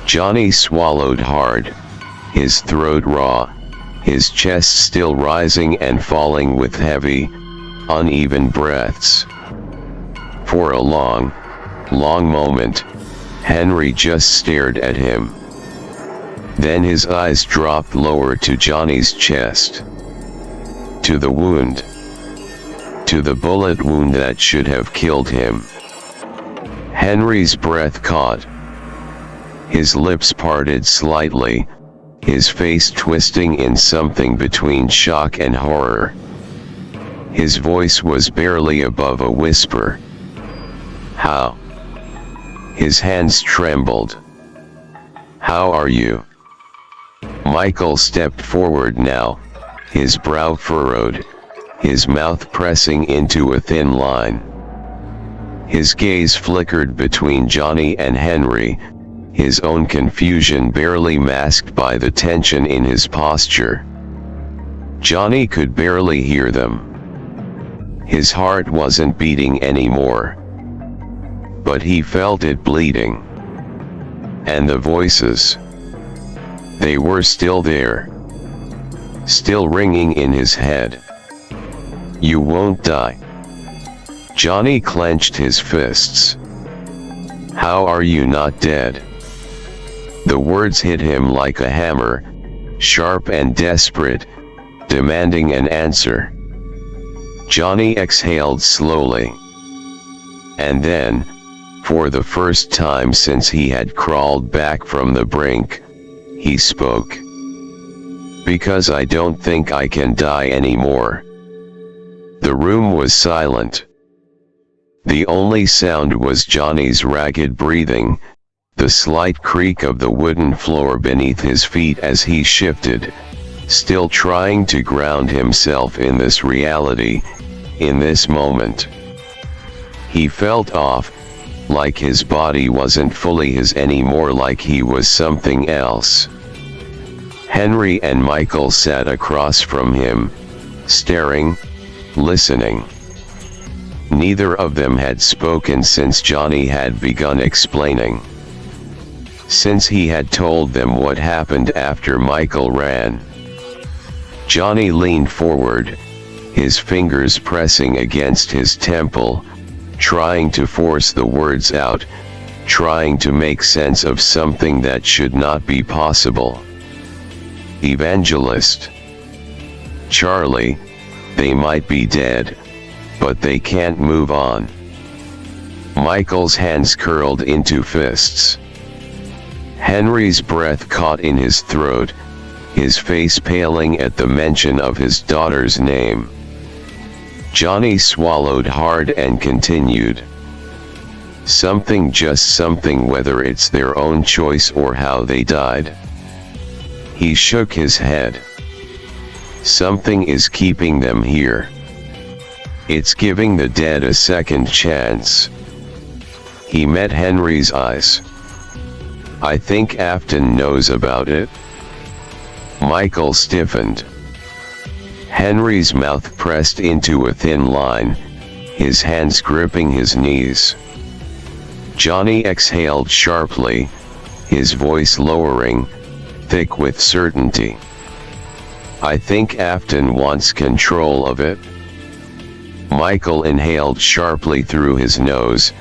Johnny swallowed hard, his throat raw, his chest still rising and falling with heavy, uneven breaths. For a long moment, Henry just stared at him. Then his eyes dropped lower to Johnny's chest. To the wound. To the bullet wound that should have killed him. Henry's breath caught. His lips parted slightly, his face twisting in something between shock and horror. His voice was barely above a whisper. How? His hands trembled. How are you? Michael stepped forward now, his brow furrowed, his mouth pressing into a thin line. His gaze flickered between Johnny and Henry, his own confusion barely masked by the tension in his posture. Johnny could barely hear them. His heart wasn't beating anymore. But he felt it bleeding. And the voices. They were still there. Still ringing in his head. You won't die. Johnny clenched his fists. How are you not dead? The words hit him like a hammer, sharp and desperate, demanding an answer. Johnny exhaled slowly. And then, for the first time since he had crawled back from the brink, he spoke. Because I don't think I can die anymore. The room was silent. The only sound was Johnny's ragged breathing, the slight creak of the wooden floor beneath his feet as he shifted, still trying to ground himself in this reality, in this moment. He felt off, like his body wasn't fully his anymore, like he was something else. Henry and Michael sat across from him, staring, listening. Neither of them had spoken since Johnny had begun explaining. Since he had told them what happened after Michael ran. Johnny leaned forward, his fingers pressing against his temple, trying to force the words out, trying to make sense of something that should not be possible. Evangelist. Charlie, they might be dead, but they can't move on. Michael's hands curled into fists. Henry's breath caught in his throat, his face paling at the mention of his daughter's name. Johnny swallowed hard and continued. Something, just something, whether it's their own choice or how they died. He shook his head. Something is keeping them here. It's giving the dead a second chance. He met Henry's eyes. I think Afton knows about it. Michael stiffened. Henry's mouth pressed into a thin line, his hands gripping his knees. Johnny exhaled sharply, his voice lowering, thick with certainty. I think Afton wants control of it. Michael inhaled sharply through his nose,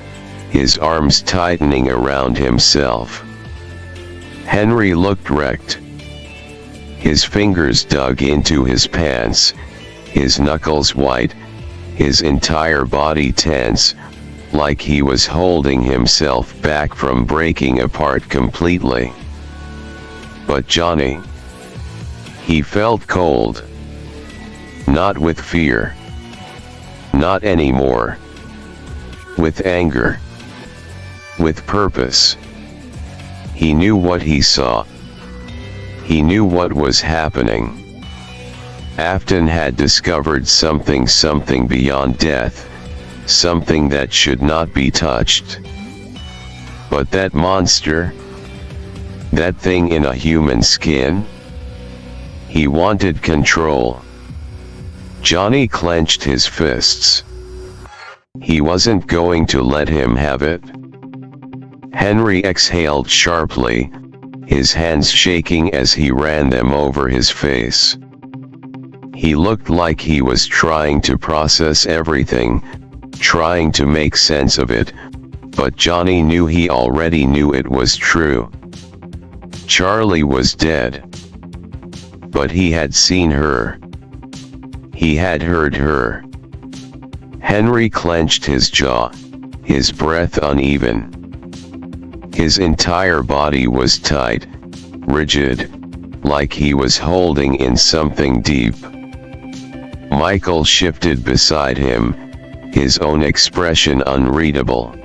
his arms tightening around himself. Henry looked wrecked. His fingers dug into his pants, his knuckles white, his entire body tense, like he was holding himself back from breaking apart completely. But Johnny, he felt cold. Not with fear. Not anymore. With anger. With purpose. He knew what he saw. He knew what was happening. Afton had discovered something beyond death, something that should not be touched. But that monster? That thing in a human skin? He wanted control. Johnny clenched his fists. He wasn't going to let him have it. Henry exhaled sharply, his hands shaking as he ran them over his face. He looked like he was trying to process everything, trying to make sense of it, but Johnny knew he already knew it was true. Charlie was dead. But he had seen her. He had heard her. Henry clenched his jaw, his breath uneven. His entire body was tight, rigid, like he was holding in something deep. Michael shifted beside him, his own expression unreadable.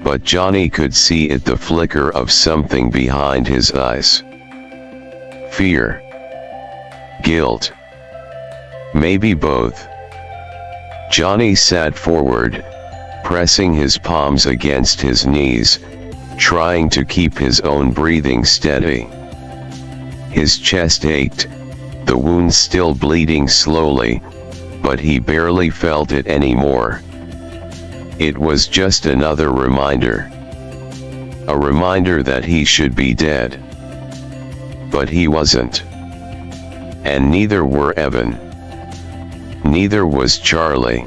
But Johnny could see it, the flicker of something behind his eyes. Fear. Guilt. Maybe both. Johnny sat forward, pressing his palms against his knees, trying to keep his own breathing steady. His chest ached, the wound still bleeding slowly, but he barely felt it anymore. It was just another reminder. A reminder that he should be dead. But he wasn't. And neither were Evan. Neither was Charlie.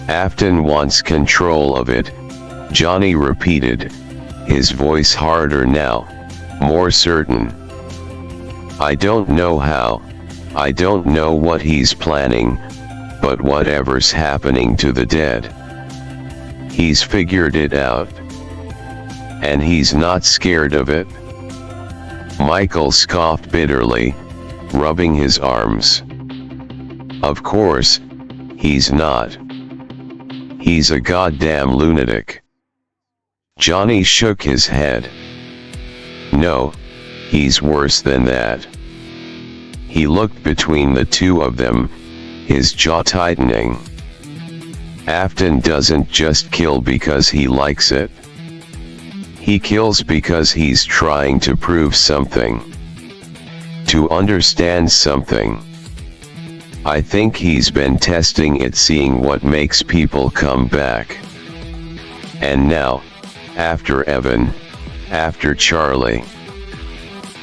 Afton wants control of it, Johnny repeated, his voice harder now, more certain. I don't know how, I don't know what he's planning, but whatever's happening to the dead, he's figured it out. And he's not scared of it. Michael scoffed bitterly, rubbing his arms. Of course, he's not. He's a goddamn lunatic. Johnny shook his head. No, he's worse than that. He looked between the two of them, his jaw tightening. Afton doesn't just kill because he likes it. He kills because he's trying to prove something. To understand something. I think he's been testing it, seeing what makes people come back. And now, after Evan, after Charlie.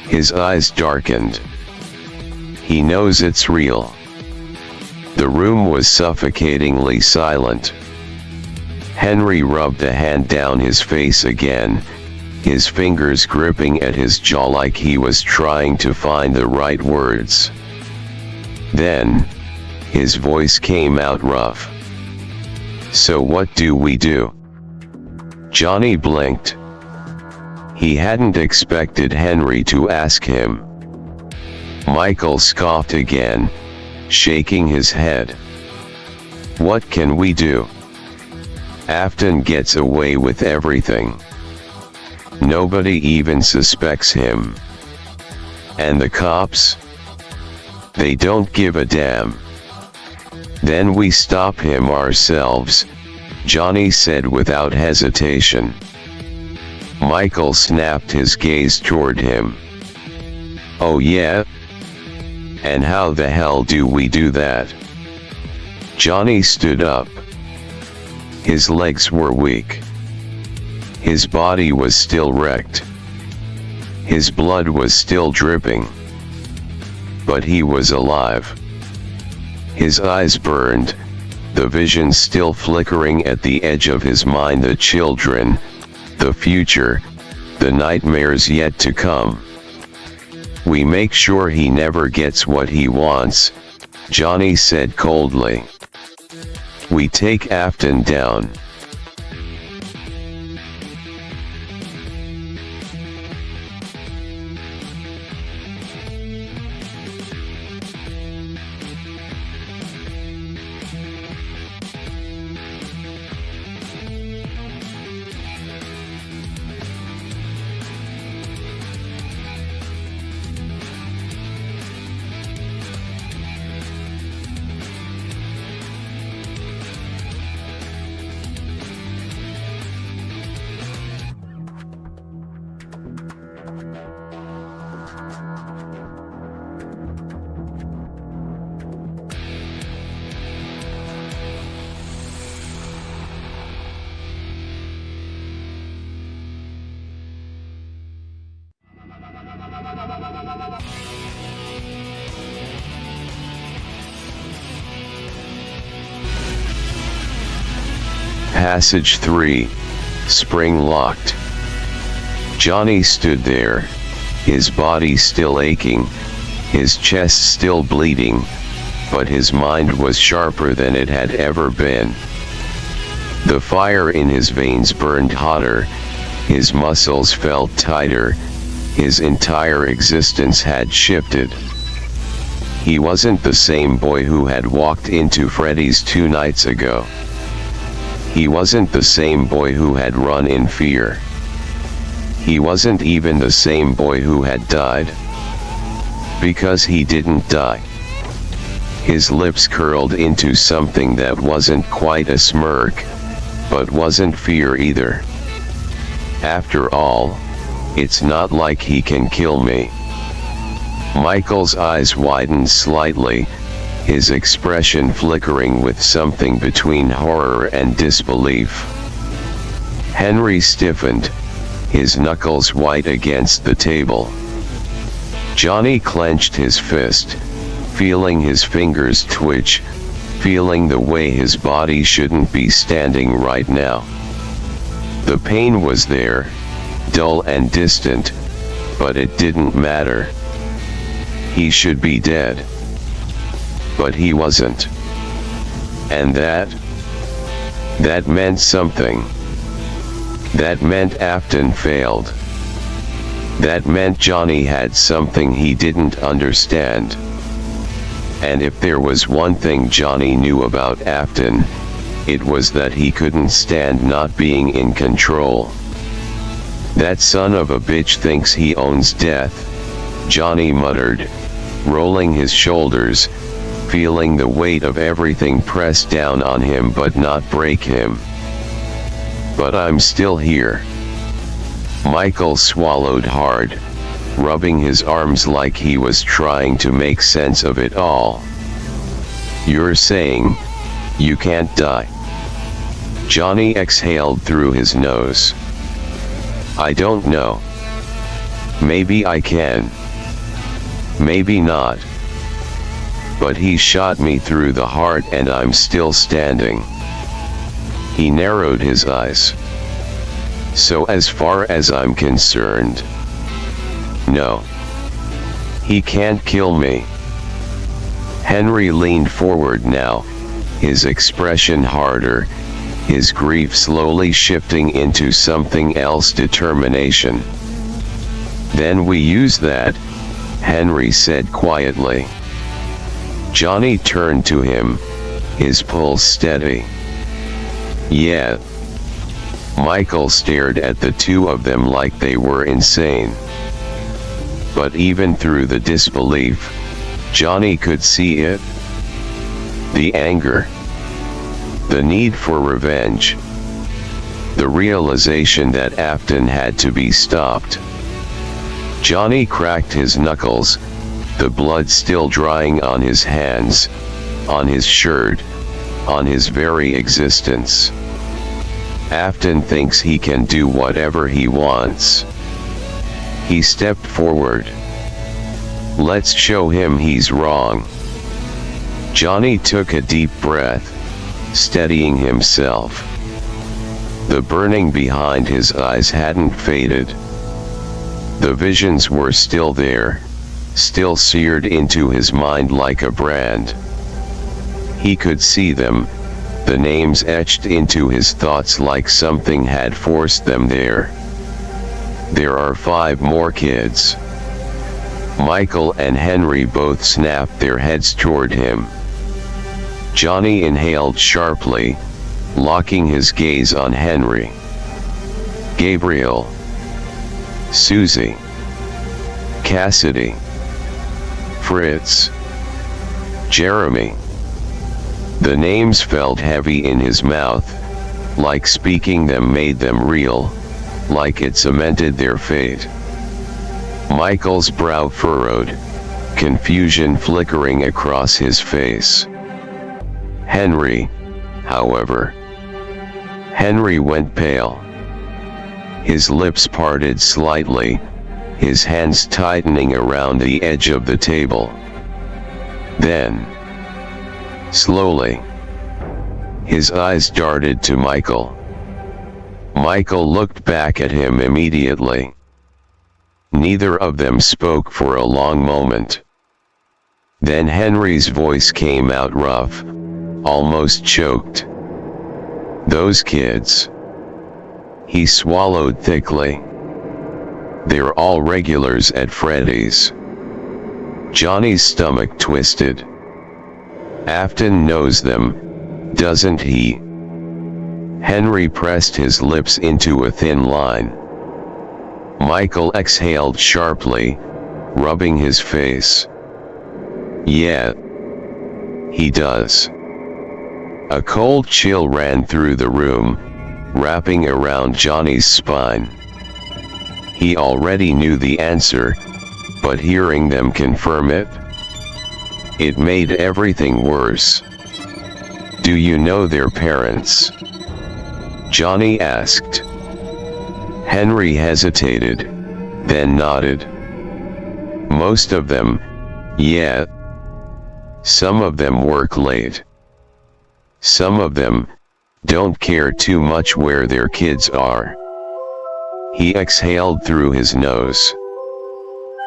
His eyes darkened. He knows it's real. The room was suffocatingly silent. Henry rubbed a hand down his face again, his fingers gripping at his jaw like he was trying to find the right words. Then, his voice came out rough. "So what do we do?" Johnny blinked. He hadn't expected Henry to ask him. Michael scoffed again, shaking his head. "What can we do? Afton gets away with everything. Nobody even suspects him. And the cops? They don't give a damn. Then we stop him ourselves," Johnny said without hesitation. Michael snapped his gaze toward him. "Oh yeah? And how the hell do we do that?" Johnny stood up. His legs were weak. His body was still wrecked. His blood was still dripping. But he was alive. His eyes burned, the vision still flickering at the edge of his mind, the children, the future, the nightmares yet to come. "We make sure he never gets what he wants," Johnny said coldly. "We take Afton down." Passage 3, Spring Locked. Johnny stood there, his body still aching, his chest still bleeding, but his mind was sharper than it had ever been. The fire in his veins burned hotter, his muscles felt tighter, his entire existence had shifted. He wasn't the same boy who had walked into Freddy's 2 nights ago. He wasn't the same boy who had run in fear. He wasn't even the same boy who had died. Because he didn't die. His lips curled into something that wasn't quite a smirk, but wasn't fear either. "After all, it's not like he can kill me." Michael's eyes widened slightly, his expression flickering with something between horror and disbelief. Henry stiffened, his knuckles white against the table. Johnny clenched his fist, feeling his fingers twitch, feeling the way his body shouldn't be standing right now. The pain was there, dull and distant, but it didn't matter. He should be dead. But he wasn't. And that meant something. That meant Afton failed. That meant Johnny had something he didn't understand. And if there was one thing Johnny knew about Afton, it was that he couldn't stand not being in control. "That son of a bitch thinks he owns death," Johnny muttered, rolling his shoulders, feeling the weight of everything press down on him but not break him. "But I'm still here." Michael swallowed hard, rubbing his arms like he was trying to make sense of it all. "You're saying, you can't die?" Johnny exhaled through his nose. "I don't know. Maybe I can. Maybe not. But he shot me through the heart and I'm still standing." He narrowed his eyes. So as far as I'm concerned, no. He can't kill me. Henry leaned forward now, his expression harder, his grief slowly shifting into something else, determination. Then we use that, Henry said quietly. Johnny turned to him, his pulse steady. Yeah. Michael stared at the two of them like they were insane. But even through the disbelief, Johnny could see it. The anger. The need for revenge. The realization that Afton had to be stopped. Johnny cracked his knuckles, the blood still drying on his hands, on his shirt, on his very existence. Afton thinks he can do whatever he wants. He stepped forward. Let's show him he's wrong. Johnny took a deep breath, steadying himself. The burning behind his eyes hadn't faded. The visions were still there, still seared into his mind like a brand. He could see them, the names etched into his thoughts like something had forced them there. There are 5 more kids. Michael and Henry both snapped their heads toward him. Johnny inhaled sharply, locking his gaze on Henry. Gabriel. Susie. Cassidy. Fritz. Jeremy. The names felt heavy in his mouth, like speaking them made them real, like it cemented their fate. Michael's brow furrowed, confusion flickering across his face. Henry, however. Henry went pale. His lips parted slightly, his hands tightening around the edge of the table. Then, slowly, his eyes darted to Michael. Michael looked back at him immediately. Neither of them spoke for a long moment. Then Henry's voice came out rough, almost choked. Those kids. He swallowed thickly. They're all regulars at Freddy's. Johnny's stomach twisted. Afton knows them, doesn't he? Henry pressed his lips into a thin line. Michael exhaled sharply, rubbing his face. Yeah. He does. A cold chill ran through the room, wrapping around Johnny's spine. He already knew the answer, but hearing them confirm it, it made everything worse. Do you know their parents? Johnny asked. Henry hesitated, then nodded. Most of them, yeah. Some of them work late. Some of them don't care too much where their kids are. He exhaled through his nose.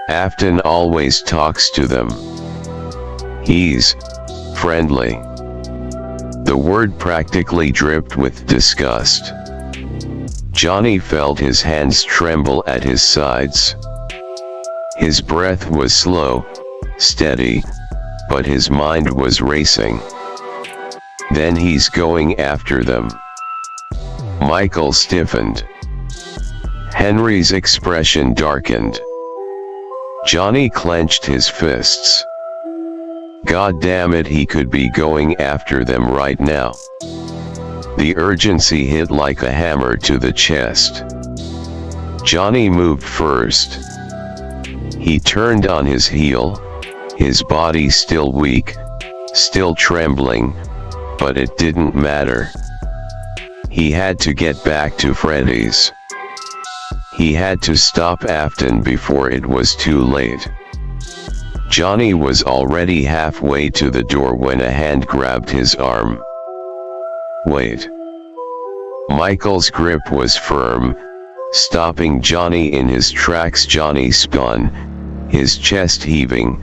Afton always talks to them. He's friendly. The word practically dripped with disgust. Johnny felt his hands tremble at his sides. His breath was slow, steady, but his mind was racing. Then he's going after them. Michael stiffened. Henry's expression darkened. Johnny clenched his fists. God damn it, he could be going after them right now. The urgency hit like a hammer to the chest. Johnny moved first. He turned on his heel, his body still weak, still trembling, but it didn't matter. He had to get back to Freddy's. He had to stop Afton before it was too late. Johnny was already halfway to the door when a hand grabbed his arm. Wait. Michael's grip was firm, stopping Johnny in his tracks. Johnny spun, his chest heaving,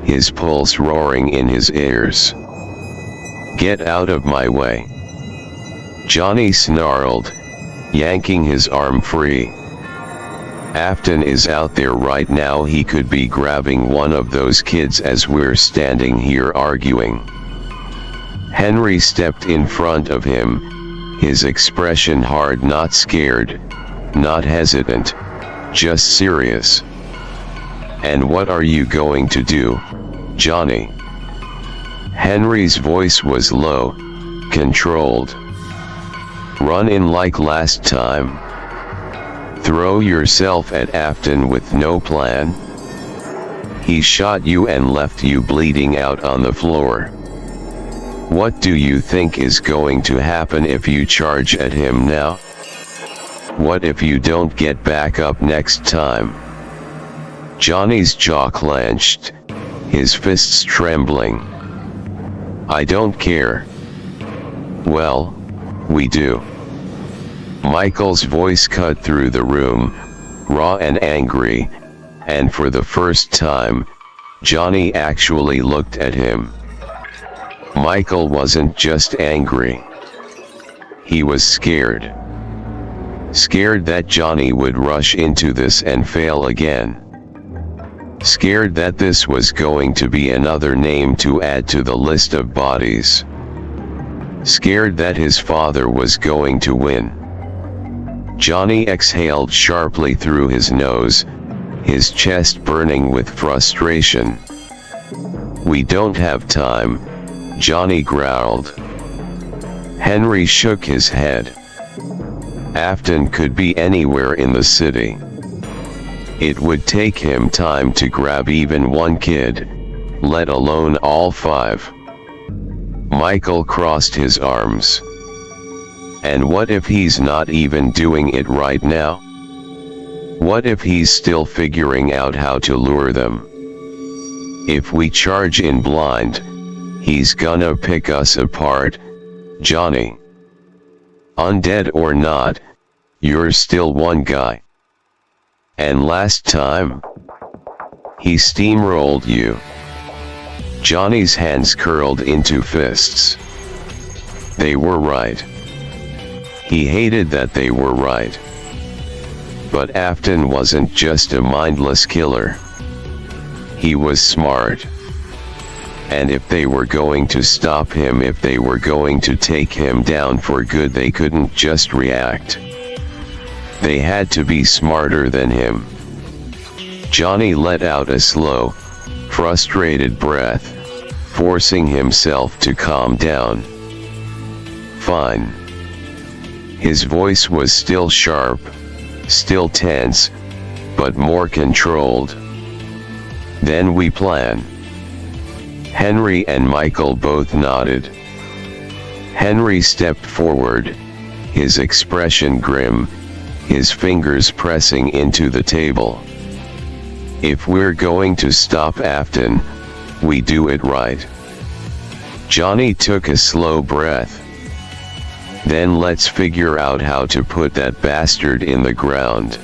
his pulse roaring in his ears. "Get out of my way!" Johnny snarled, yanking his arm free. "Afton is out there right now. He could be grabbing one of those kids as we're standing here arguing." Henry stepped in front of him, his expression hard, not scared, not hesitant, just serious. "And what are you going to do, Johnny?" Henry's voice was low, controlled. "Run in like last time? Throw yourself at Afton with no plan? He shot you and left you bleeding out on the floor. What do you think is going to happen if you charge at him now? What if you don't get back up next time?" Johnny's jaw clenched, his fists trembling. "I don't care." "Well, we do." Michael's voice cut through the room, raw and angry, and for the first time, Johnny actually looked at him. Michael wasn't just angry. He was scared. Scared that Johnny would rush into this and fail again. Scared that this was going to be another name to add to the list of bodies. Scared that his father was going to win. Johnny exhaled sharply through his nose, his chest burning with frustration. "We don't have time," Johnny growled. Henry shook his head. Afton could be anywhere in the city. It would take him time to grab even one kid, let alone all five. Michael crossed his arms. "And what if he's not even doing it right now? What if he's still figuring out how to lure them? If we charge in blind, he's gonna pick us apart, Johnny. Undead or not, you're still one guy. And last time, he steamrolled you." Johnny's hands curled into fists. They were right. He hated that they were right. But Afton wasn't just a mindless killer. He was smart. And if they were going to stop him, if they were going to take him down for good, they couldn't just react. They had to be smarter than him. Johnny let out a slow, frustrated breath, forcing himself to calm down. "Fine." His voice was still sharp, still tense, but more controlled. "Then we plan." Henry and Michael both nodded. Henry stepped forward, his expression grim, his fingers pressing into the table. "If we're going to stop Afton, we do it right." Johnny took a slow breath. "Then let's figure out how to put that bastard in the ground."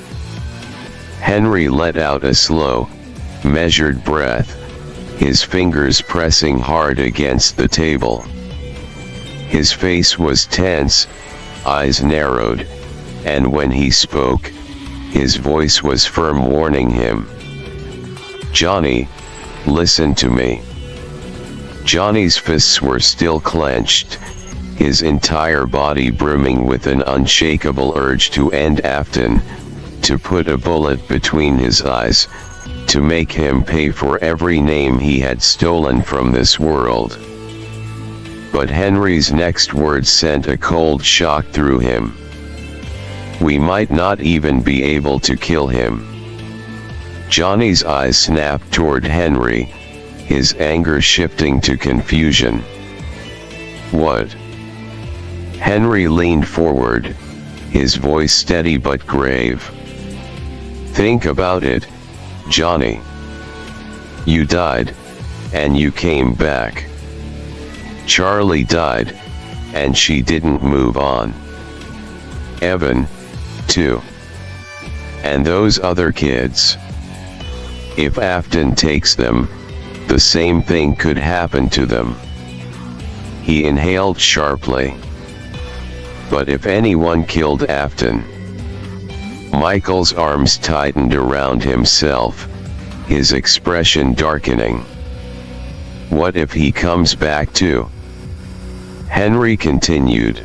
Henry let out a slow, measured breath, his fingers pressing hard against the table. His face was tense, eyes narrowed, and when he spoke, his voice was firm, warning him. "Johnny, listen to me." Johnny's fists were still clenched, his entire body brimming with an unshakable urge to end Afton, to put a bullet between his eyes, to make him pay for every name he had stolen from this world. But Henry's next words sent a cold shock through him. "We might not even be able to kill him." Johnny's eyes snapped toward Henry, his anger shifting to confusion. "What?" Henry leaned forward, his voice steady but grave. "Think about it, Johnny. You died, and you came back. Charlie died, and she didn't move on. Evan, too. And those other kids. If Afton takes them, the same thing could happen to them. He inhaled sharply. But if anyone killed Afton? Michael's arms tightened around himself, his expression darkening. What if he comes back too? Henry continued.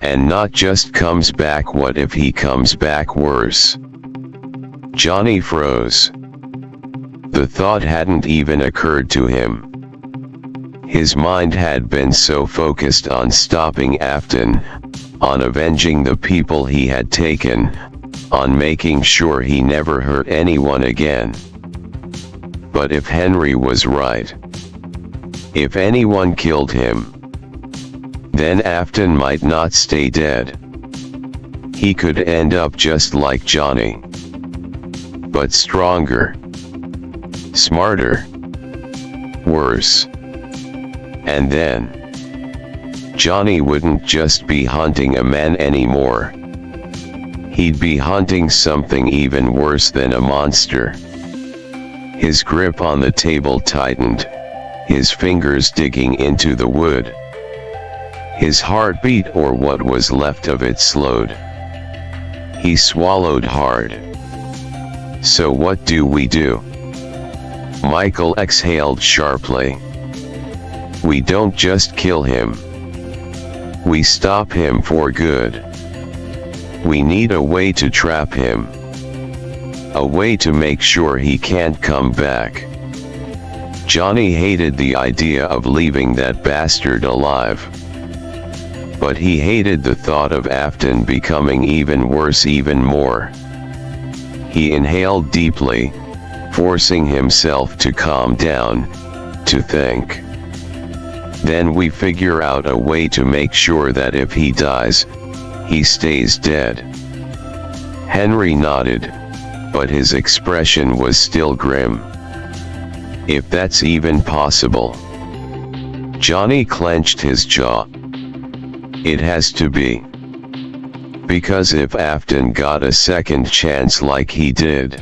And not just comes back, what if he comes back worse? Johnny froze. The thought hadn't even occurred to him. His mind had been so focused on stopping Afton, on avenging the people he had taken, on making sure he never hurt anyone again. But if Henry was right, if anyone killed him, then Afton might not stay dead. He could end up just like Johnny. But stronger. Smarter. Worse. And then, Johnny wouldn't just be hunting a man anymore. He'd be hunting something even worse than a monster. His grip on the table tightened, his fingers digging into the wood. His heartbeat, or what was left of it, slowed. He swallowed hard. So what do we do? Michael exhaled sharply. We don't just kill him. We stop him for good. We need a way to trap him. A way to make sure he can't come back. Johnny hated the idea of leaving that bastard alive. But he hated the thought of Afton becoming even worse even more. He inhaled deeply, forcing himself to calm down, to think. Then we figure out a way to make sure that if he dies, he stays dead. Henry nodded, but his expression was still grim. If that's even possible. Johnny clenched his jaw. It has to be. Because if Afton got a second chance like he did,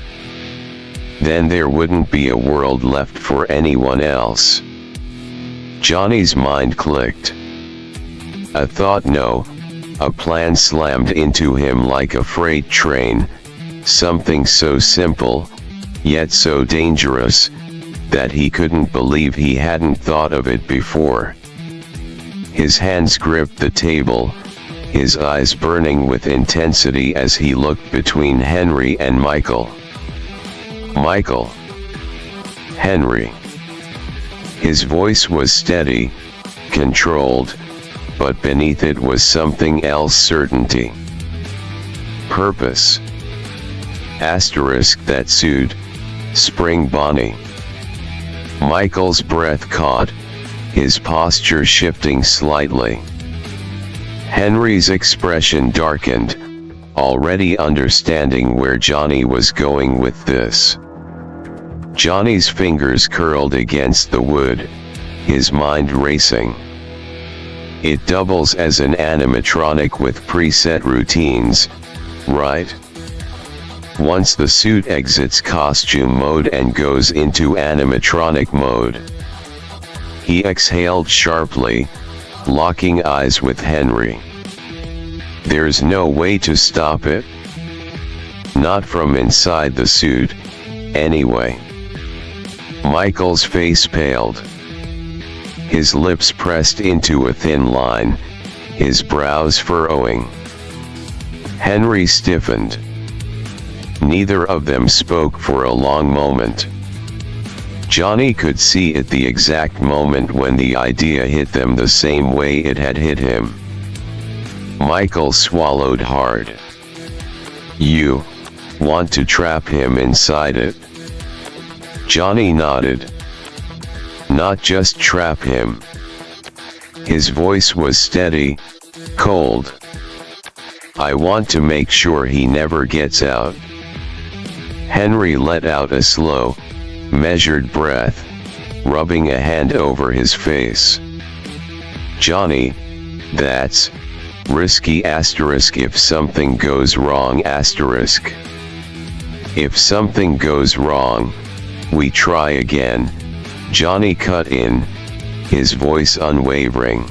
then there wouldn't be a world left for anyone else. Johnny's mind clicked. A thought, no, a plan slammed into him like a freight train, something so simple, yet so dangerous, that he couldn't believe he hadn't thought of it before. His hands gripped the table, his eyes burning with intensity as he looked between Henry and Michael. Michael. Henry. His voice was steady, controlled, but beneath it was something else: certainty. Purpose. Asterisk that suit, Spring Bonnie. Michael's breath caught, his posture shifting slightly. Henry's expression darkened, already understanding where Johnny was going with this. Johnny's fingers curled against the wood, his mind racing. It doubles as an animatronic with preset routines, right? Once the suit exits costume mode and goes into animatronic mode. He exhaled sharply, locking eyes with Henry. There's no way to stop it? Not from inside the suit, anyway. Michael's face paled. His lips pressed into a thin line, his brows furrowing. Henry stiffened. Neither of them spoke for a long moment. Johnny could see at the exact moment when the idea hit them the same way it had hit him. Michael swallowed hard. You want to trap him inside it? Johnny nodded. Not just trap him. His voice was steady, cold. I want to make sure he never gets out. Henry let out a slow, measured breath, rubbing a hand over his face. Johnny, that's Risky asterisk if something goes wrong asterisk. If something goes wrong, we try again, Johnny cut in, his voice unwavering.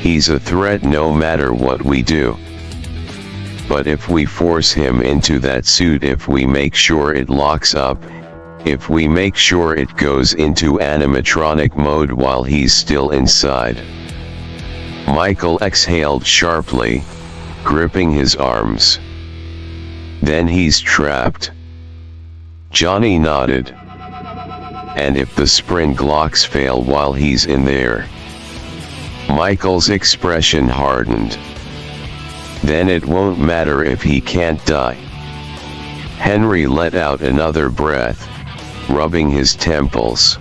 He's a threat no matter what we do. But if we force him into that suit, if we make sure it locks up, if we make sure it goes into animatronic mode while he's still inside. Michael exhaled sharply, gripping his arms. Then he's trapped. Johnny nodded. And if the spring locks fail while he's in there? Michael's expression hardened. Then it won't matter if he can't die. Henry let out another breath, rubbing his temples.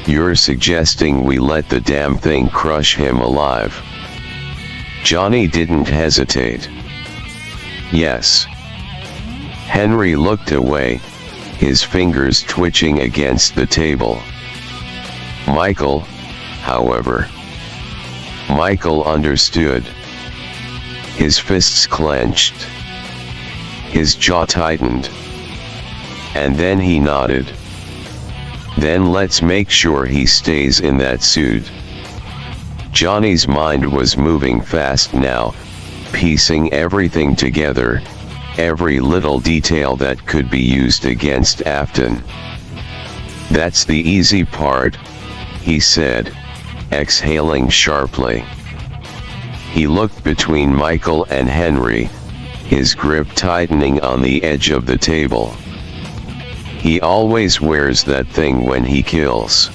You're suggesting we let the damn thing crush him alive? Johnny didn't hesitate. Yes. Henry looked away, his fingers twitching against the table. Michael, however. Michael understood. His fists clenched. His jaw tightened. And then he nodded. Then let's make sure he stays in that suit. Johnny's mind was moving fast now, piecing everything together, every little detail that could be used against Afton. That's the easy part, he said, exhaling sharply. He looked between Michael and Henry, his grip tightening on the edge of the table. He always wears that thing when he kills.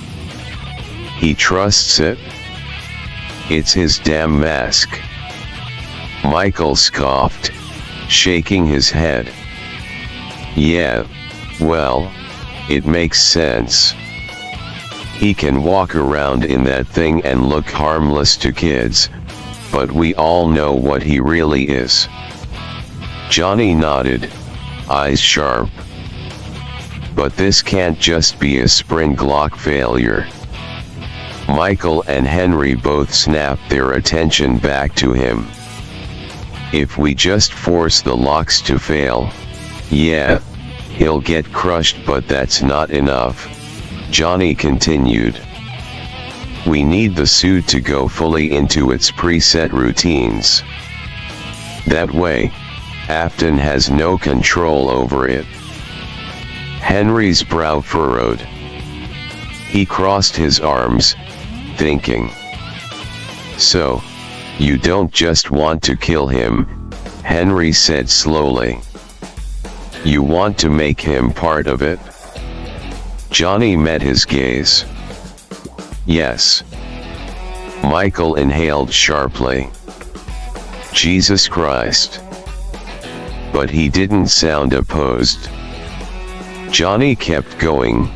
He trusts it. It's his damn mask. Michael scoffed, shaking his head. Yeah, well, it makes sense. He can walk around in that thing and look harmless to kids, but we all know what he really is. Johnny nodded, eyes sharp. But this can't just be a spring lock failure. Michael and Henry both snapped their attention back to him. If we just force the locks to fail, yeah, he'll get crushed, but that's not enough, Johnny continued. We need the suit to go fully into its preset routines. That way, Afton has no control over it. Henry's brow furrowed. He crossed his arms, thinking. So, you don't just want to kill him, Henry said slowly. You want to make him part of it? Johnny met his gaze. Yes. Michael inhaled sharply. Jesus Christ. But he didn't sound opposed. Johnny kept going,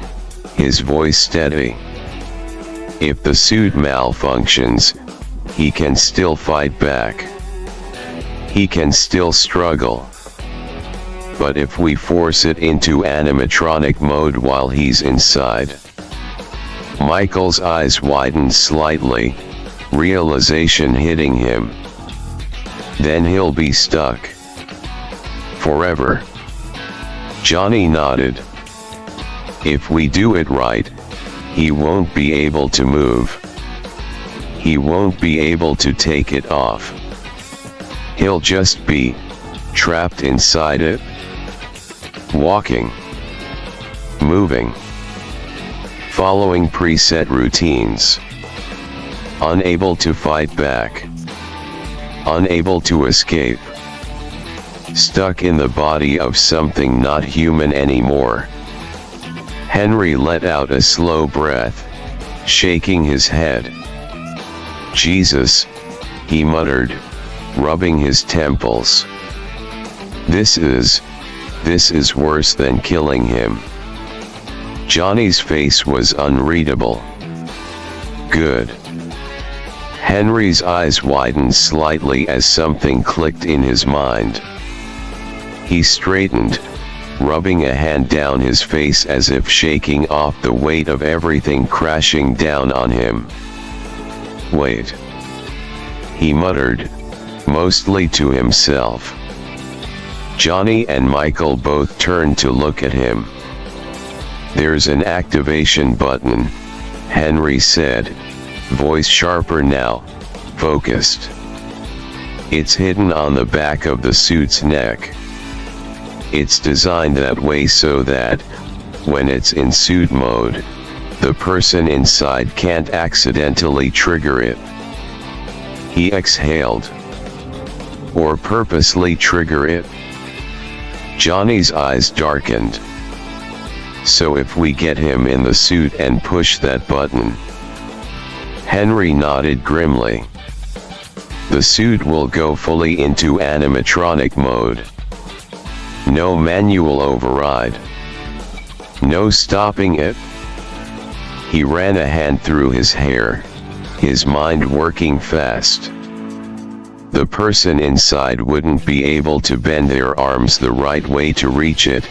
his voice steady. If the suit malfunctions, he can still fight back. He can still struggle. But if we force it into animatronic mode while he's inside. Michael's eyes widened slightly, realization hitting him. Then he'll be stuck. Forever. Johnny nodded. If we do it right, he won't be able to move. He won't be able to take it off. He'll just be trapped inside it. Walking. Moving. Following preset routines. Unable to fight back. Unable to escape. Stuck in the body of something not human anymore. Henry let out a slow breath, shaking his head. Jesus, he muttered, rubbing his temples. This is worse than killing him. Johnny's face was unreadable. Good. Henry's eyes widened slightly as something clicked in his mind. He straightened, rubbing a hand down his face as if shaking off the weight of everything crashing down on him. Wait. he muttered, mostly to himself. Johnny and Michael both turned to look at him. "There's an activation button," Henry said, voice sharper now, focused. "It's hidden on the back of the suit's neck. It's designed that way so that, when it's in suit mode, the person inside can't accidentally trigger it." He exhaled. "Or purposely trigger it?" Johnny's eyes darkened. "So if we get him in the suit and push that button?" Henry nodded grimly. "The suit will go fully into animatronic mode. No manual override. No stopping it." He ran a hand through his hair, his mind working fast. The person inside wouldn't be able to bend their arms the right way to reach it,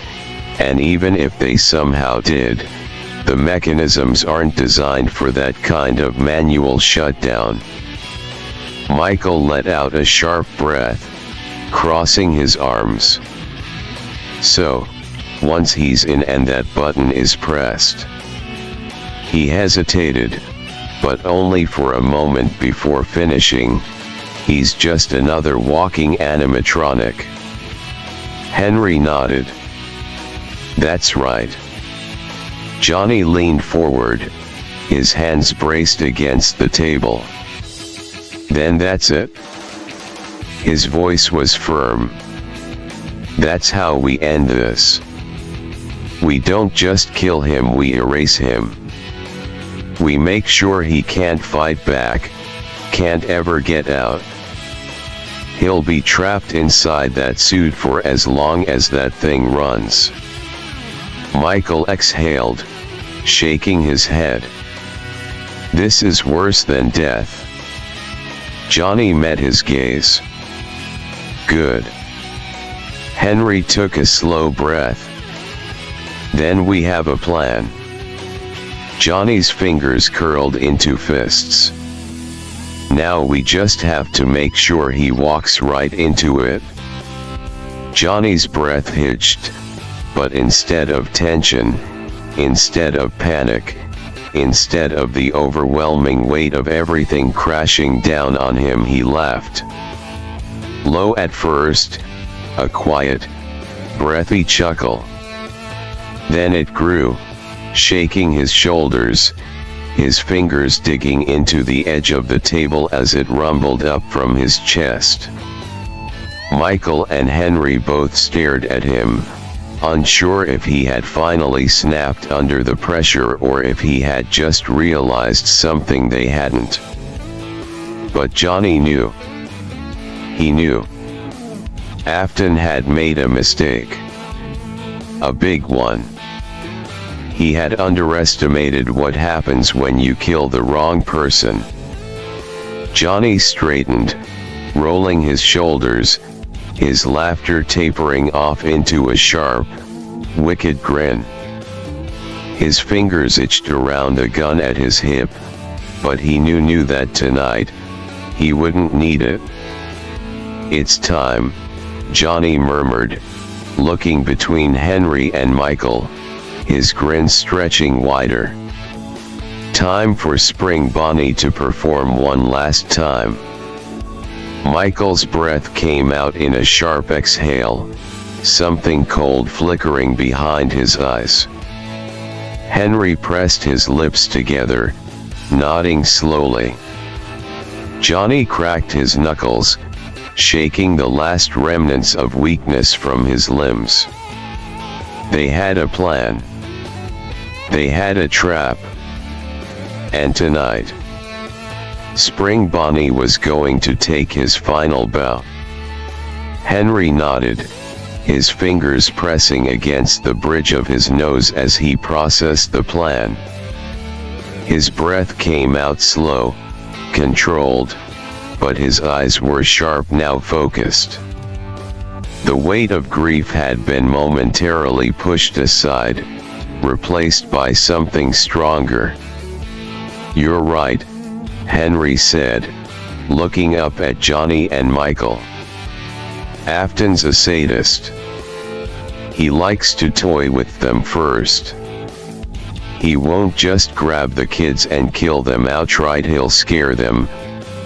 and even if they somehow did, the mechanisms aren't designed for that kind of manual shutdown. Michael let out a sharp breath, crossing his arms. "So, once he's in and that button is pressed." He hesitated, but only for a moment before finishing, "He's just another walking animatronic." Henry nodded. "That's right." Johnny leaned forward, his hands braced against the table. "Then that's it?" His voice was firm. "That's how we end this. We don't just kill him, we erase him. We make sure he can't fight back, can't ever get out. He'll be trapped inside that suit for as long as that thing runs." Michael exhaled, shaking his head. "This is worse than death." Johnny met his gaze. "Good." Henry took a slow breath. "Then we have a plan." Johnny's fingers curled into fists. "Now we just have to make sure he walks right into it." Johnny's breath hitched, but instead of tension, instead of panic, instead of the overwhelming weight of everything crashing down on him, he laughed. Low at first, a quiet, breathy chuckle. Then it grew, shaking his shoulders, his fingers digging into the edge of the table as it rumbled up from his chest. Michael and Henry both stared at him, unsure if he had finally snapped under the pressure or if he had just realized something they hadn't. But Johnny knew. He knew. Afton had made a mistake. A big one. He had underestimated what happens when you kill the wrong person. Johnny straightened, rolling his shoulders, his laughter tapering off into a sharp, wicked grin. His fingers itched around a gun at his hip, but he knew that tonight, he wouldn't need it. "It's time," Johnny murmured, looking between Henry and Michael, his grin stretching wider. "Time for Spring Bonnie to perform one last time." Michael's breath came out in a sharp exhale, something cold flickering behind his eyes. Henry pressed his lips together, nodding slowly. Johnny cracked his knuckles, shaking the last remnants of weakness from his limbs. They had a plan. They had a trap. And tonight, Spring Bonnie was going to take his final bow. Henry nodded, his fingers pressing against the bridge of his nose as he processed the plan. His breath came out slow, controlled, but his eyes were sharp now, focused. The weight of grief had been momentarily pushed aside, replaced by something stronger. "You're right," Henry said, looking up at Johnny and Michael. Afton's a sadist. He likes to toy with them first. He won't just grab the kids and kill them outright, he'll scare them,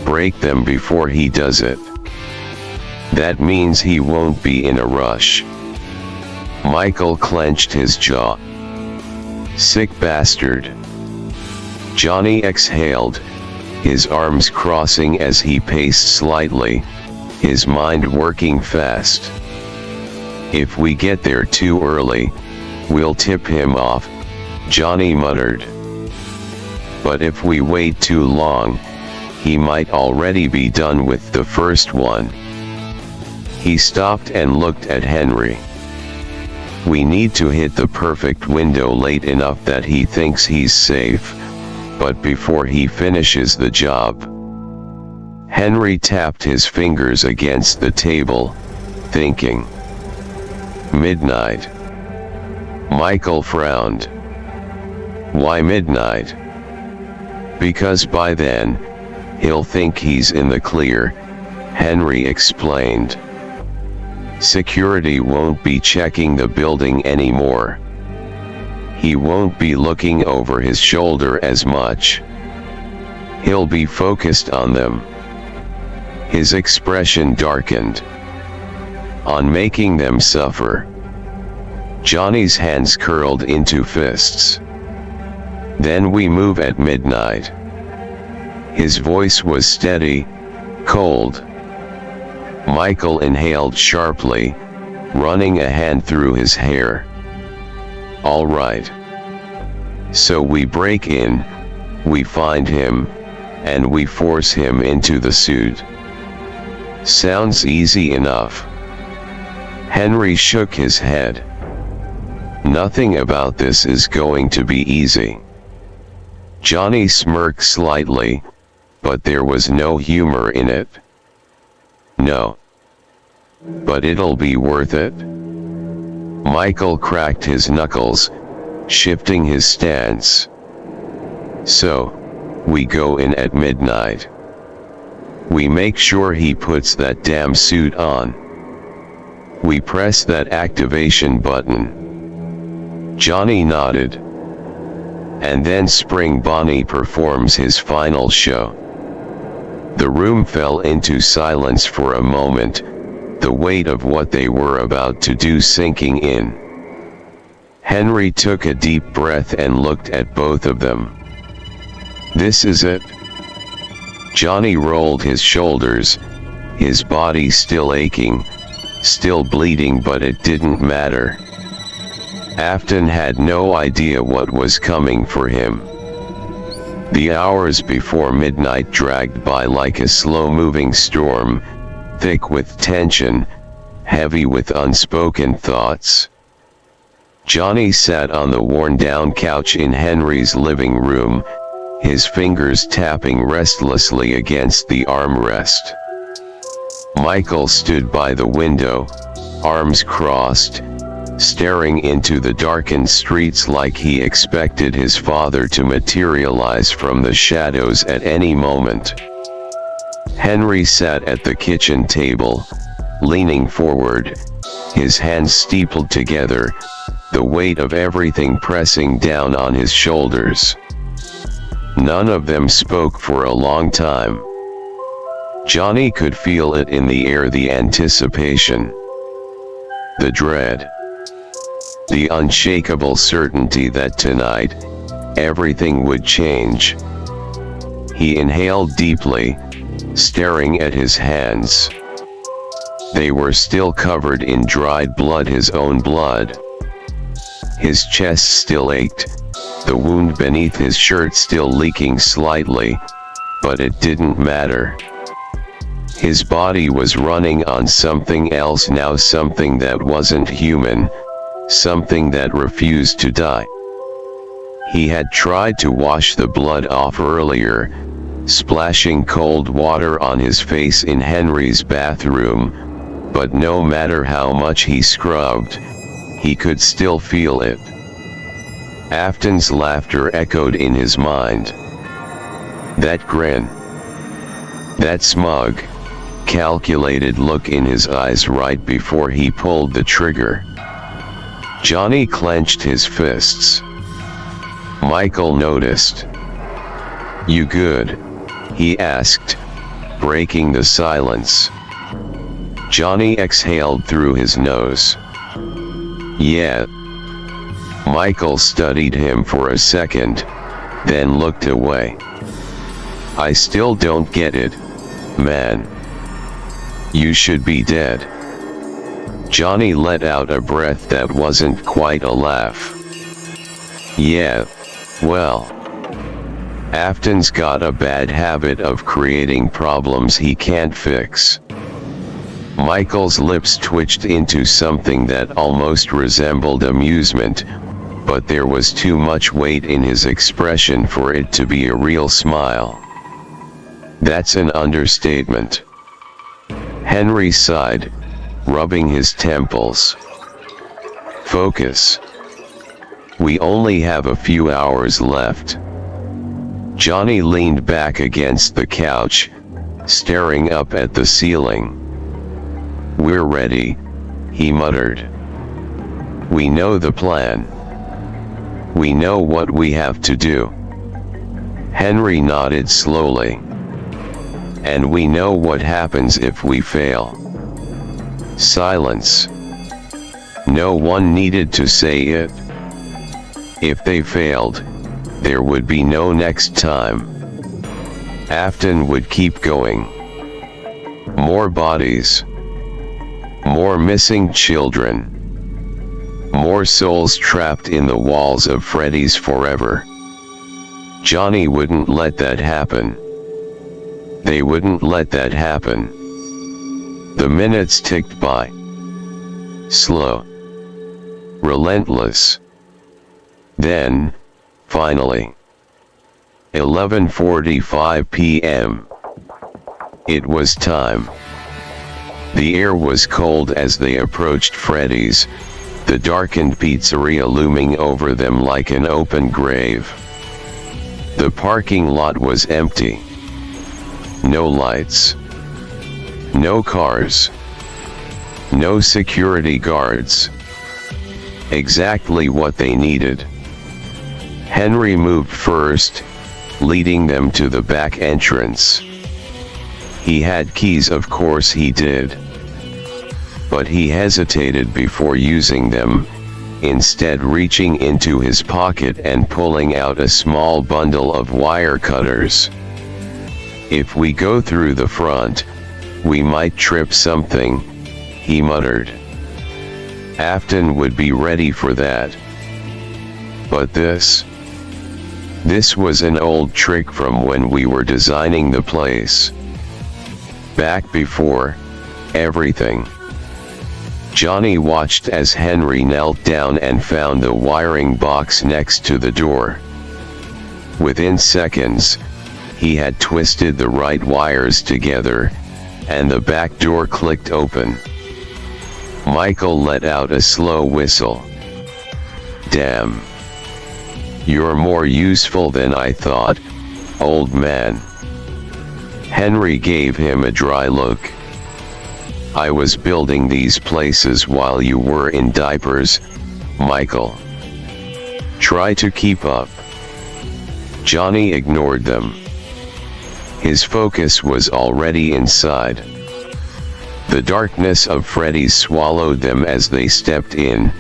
break them before he does it. That means he won't be in a rush. Michael clenched his jaw. Sick bastard. Johnny exhaled, his arms crossing as he paced slightly, his mind working fast. If we get there too early, we'll tip him off, Johnny muttered. But if we wait too long, he might already be done with the first one. He stopped and looked at Henry. We need to hit the perfect window late enough that he thinks he's safe, but before he finishes the job. Henry tapped his fingers against the table, thinking. Midnight. Michael frowned. Why midnight? Because by then, he'll think he's in the clear, Henry explained. Security won't be checking the building anymore. He won't be looking over his shoulder as much. He'll be focused on them. His expression darkened. On making them suffer. Johnny's hands curled into fists. Then we move at midnight. His voice was steady, cold. Michael inhaled sharply, running a hand through his hair. All right. So we break in, we find him, and we force him into the suit. Sounds easy enough. Henry shook his head. Nothing about this is going to be easy. Johnny smirked slightly, but there was no humor in it. No. But it'll be worth it. Michael cracked his knuckles, shifting his stance. So, we go in at midnight. We make sure he puts that damn suit on. We press that activation button. Johnny nodded. And then Spring Bonnie performs his final show. The room fell into silence for a moment, the weight of what they were about to do sinking in. Henry took a deep breath and looked at both of them. This is it? Johnny rolled his shoulders, his body still aching, still bleeding, but it didn't matter. Afton had no idea what was coming for him. The hours before midnight dragged by like a slow-moving storm, thick with tension, heavy with unspoken thoughts. Johnny sat on the worn-down couch in Henry's living room, his fingers tapping restlessly against the armrest. Michael stood by the window, arms crossed, staring into the darkened streets like he expected his father to materialize from the shadows at any moment. Henry sat at the kitchen table, leaning forward, his hands steepled together, the weight of everything pressing down on his shoulders. None of them spoke for a long time. Johnny could feel it in the air, the anticipation, the dread. The unshakable certainty that tonight, everything would change. He inhaled deeply, staring at his hands. They were still covered in dried blood, his own blood. His chest still ached, the wound beneath his shirt still leaking slightly, but it didn't matter. His body was running on something else now, something that wasn't human. Something that refused to die. He had tried to wash the blood off earlier, splashing cold water on his face in Henry's bathroom, but no matter how much he scrubbed, he could still feel it. Afton's laughter echoed in his mind. That grin. That smug, calculated look in his eyes right before he pulled the trigger. Johnny clenched his fists. Michael noticed. "You good?" he asked, breaking the silence. Johnny exhaled through his nose. "Yeah." Michael studied him for a second, then looked away. "I still don't get it, man. You should be dead." Johnny let out a breath that wasn't quite a laugh. "Yeah, well. Afton's got a bad habit of creating problems he can't fix." Michael's lips twitched into something that almost resembled amusement, but there was too much weight in his expression for it to be a real smile. "That's an understatement." Henry sighed, rubbing his temples. "Focus. We only have a few hours left." Johnny leaned back against the couch, staring up at the ceiling. "We're ready," he muttered. "We know the plan. We know what we have to do." Henry nodded slowly. "And we know what happens if we fail." Silence. No one needed to say it. If they failed, there would be no next time. Afton would keep going. More bodies. More missing children. More souls trapped in the walls of Freddy's forever. Johnny wouldn't let that happen. They wouldn't let that happen. The minutes ticked by. Slow. Relentless. Then, finally, 11:45 p.m. It was time. The air was cold as they approached Freddy's, the darkened pizzeria looming over them like an open grave. The parking lot was empty. No lights. No cars. No security guards. Exactly what they needed. Henry moved first, leading them to the back entrance. He had keys, of course he did. But he hesitated before using them, instead reaching into his pocket and pulling out a small bundle of wire cutters. "If we go through the front, we might trip something," he muttered. Afton would be ready for that. But this was an old trick from when we were designing the place. Back before everything. Johnny watched as Henry knelt down and found the wiring box next to the door. Within seconds, he had twisted the right wires together, and the back door clicked open. Michael let out a slow whistle. "Damn. You're more useful than I thought, old man." Henry gave him a dry look. "I was building these places while you were in diapers, Michael. Try to keep up." Johnny ignored them. His focus was already inside. The darkness of Freddy's swallowed them as they stepped in,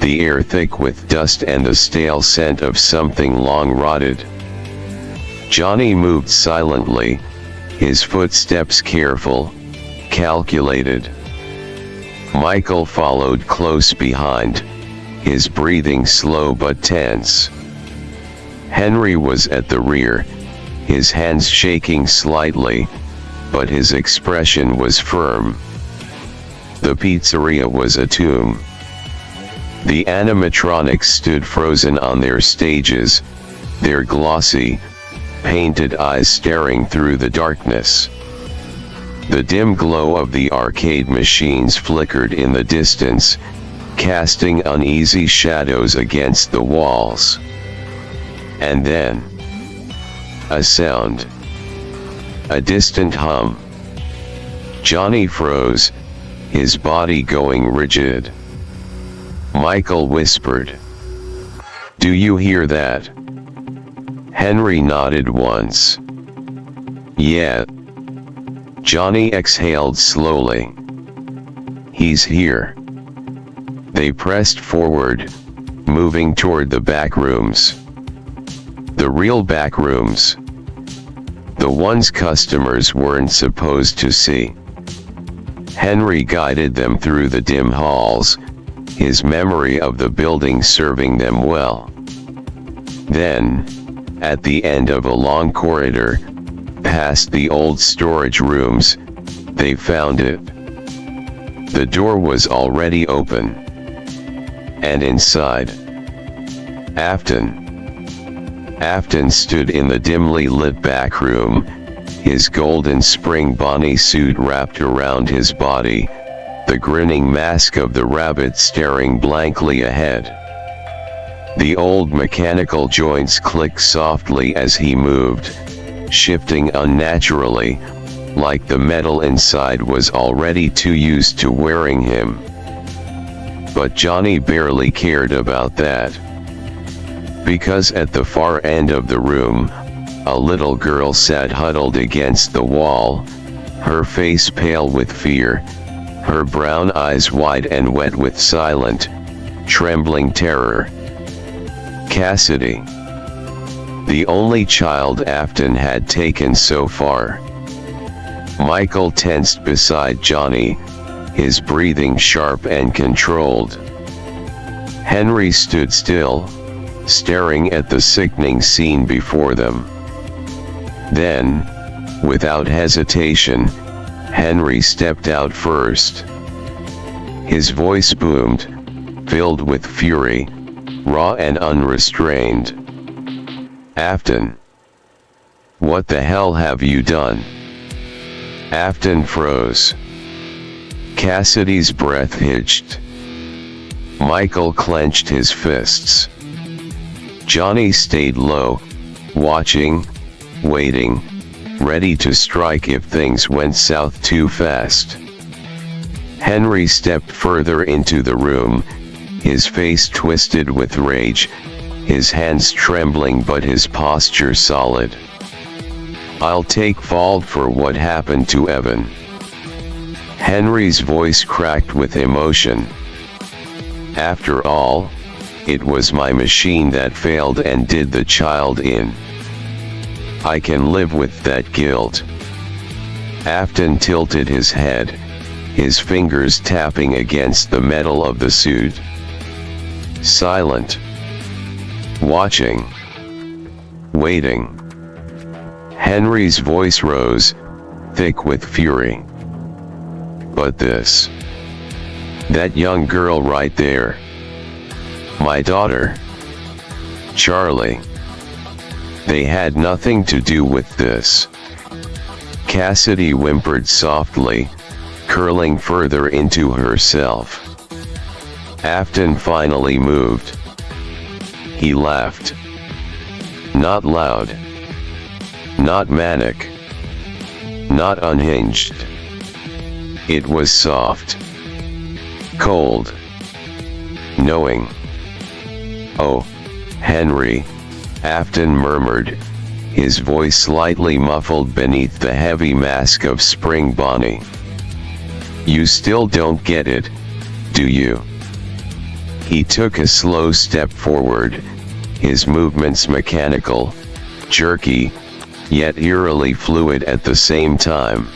the air thick with dust and the stale scent of something long rotted. Johnny moved silently, his footsteps careful, calculated. Michael followed close behind, his breathing slow but tense. Henry was at the rear, his hands shaking slightly, but his expression was firm. The pizzeria was a tomb. The animatronics stood frozen on their stages, their glossy, painted eyes staring through the darkness. The dim glow of the arcade machines flickered in the distance, casting uneasy shadows against the walls. And then, a sound. A distant hum. Johnny froze, his body going rigid. Michael whispered, "Do you hear that?" Henry nodded once. "Yeah." Johnny exhaled slowly. "He's here." They pressed forward, moving toward the back rooms. The real back rooms. The ones customers weren't supposed to see. Henry guided them through the dim halls, his memory of the building serving them well. Then, at the end of a long corridor, past the old storage rooms, they found it. The door was already open. And inside, Afton stood in the dimly lit back room, his golden spring bonnie suit wrapped around his body, the grinning mask of the rabbit staring blankly ahead. The old mechanical joints clicked softly as he moved, shifting unnaturally, like the metal inside was already too used to wearing him. But Johnny barely cared about that. Because at the far end of the room, a little girl sat huddled against the wall, her face pale with fear, her brown eyes wide and wet with silent, trembling terror. Cassidy. The only child Afton had taken so far. Michael tensed beside Johnny, his breathing sharp and controlled. Henry stood still, staring at the sickening scene before them. Then, without hesitation, Henry stepped out first. His voice boomed, filled with fury, raw and unrestrained. "Afton, what the hell have you done?" Afton froze. Cassidy's breath hitched. Michael clenched his fists. Johnny stayed low, watching, waiting, ready to strike if things went south too fast. Henry stepped further into the room, his face twisted with rage, his hands trembling but his posture solid. "I'll take fault for what happened to Evan." Henry's voice cracked with emotion. "After all, it was my machine that failed and did the child in. I can live with that guilt." Afton tilted his head, his fingers tapping against the metal of the suit. Silent. Watching. Waiting. Henry's voice rose, thick with fury. "But this. That young girl right there. My daughter. Charlie. They had nothing to do with this." Cassidy whimpered softly, curling further into herself. Afton finally moved. He laughed. Not loud. Not manic. Not unhinged. It was soft. Cold. Knowing. "Oh, Henry," Afton murmured, his voice slightly muffled beneath the heavy mask of spring bonnie. "You still don't get it, do you?" He took a slow step forward, his movements mechanical, jerky, yet eerily fluid at the same time.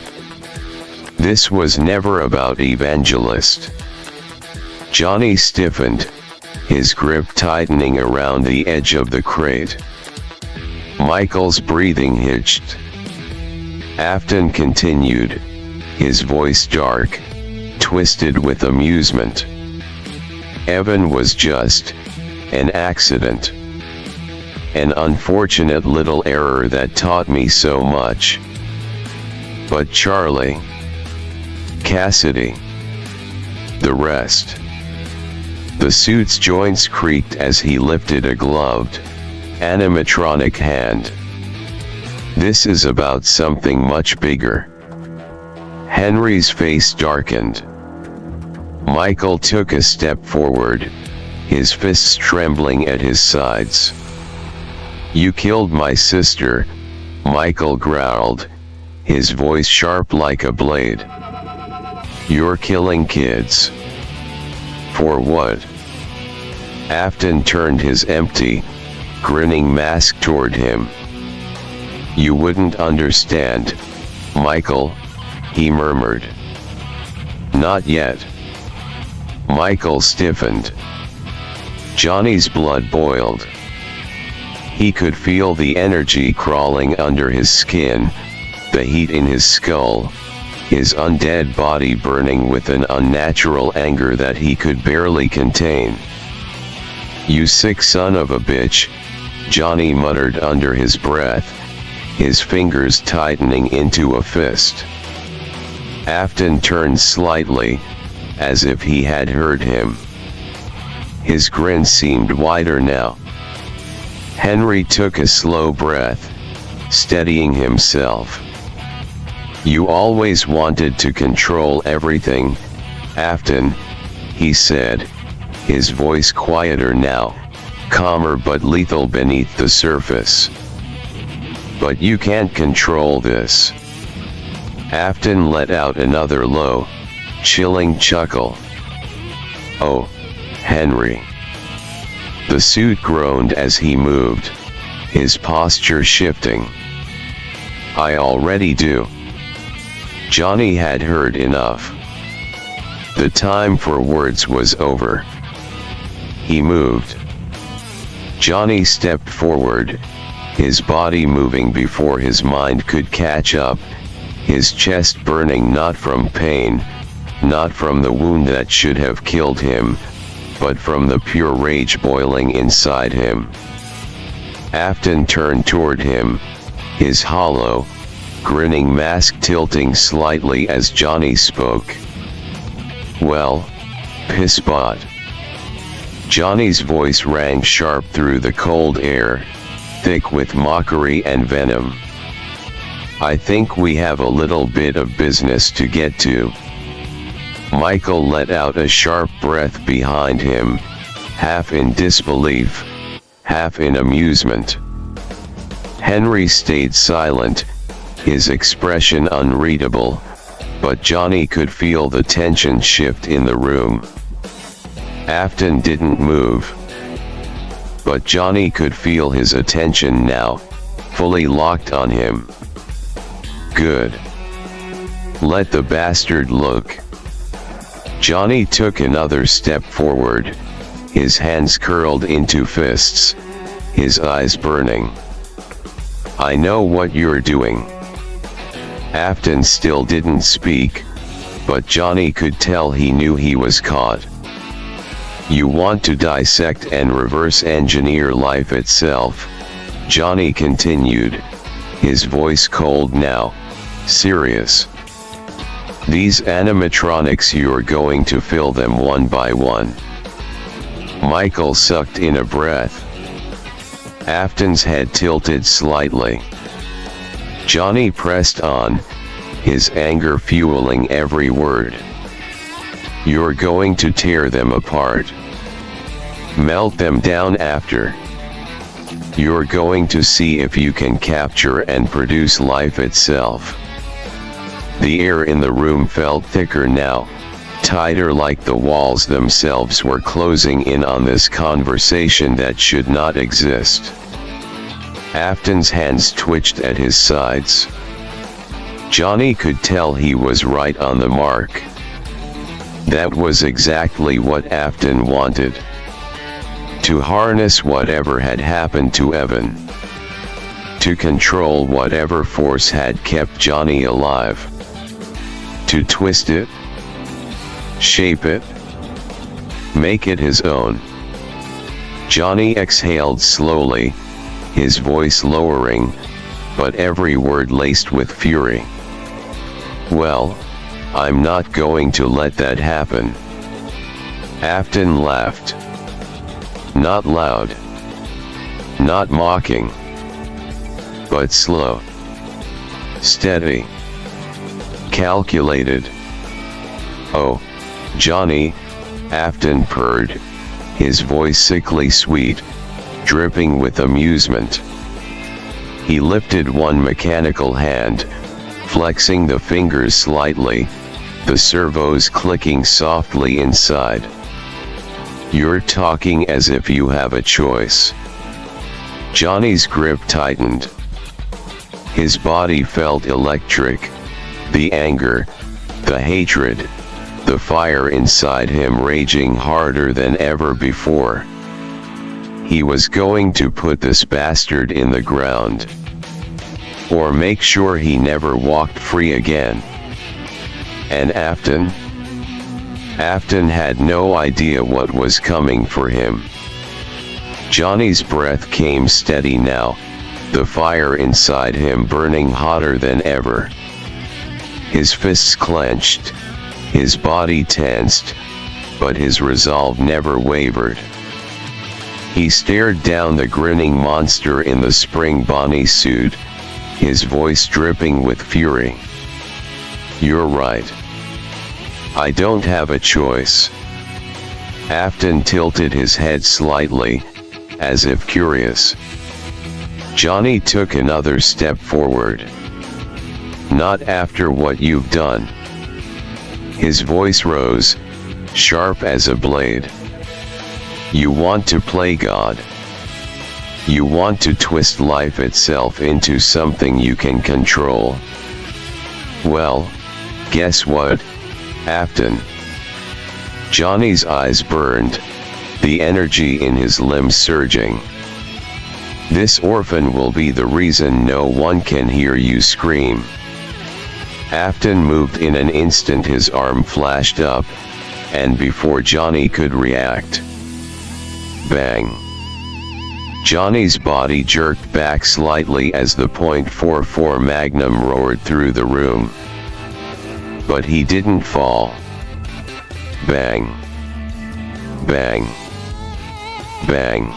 This was never about Evangelist. Johnny stiffened, his grip tightening around the edge of the crate. Michael's breathing hitched. Afton continued, his voice dark, twisted with amusement. "Evan was just an accident. An unfortunate little error that taught me so much. But Charlie, Cassidy, the rest." The suit's joints creaked as he lifted a gloved, animatronic hand. This is about something much bigger. Henry's face darkened. Michael took a step forward, his fists trembling at his sides. "You killed my sister," Michael growled, his voice sharp like a blade. "You're killing kids. For what?" Afton turned his empty, grinning mask toward him. "You wouldn't understand, Michael," he murmured. "Not yet." Michael stiffened. Johnny's blood boiled. He could feel the energy crawling under his skin, the heat in his skull, his undead body burning with an unnatural anger that he could barely contain. "You sick son of a bitch," Johnny muttered under his breath, his fingers tightening into a fist. Afton turned slightly, as if he had heard him. His grin seemed wider now. Henry took a slow breath, steadying himself. "You always wanted to control everything, Afton," he said, his voice quieter now, calmer but lethal beneath the surface. "But you can't control this." Afton let out another low, chilling chuckle. "Oh, Henry." The suit groaned as he moved, his posture shifting. "I already do." Johnny had heard enough. The time for words was over. He moved. Johnny stepped forward, his body moving before his mind could catch up, his chest burning not from pain, not from the wound that should have killed him, but from the pure rage boiling inside him. Afton turned toward him, his hollow, grinning mask tilting slightly as Johnny spoke. "Well, pissbot." Johnny's voice rang sharp through the cold air, thick with mockery and venom. "I think we have a little bit of business to get to." Michael let out a sharp breath behind him, half in disbelief, half in amusement. Henry stayed silent, his expression unreadable, but Johnny could feel the tension shift in the room. Afton didn't move, but Johnny could feel his attention now, fully locked on him. "Good. Let the bastard look." Johnny took another step forward, his hands curled into fists, his eyes burning. "I know what you're doing." Afton still didn't speak, but Johnny could tell he knew he was caught. "You want to dissect and reverse engineer life itself," Johnny continued, his voice cold now, serious. "These animatronics, you're going to fill them one by one." Michael sucked in a breath. Afton's head tilted slightly. Johnny pressed on, his anger fueling every word. "You're going to tear them apart. Melt them down after. You're going to see if you can capture and produce life itself." The air in the room felt thicker now, tighter, like the walls themselves were closing in on this conversation that should not exist. Afton's hands twitched at his sides. Johnny could tell he was right on the mark. That was exactly what Afton wanted. To harness whatever had happened to Evan. To control whatever force had kept Johnny alive. To twist it, shape it, make it his own. Johnny exhaled slowly, his voice lowering, but every word laced with fury. "Well, I'm not going to let that happen." Afton laughed. Not loud, not mocking, but slow. Steady. Calculated. "Oh, Johnny," Afton purred, his voice sickly sweet, dripping with amusement. He lifted one mechanical hand, flexing the fingers slightly, the servos clicking softly inside. "You're talking as if you have a choice." Johnny's grip tightened. His body felt electric, the anger, the hatred, the fire inside him raging harder than ever before. He was going to put this bastard in the ground, or make sure he never walked free again. And Afton had no idea what was coming for him. Johnny's breath came steady now, the fire inside him burning hotter than ever. His fists clenched, his body tensed, but his resolve never wavered. He stared down the grinning monster in the spring Bonnie suit, his voice dripping with fury. "You're right. I don't have a choice." Afton tilted his head slightly, as if curious. Johnny took another step forward. "Not after what you've done." His voice rose, sharp as a blade. "You want to play God. You want to twist life itself into something you can control. Well, guess what, Afton?" Johnny's eyes burned, the energy in his limbs surging. "This orphan will be the reason no one can hear you scream." Afton moved in an instant, his arm flashed up, and before Johnny could react, bang! Johnny's body jerked back slightly as the .44 Magnum roared through the room. But he didn't fall. Bang! Bang! Bang!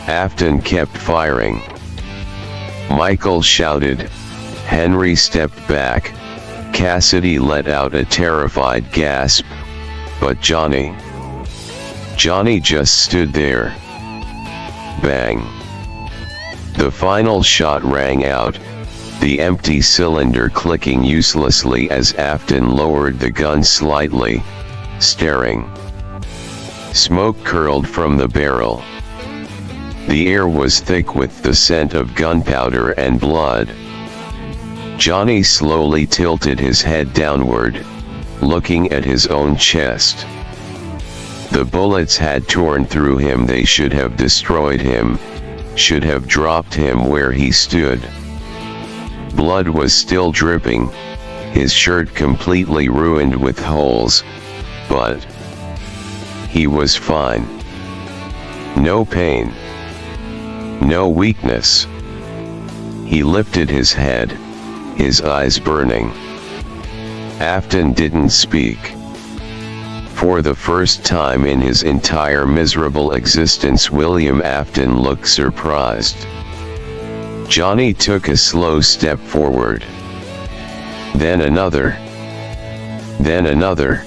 Afton kept firing. Michael shouted. Henry stepped back. Cassidy let out a terrified gasp. But Johnny just stood there. Bang! The final shot rang out, the empty cylinder clicking uselessly as Afton lowered the gun slightly, staring. Smoke curled from the barrel. The air was thick with the scent of gunpowder and blood. Johnny slowly tilted his head downward, looking at his own chest. The bullets had torn through him. They should have destroyed him, should have dropped him where he stood. Blood was still dripping, his shirt completely ruined with holes, but he was fine. No pain. No weakness. He lifted his head, his eyes burning. Afton didn't speak. For the first time in his entire miserable existence, William Afton looked surprised. Johnny took a slow step forward. Then another. Then another.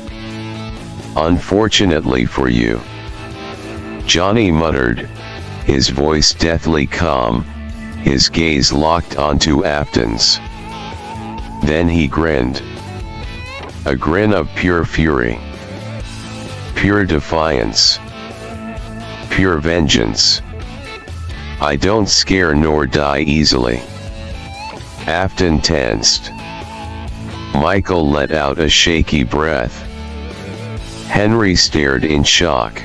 Unfortunately for you. Johnny muttered, his voice deathly calm, his gaze locked onto Afton's. Then he grinned. A grin of pure fury. Pure defiance. Pure vengeance. I don't scare nor die easily. Afton tensed. Michael let out a shaky breath. Henry stared in shock.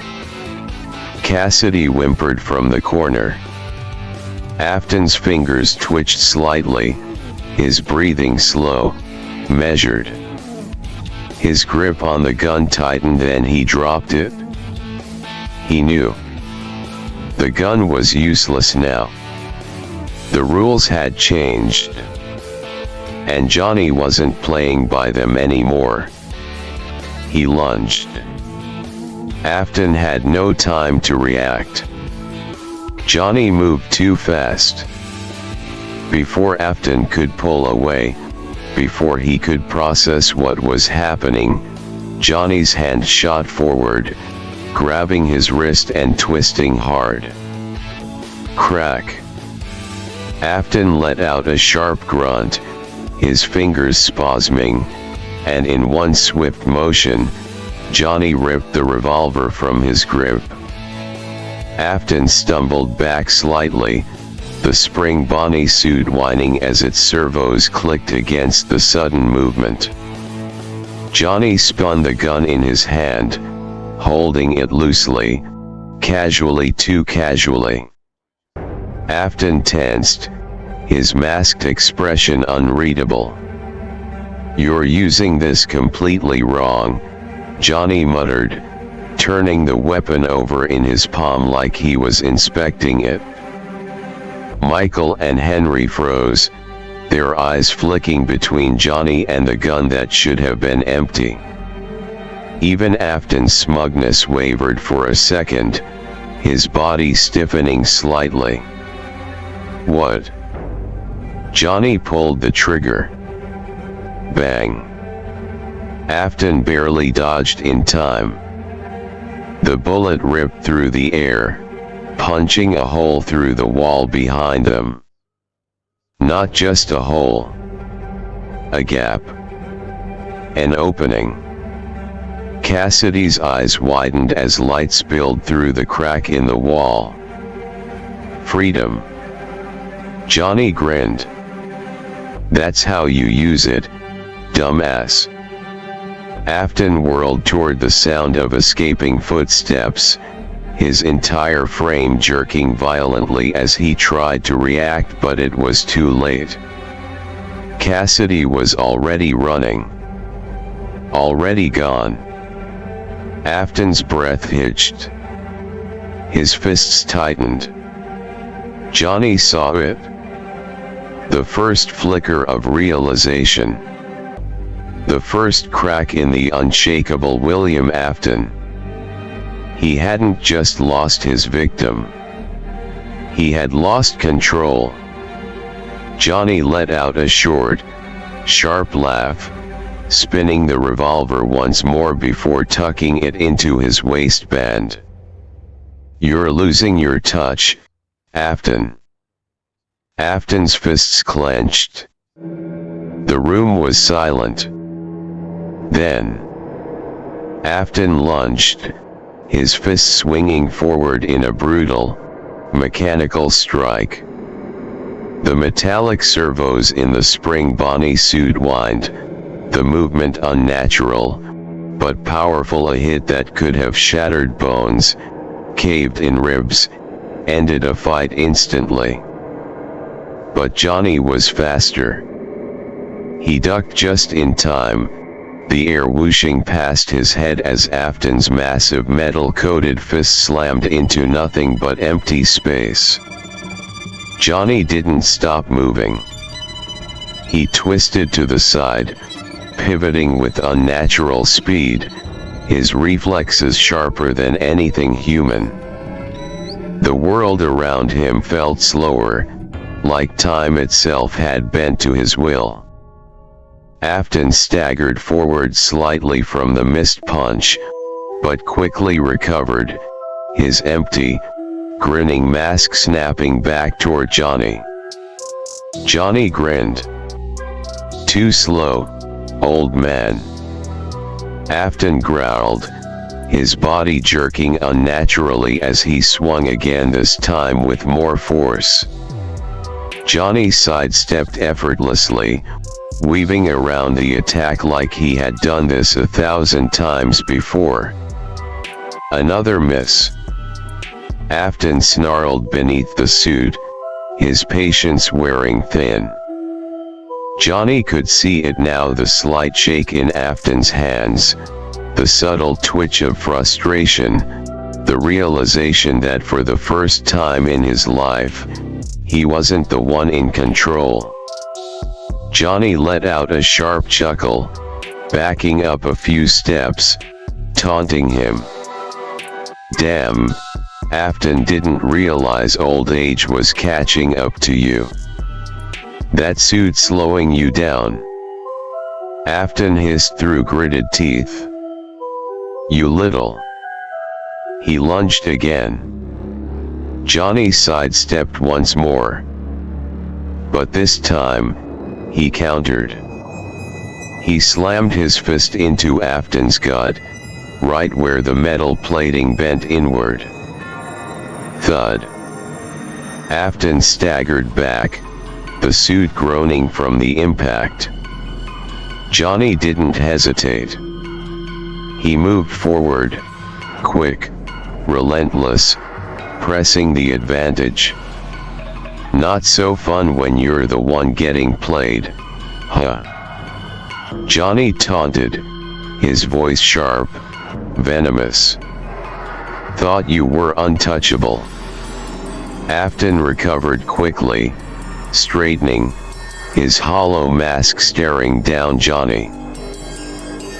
Cassidy whimpered from the corner. Afton's fingers twitched slightly, his breathing slow, measured. His grip on the gun tightened, then he dropped it. He knew. The gun was useless now. The rules had changed. And Johnny wasn't playing by them anymore. He lunged. Afton had no time to react. Johnny moved too fast. Before Afton could pull away, before he could process what was happening, Johnny's hand shot forward, grabbing his wrist and twisting hard. Crack. Afton let out a sharp grunt, his fingers spasming, and in one swift motion, Johnny ripped the revolver from his grip. Afton stumbled back slightly, the spring Bonnie suit whining as its servos clicked against the sudden movement. Johnny spun the gun in his hand, holding it loosely, casually, too casually. Afton tensed, his masked expression unreadable. "You're using this completely wrong," Johnny muttered, turning the weapon over in his palm like he was inspecting it. Michael and Henry froze, their eyes flicking between Johnny and the gun that should have been empty. Even Afton's smugness wavered for a second, his body stiffening slightly. "What?" Johnny pulled the trigger. Bang. Afton barely dodged in time. The bullet ripped through the air, punching a hole through the wall behind them. Not just a hole. A gap. An opening. Cassidy's eyes widened as light spilled through the crack in the wall. "Freedom." Johnny grinned. "That's how you use it, dumbass." Afton whirled toward the sound of escaping footsteps, his entire frame jerking violently as he tried to react, but it was too late. Cassidy was already running. Already gone. Afton's breath hitched. His fists tightened. Johnny saw it. The first flicker of realization. The first crack in the unshakable William Afton. He hadn't just lost his victim. He had lost control. Johnny let out a short, sharp laugh, spinning the revolver once more before tucking it into his waistband. "You're losing your touch, Afton." Afton's fists clenched. The room was silent. Then, Afton lunged, his fist swinging forward in a brutal, mechanical strike. The metallic servos in the spring Bonnie suit whined, the movement unnatural, but powerful. A hit that could have shattered bones, caved in ribs, ended a fight instantly. But Johnny was faster. He ducked just in time, the air whooshing past his head as Afton's massive metal-coated fist slammed into nothing but empty space. Johnny didn't stop moving. He twisted to the side, pivoting with unnatural speed, his reflexes sharper than anything human. The world around him felt slower, like time itself had bent to his will. Afton staggered forward slightly from the missed punch, but quickly recovered, his empty, grinning mask snapping back toward Johnny. Johnny grinned. "Too slow, old man." Afton growled, his body jerking unnaturally as he swung again, this time with more force. Johnny sidestepped effortlessly, weaving around the attack like he had done this 1,000 times before. Another miss. Afton snarled beneath the suit, his patience wearing thin. Johnny could see it now, the slight shake in Afton's hands, the subtle twitch of frustration, the realization that for the first time in his life, he wasn't the one in control. Johnny let out a sharp chuckle, backing up a few steps, taunting him. "Damn, Afton didn't realize old age was catching up to you." That suit slowing you down?" Afton hissed through gritted teeth. "You little..." He lunged again. Johnny sidestepped once more. But this time, he countered. He slammed his fist into Afton's gut, right where the metal plating bent inward. Thud. Afton staggered back, the suit groaning from the impact. Johnny didn't hesitate. He moved forward, quick, relentless, pressing the advantage. "Not so fun when you're the one getting played, huh?" Johnny taunted, his voice sharp, venomous. "Thought you were untouchable." Afton recovered quickly, straightening, his hollow mask staring down Johnny.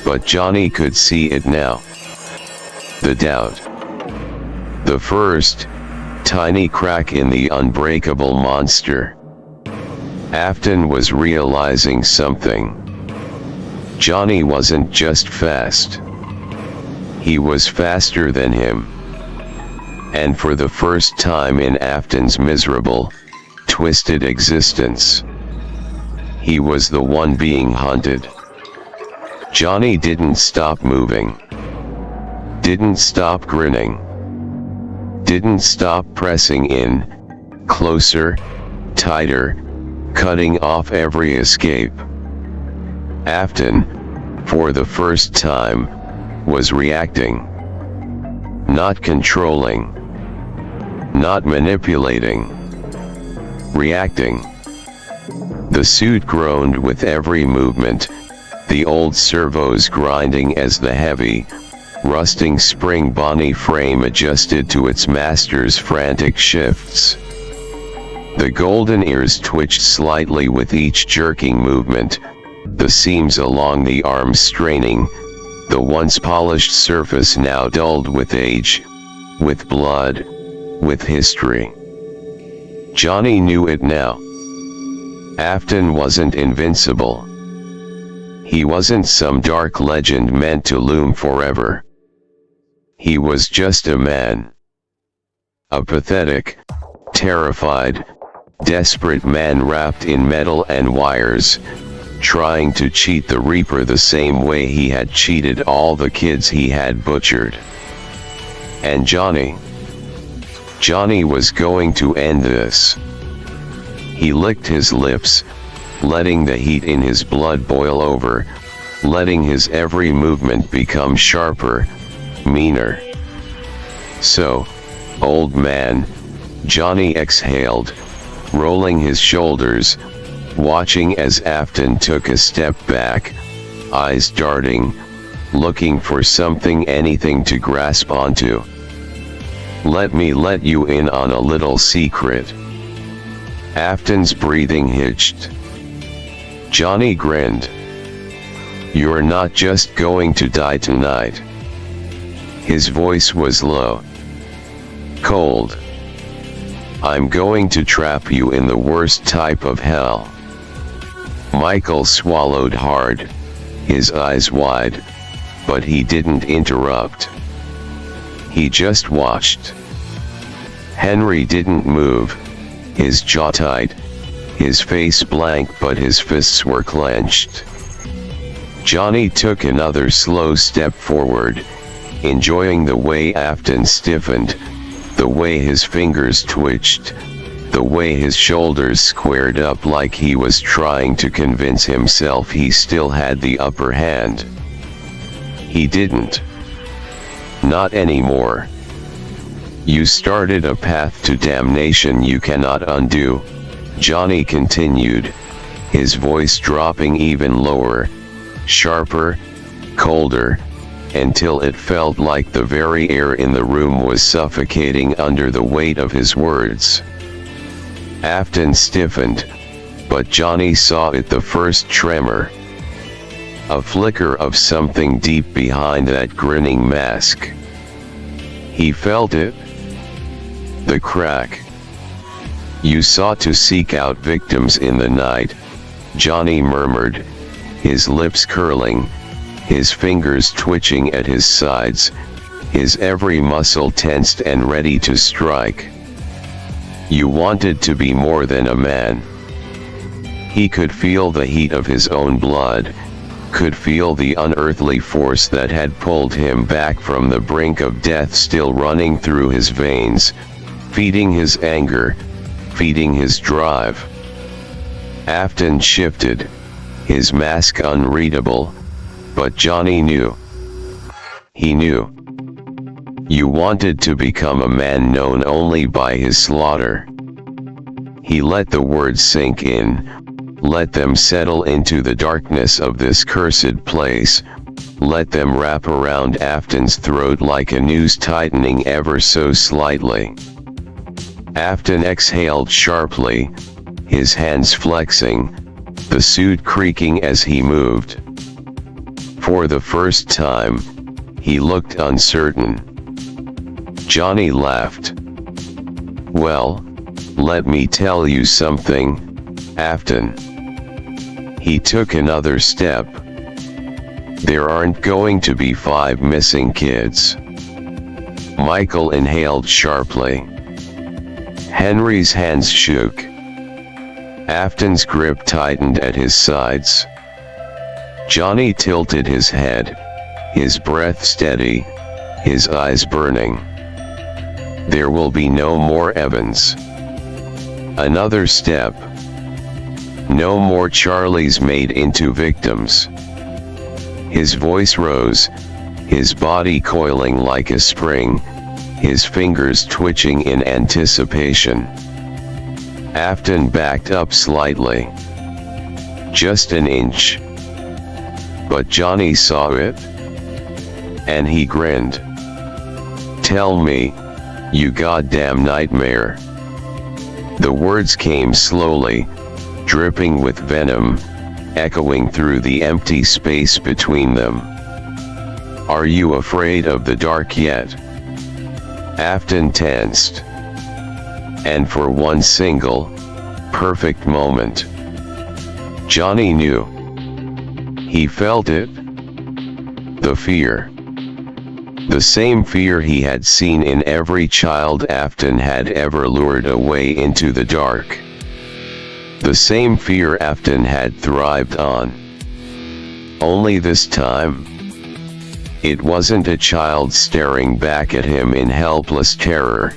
But Johnny could see it now. The doubt. The first, tiny crack in the unbreakable monster. Afton was realizing something. Johnny wasn't just fast. He was faster than him. And for the first time in Afton's miserable, twisted existence, he was the one being hunted. Johnny didn't stop moving. Didn't stop grinning. Didn't stop pressing in, closer, tighter, cutting off every escape. Afton, for the first time, was reacting. Not controlling. Not manipulating. Reacting. The suit groaned with every movement, the old servos grinding as the heavy, rusting spring bony frame adjusted to its master's frantic shifts. The golden ears twitched slightly with each jerking movement, the seams along the arms straining, the once polished surface now dulled with age, with blood, with history. Johnny knew it now. Afton wasn't invincible. He wasn't some dark legend meant to loom forever. He was just a man. A pathetic, terrified, desperate man wrapped in metal and wires, trying to cheat the Reaper the same way he had cheated all the kids he had butchered. And Johnny was going to end this. He licked his lips, letting the heat in his blood boil over, letting his every movement become sharper, meaner. "So, old man," Johnny exhaled, rolling his shoulders, watching as Afton took a step back, eyes darting, looking for something, anything to grasp onto. "Let me let you in on a little secret." Afton's breathing hitched. Johnny grinned. "You're not just going to die tonight." His voice was low. Cold. "I'm going to trap you in the worst type of hell." Michael swallowed hard, his eyes wide, but he didn't interrupt. He just watched. Henry didn't move, his jaw tight, his face blank, but his fists were clenched. Johnny took another slow step forward, enjoying the way Afton stiffened, the way his fingers twitched, the way his shoulders squared up like he was trying to convince himself he still had the upper hand. He didn't. Not anymore. "You started a path to damnation you cannot undo," Johnny continued, his voice dropping even lower, sharper, colder, until it felt like the very air in the room was suffocating under the weight of his words. Afton stiffened, but Johnny saw it, the first tremor. A flicker of something deep behind that grinning mask. He felt it. The crack. You sought to seek out victims in the night, Johnny murmured, his lips curling, his fingers twitching at his sides, his every muscle tensed and ready to strike. You wanted to be more than a man. He could feel the heat of his own blood, could feel the unearthly force that had pulled him back from the brink of death still running through his veins, feeding his anger, feeding his drive. Afton shifted, his mask unreadable, but Johnny knew. He knew. You wanted to become a man known only by his slaughter. He let the words sink in, let them settle into the darkness of this cursed place, let them wrap around Afton's throat like a noose tightening ever so slightly. Afton exhaled sharply, his hands flexing, the suit creaking as he moved. For the first time, he looked uncertain. Johnny laughed. Well, let me tell you something, Afton. He took another step. There aren't going to be 5 missing kids. Michael inhaled sharply. Henry's hands shook. Afton's grip tightened at his sides. Johnny tilted his head, his breath steady, his eyes burning. There will be no more Evans. Another step. No more Charlies made into victims. His voice rose, his body coiling like a spring, his fingers twitching in anticipation. Afton backed up slightly. Just an inch. But Johnny saw it. And he grinned. Tell me, you goddamn nightmare. The words came slowly, dripping with venom, echoing through the empty space between them. Are you afraid of the dark yet? Afton tensed. And for one single, perfect moment, Johnny knew. He felt it. The fear. The same fear he had seen in every child Afton had ever lured away into the dark. The same fear Afton had thrived on. Only this time, it wasn't a child staring back at him in helpless terror.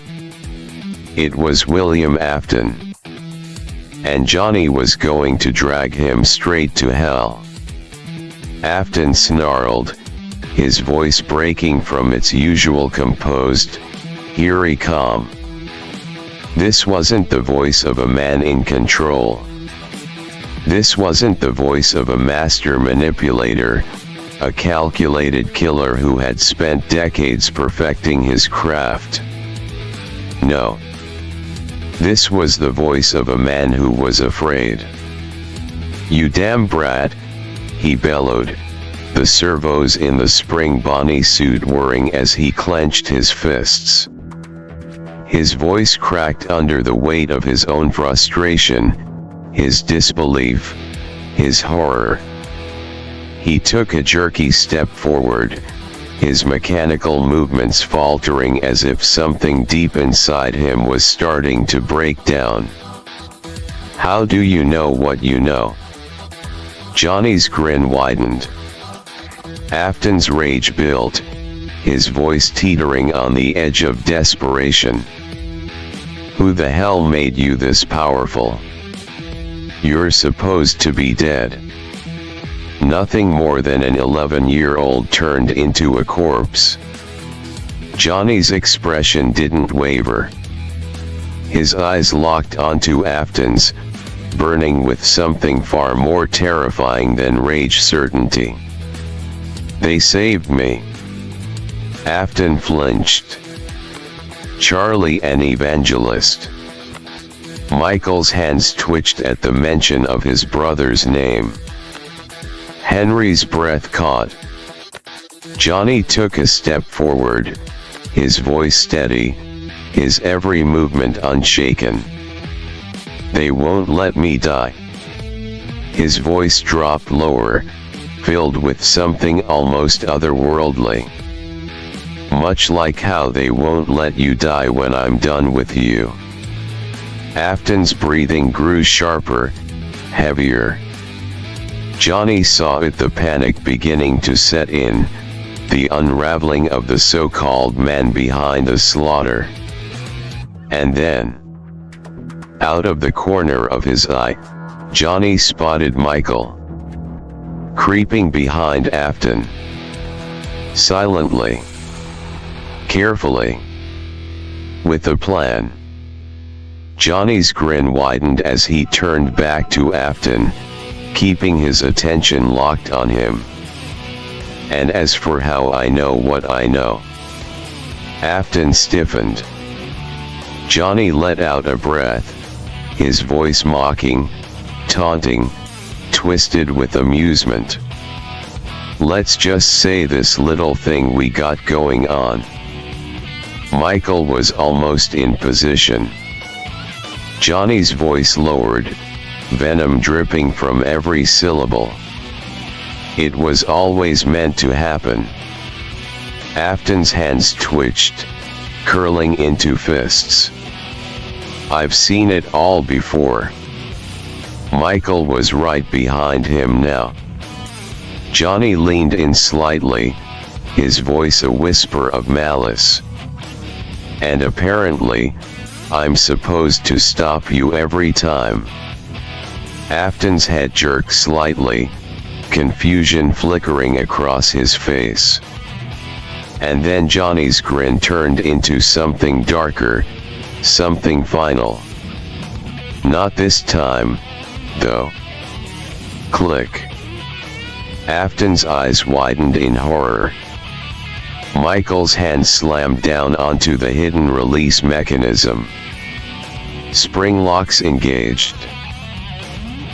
It was William Afton. And Johnny was going to drag him straight to hell. Afton snarled, his voice breaking from its usual composed, eerie calm. This wasn't the voice of a man in control. This wasn't the voice of a master manipulator, a calculated killer who had spent decades perfecting his craft. No. This was the voice of a man who was afraid. You damn brat, he bellowed, the servos in the spring Bonnie suit whirring as he clenched his fists. His voice cracked under the weight of his own frustration, his disbelief, his horror. He took a jerky step forward, his mechanical movements faltering as if something deep inside him was starting to break down. How do you know what you know? Johnny's grin widened. Afton's rage built, his voice teetering on the edge of desperation. Who the hell made you this powerful? You're supposed to be dead. Nothing more than an 11-year-old turned into a corpse. Johnny's expression didn't waver. His eyes locked onto Afton's, burning with something far more terrifying than rage certainty. They saved me. Afton flinched. Charlie, an evangelist. Michael's hands twitched at the mention of his brother's name. Henry's breath caught. Johnny took a step forward, his voice steady, his every movement unshaken. They won't let me die. His voice dropped lower, filled with something almost otherworldly. Much like how they won't let you die when I'm done with you. Afton's breathing grew sharper, heavier. Johnny saw it, the panic beginning to set in, the unraveling of the so-called man behind the slaughter. And then, out of the corner of his eye, Johnny spotted Michael, creeping behind Afton. Silently. Carefully. With a plan. Johnny's grin widened as he turned back to Afton, keeping his attention locked on him. And as for how I know what I know. Afton stiffened. Johnny let out a breath, his voice mocking, taunting, twisted with amusement. Let's just say this little thing we got going on. Michael was almost in position. Johnny's voice lowered, venom dripping from every syllable. It was always meant to happen. Afton's hands twitched, curling into fists. I've seen it all before. Michael was right behind him now. Johnny leaned in slightly, his voice a whisper of malice. And apparently, I'm supposed to stop you every time. Afton's head jerked slightly, confusion flickering across his face. And then Johnny's grin turned into something darker, something final. Not this time, though. Click. Afton's eyes widened in horror. Michael's hand slammed down onto the hidden release mechanism. Spring locks engaged.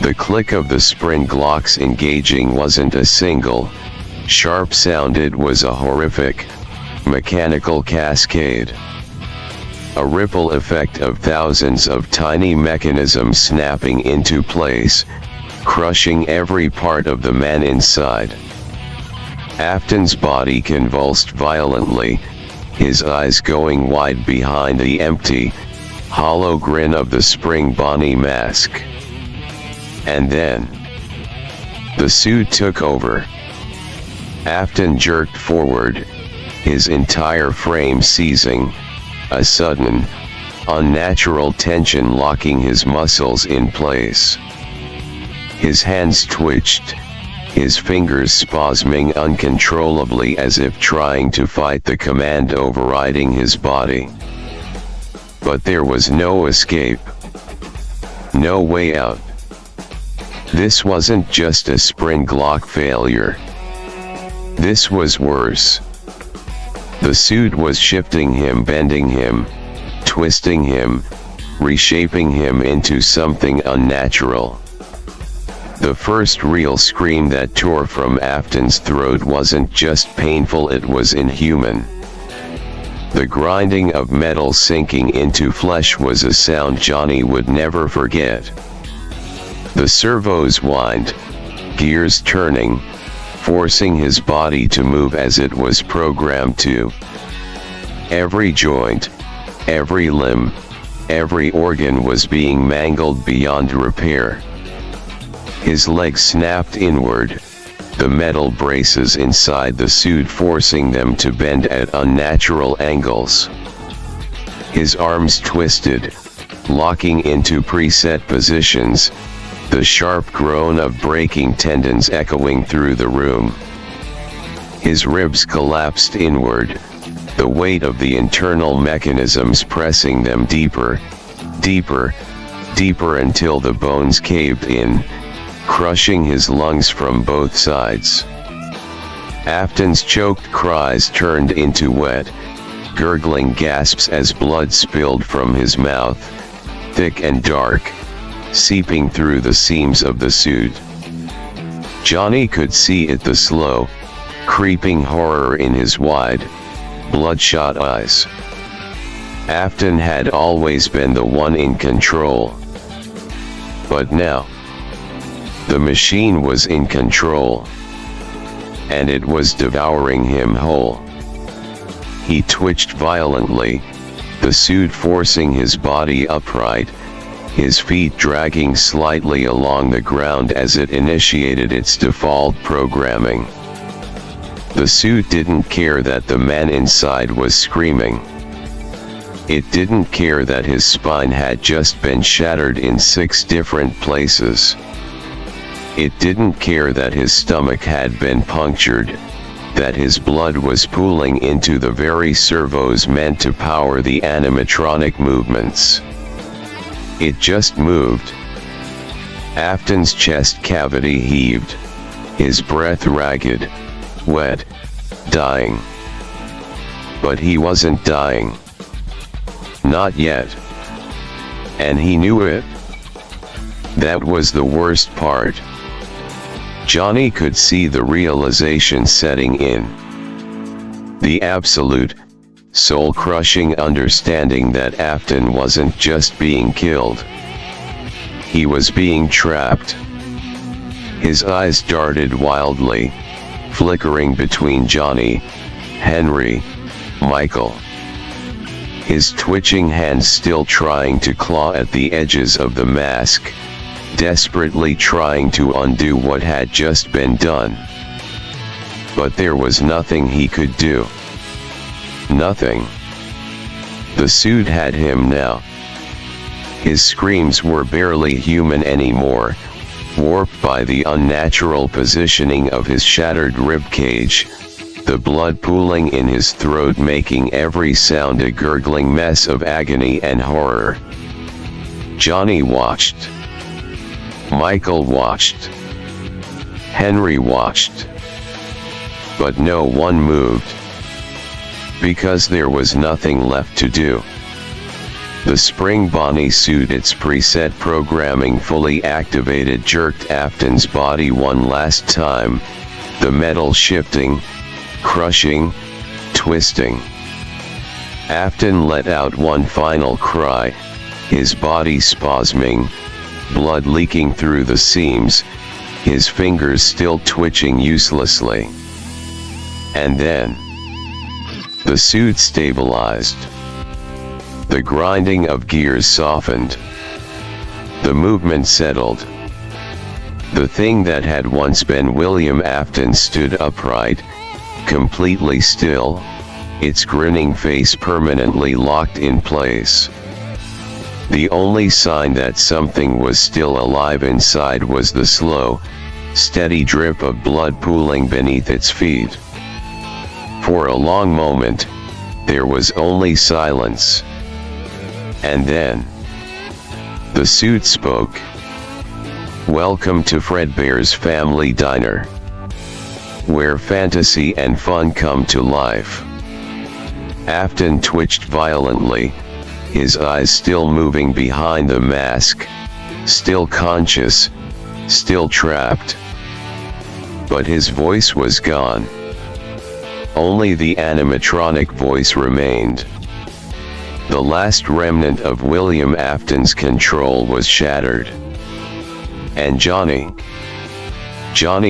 The click of the spring locks engaging wasn't a single, sharp sound, it was a horrific, mechanical cascade. A ripple effect of thousands of tiny mechanisms snapping into place, crushing every part of the man inside. Afton's body convulsed violently, his eyes going wide behind the empty, hollow grin of the spring Bonnie mask. And then, the suit took over. Afton jerked forward, his entire frame seizing, a sudden, unnatural tension locking his muscles in place. His hands twitched, his fingers spasming uncontrollably as if trying to fight the command overriding his body. But there was no escape. No way out. This wasn't just a spring lock failure. This was worse. The suit was shifting him, bending him, twisting him, reshaping him into something unnatural. The first real scream that tore from Afton's throat wasn't just painful, it was inhuman. The grinding of metal sinking into flesh was a sound Johnny would never forget. The servos whined, gears turning, forcing his body to move as it was programmed to. Every joint, every limb, every organ was being mangled beyond repair. His legs snapped inward, the metal braces inside the suit forcing them to bend at unnatural angles. His arms twisted, locking into preset positions, the sharp groan of breaking tendons echoing through the room. His ribs collapsed inward, the weight of the internal mechanisms pressing them deeper, deeper, deeper until the bones caved in, crushing his lungs from both sides. Afton's choked cries turned into wet, gurgling gasps as blood spilled from his mouth, thick and dark, seeping through the seams of the suit. Johnny could see it, the slow, creeping horror in his wide, bloodshot eyes. Afton had always been the one in control. But now, the machine was in control, and it was devouring him whole. He twitched violently, the suit forcing his body upright, his feet dragging slightly along the ground as it initiated its default programming. The suit didn't care that the man inside was screaming. It didn't care that his spine had just been shattered in 6 different places. It didn't care that his stomach had been punctured, that his blood was pooling into the very servos meant to power the animatronic movements. It just moved. Afton's chest cavity heaved, his breath ragged, wet, dying. But he wasn't dying. Not yet. And he knew it. That was the worst part. Johnny could see the realization setting in. The absolute, soul-crushing understanding that Afton wasn't just being killed. He was being trapped. His eyes darted wildly, flickering between Johnny, Henry, Michael. His twitching hands still trying to claw at the edges of the mask, desperately trying to undo what had just been done. But there was nothing he could do. Nothing. The suit had him now. His screams were barely human anymore, warped by the unnatural positioning of his shattered ribcage, the blood pooling in his throat making every sound a gurgling mess of agony and horror. Johnny watched. Michael watched. Henry watched. But no one moved. Because there was nothing left to do. The Spring Bonnie suit, its preset programming fully activated, jerked Afton's body one last time, the metal shifting, crushing, twisting. Afton let out one final cry, his body spasming, blood leaking through the seams, his fingers still twitching uselessly. And then, the suit stabilized. The grinding of gears softened. The movement settled. The thing that had once been William Afton stood upright, completely still, its grinning face permanently locked in place. The only sign that something was still alive inside was the slow, steady drip of blood pooling beneath its feet. For a long moment, there was only silence. And then, the suit spoke. "Welcome to Fredbear's Family Diner, where fantasy and fun come to life." Afton twitched violently, his eyes still moving behind the mask, still conscious, still trapped. But his voice was gone. Only the animatronic voice remained. The last remnant of William Afton's control was shattered. And Johnny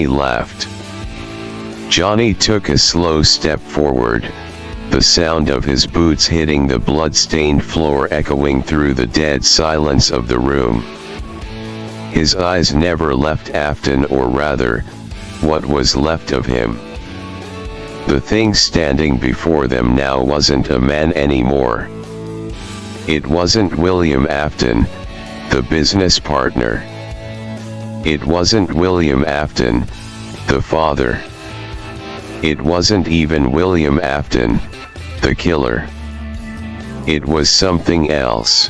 laughed. Johnny took a slow step forward, the sound of his boots hitting the blood-stained floor echoing through the dead silence of the room. His eyes never left Afton, or rather, what was left of him. The thing standing before them now wasn't a man anymore. It wasn't William Afton, the business partner. It wasn't William Afton, the father. It wasn't even William Afton, the killer. It was something else.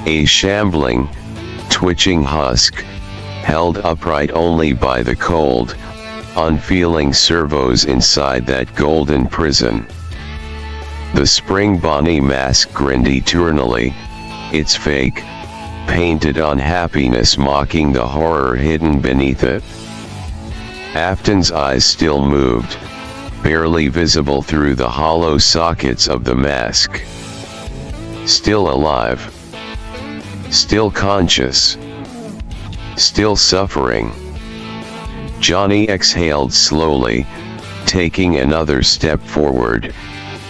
A shambling, twitching husk, held upright only by the cold, unfeeling servos inside that golden prison. The Spring Bonnie mask grinned eternally, its fake, painted unhappiness mocking the horror hidden beneath it. Afton's eyes still moved, barely visible through the hollow sockets of the mask. Still alive. Still conscious. Still suffering. Johnny exhaled slowly, taking another step forward,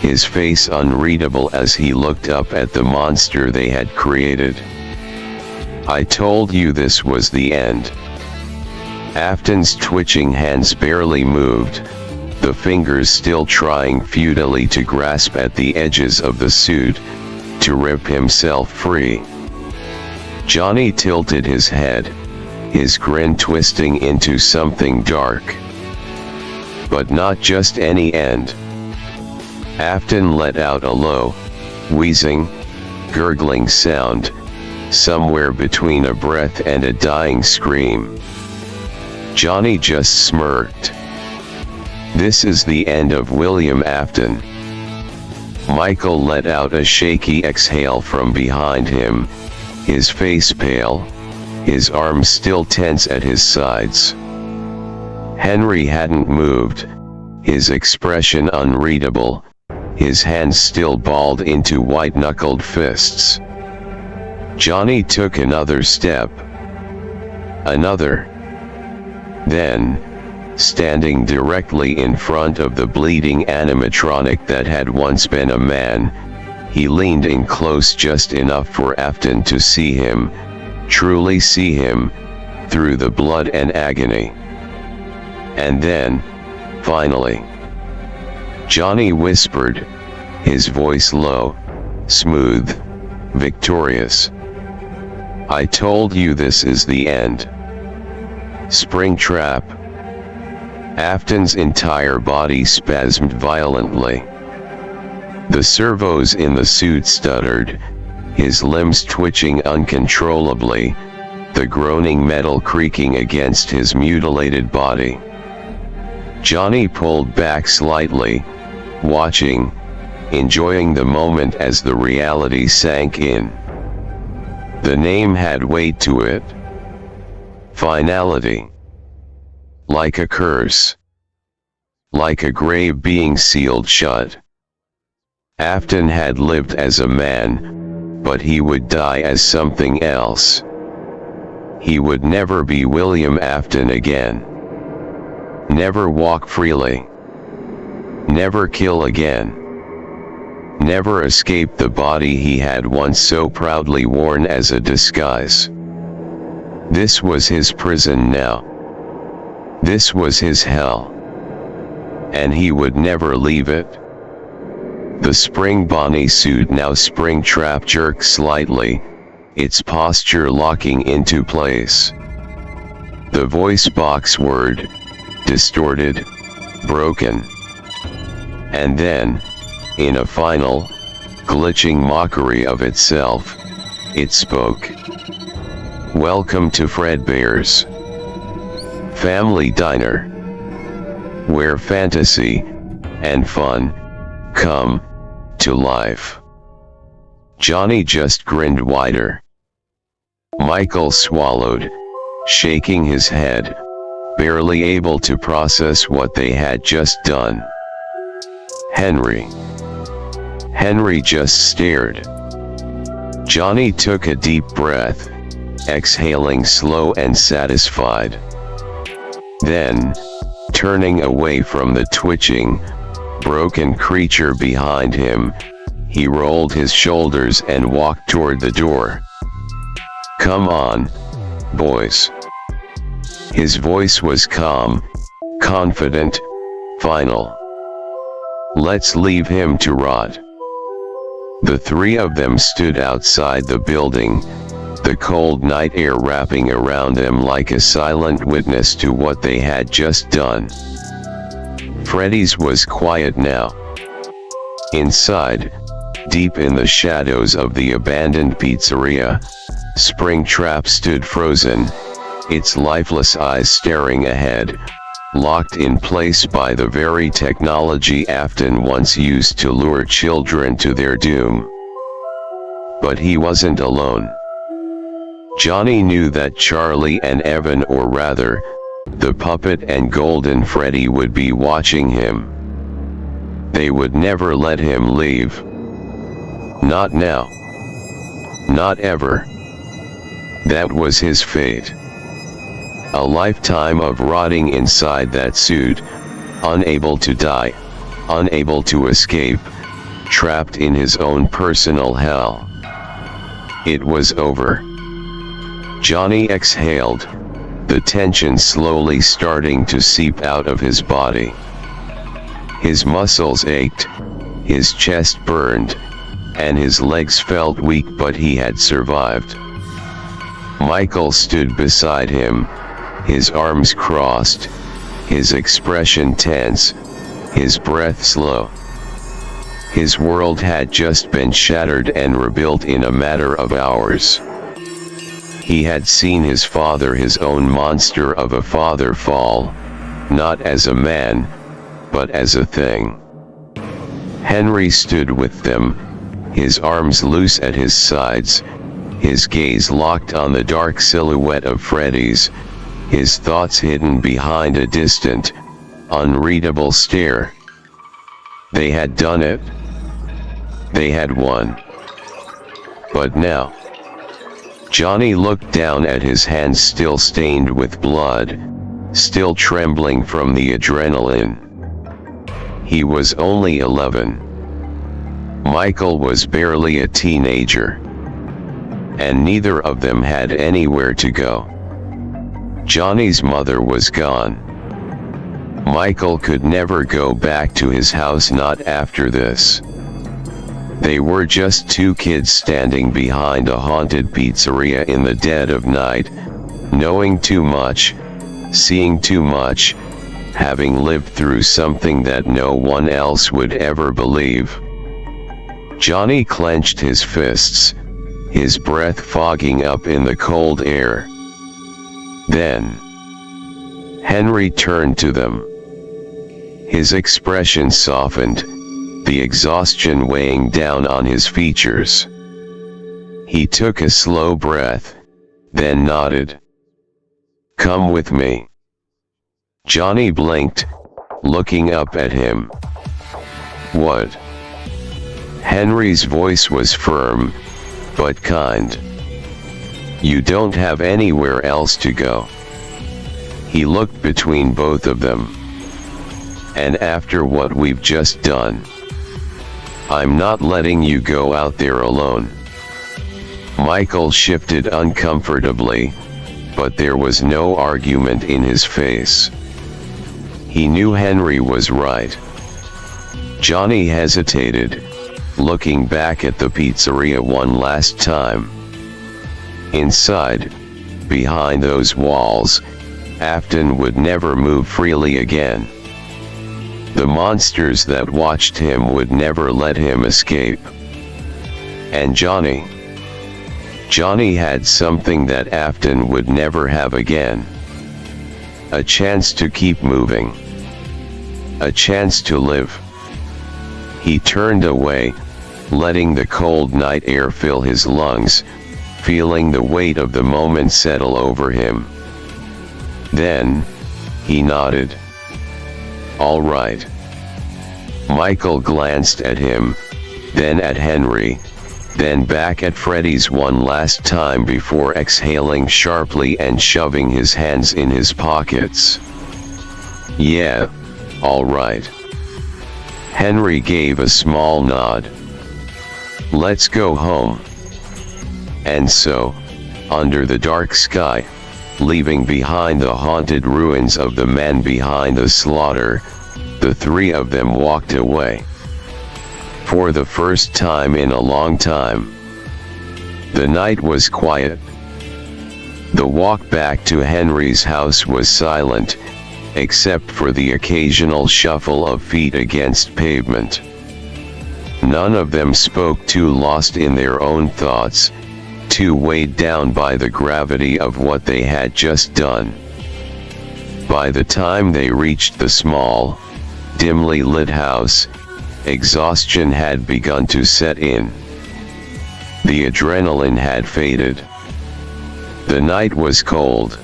his face unreadable as he looked up at the monster they had created. "I told you this was the end." Afton's twitching hands barely moved, the fingers still trying futilely to grasp at the edges of the suit, to rip himself free. Johnny tilted his head, his grin twisting into something dark. But not just any end. Afton let out a low, wheezing, gurgling sound, somewhere between a breath and a dying scream. Johnny just smirked. "This is the end of William Afton." Michael let out a shaky exhale from behind him, his face pale, his arms still tense at his sides. Henry hadn't moved, his expression unreadable, his hands still balled into white-knuckled fists. Johnny took another step. Another. Then, standing directly in front of the bleeding animatronic that had once been a man, he leaned in close just enough for Afton to see him, truly see him, through the blood and agony. And then, finally, Johnny whispered, his voice low, smooth, victorious. "I told you this is the end." Springtrap. Afton's entire body spasmed violently. The servos in the suit stuttered, his limbs twitching uncontrollably, the groaning metal creaking against his mutilated body. Johnny pulled back slightly, watching, enjoying the moment as the reality sank in. The name had weight to it. Finality. Like a curse. Like a grave being sealed shut. Afton had lived as a man, but he would die as something else. He would never be William Afton again. Never walk freely. Never kill again. Never escape the body he had once so proudly worn as a disguise. This was his prison now. This was his hell. And he would never leave it. The spring Bonnie suit now Springtrap jerked slightly, its posture locking into place. The voice box word, distorted, broken. And then, in a final, glitching mockery of itself, it spoke. "Welcome to Fredbear's Family Diner, where fantasy and fun come to life." Johnny just grinned wider. Michael swallowed, shaking his head, barely able to process what they had just done. Henry just stared. Johnny took a deep breath, exhaling slow and satisfied. Then, turning away from the twitching, broken creature behind him, he rolled his shoulders and walked toward the door. "Come on, boys." His voice was calm, confident, final. "Let's leave him to rot." The three of them stood outside the building, the cold night air wrapping around them like a silent witness to what they had just done. Freddy's was quiet now. Inside, deep in the shadows of the abandoned pizzeria, Springtrap stood frozen, its lifeless eyes staring ahead, locked in place by the very technology Afton once used to lure children to their doom. But he wasn't alone. Johnny knew that Charlie and Evan, or rather, the puppet and Golden Freddy, would be watching him. They would never let him leave. Not now. Not ever. That was his fate. A lifetime of rotting inside that suit, unable to die, unable to escape, trapped in his own personal hell. It was over. Johnny exhaled, the tension slowly starting to seep out of his body. His muscles ached, his chest burned, and his legs felt weak, but he had survived. Michael stood beside him, his arms crossed, his expression tense, his breath slow. His world had just been shattered and rebuilt in a matter of hours. He had seen his father, his own monster of a father, fall, not as a man, but as a thing. Henry stood with them, his arms loose at his sides, his gaze locked on the dark silhouette of Freddy's, his thoughts hidden behind a distant, unreadable stare. They had done it. They had won. But now, Johnny looked down at his hands still stained with blood, still trembling from the adrenaline. He was only 11. Michael was barely a teenager. And neither of them had anywhere to go. Johnny's mother was gone. Michael could never go back to his house, not after this. They were just two kids standing behind a haunted pizzeria in the dead of night, knowing too much, seeing too much, having lived through something that no one else would ever believe. Johnny clenched his fists, his breath fogging up in the cold air. Then, Henry turned to them. His expression softened, the exhaustion weighing down on his features. He took a slow breath, then nodded. "Come with me." Johnny blinked, looking up at him. "What?" Henry's voice was firm, but kind. "You don't have anywhere else to go." He looked between both of them. "And after what we've just done, I'm not letting you go out there alone." Michael shifted uncomfortably, but there was no argument in his face. He knew Henry was right. Johnny hesitated, looking back at the pizzeria one last time. Inside, behind those walls, Afton would never move freely again. The monsters that watched him would never let him escape. And Johnny had something that Afton would never have again. A chance to keep moving. A chance to live. He turned away, letting the cold night air fill his lungs, feeling the weight of the moment settle over him. Then, he nodded. "All right." Michael glanced at him, then at Henry, then back at Freddy's one last time before exhaling sharply and shoving his hands in his pockets. "Yeah, all right." Henry gave a small nod. "Let's go home." And so, under the dark sky, leaving behind the haunted ruins of the man behind the slaughter, the three of them walked away. For the first time in a long time. The night was quiet. The walk back to Henry's house was silent, except for the occasional shuffle of feet against pavement. None of them spoke, too lost in their own thoughts, too weighed down by the gravity of what they had just done. By the time they reached the small, dimly lit house, exhaustion had begun to set in. The adrenaline had faded. The night was cold.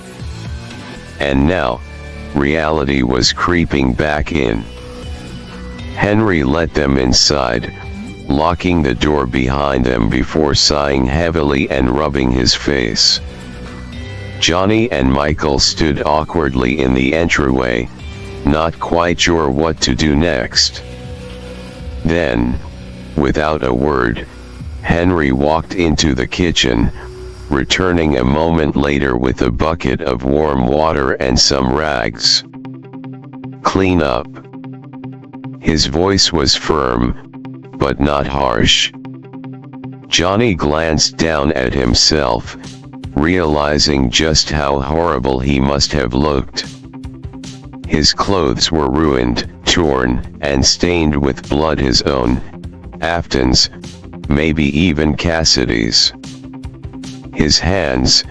And now, reality was creeping back in. Henry let them inside, locking the door behind them before sighing heavily and rubbing his face. Johnny and Michael stood awkwardly in the entryway, not quite sure what to do next. Then, without a word, Henry walked into the kitchen, returning a moment later with a bucket of warm water and some rags. "Clean up." His voice was firm, but not harsh. Johnny glanced down at himself, realizing just how horrible he must have looked. His clothes were ruined, torn, and stained with blood, his own, Afton's, maybe even Cassidy's. His hands,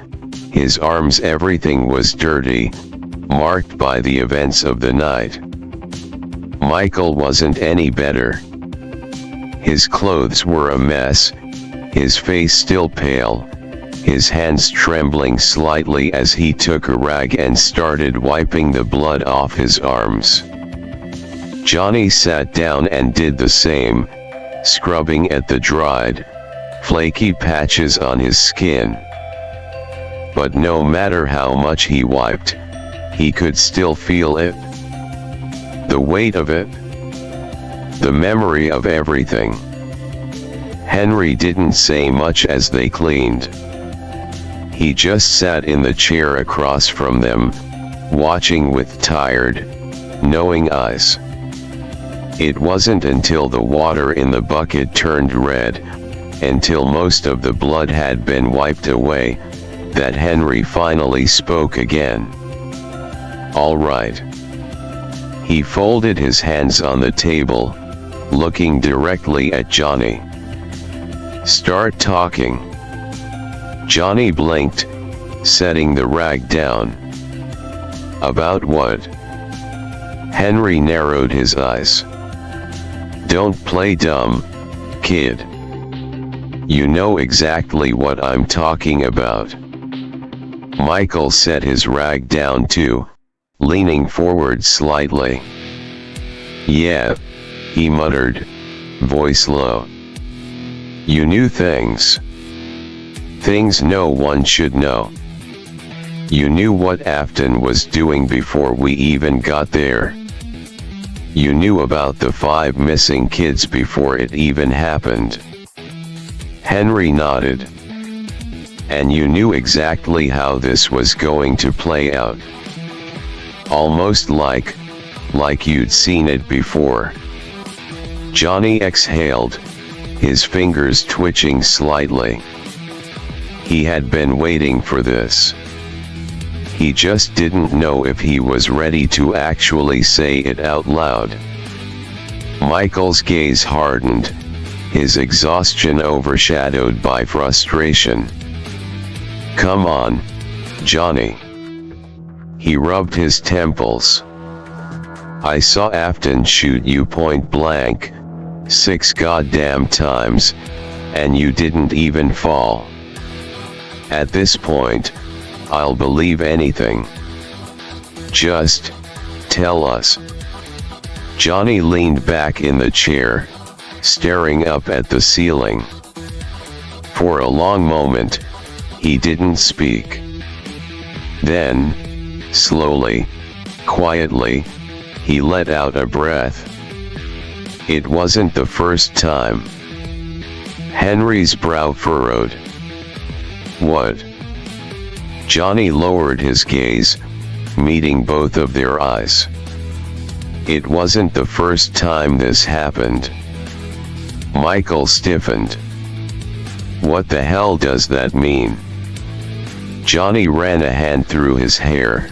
his arms, everything was dirty, marked by the events of the night. Michael wasn't any better. His clothes were a mess, his face still pale, his hands trembling slightly as he took a rag and started wiping the blood off his arms. Johnny sat down and did the same, scrubbing at the dried, flaky patches on his skin. But no matter how much he wiped, he could still feel it. The weight of it. The memory of everything. Henry didn't say much as they cleaned. He just sat in the chair across from them, watching with tired, knowing eyes. It wasn't until the water in the bucket turned red, until most of the blood had been wiped away, that Henry finally spoke again. "All right." He folded his hands on the table, looking directly at Johnny. "Start talking." Johnny blinked, setting the rag down. "About what?" Henry narrowed his eyes. "Don't play dumb, kid. You know exactly what I'm talking about." Michael set his rag down too, leaning forward slightly. "Yeah," he muttered, voice low. "You knew things. Things no one should know. You knew what Afton was doing before we even got there. You knew about the 5 missing kids before it even happened." Henry nodded. "And you knew exactly how this was going to play out. Almost like you'd seen it before." Johnny exhaled, his fingers twitching slightly. He had been waiting for this. He just didn't know if he was ready to actually say it out loud. Michael's gaze hardened, his exhaustion overshadowed by frustration. "Come on, Johnny." He rubbed his temples. "I saw Afton shoot you point blank, 6 goddamn times, and you didn't even fall. At this point, I'll believe anything. Just tell us." Johnny leaned back in the chair, staring up at the ceiling. For a long moment, he didn't speak. Then, slowly, quietly, he let out a breath. It wasn't the first time. Henry's brow furrowed. "What?" Johnny lowered his gaze, meeting both of their eyes. "It wasn't the first time this happened." Michael stiffened. "What the hell does that mean?" Johnny ran a hand through his hair,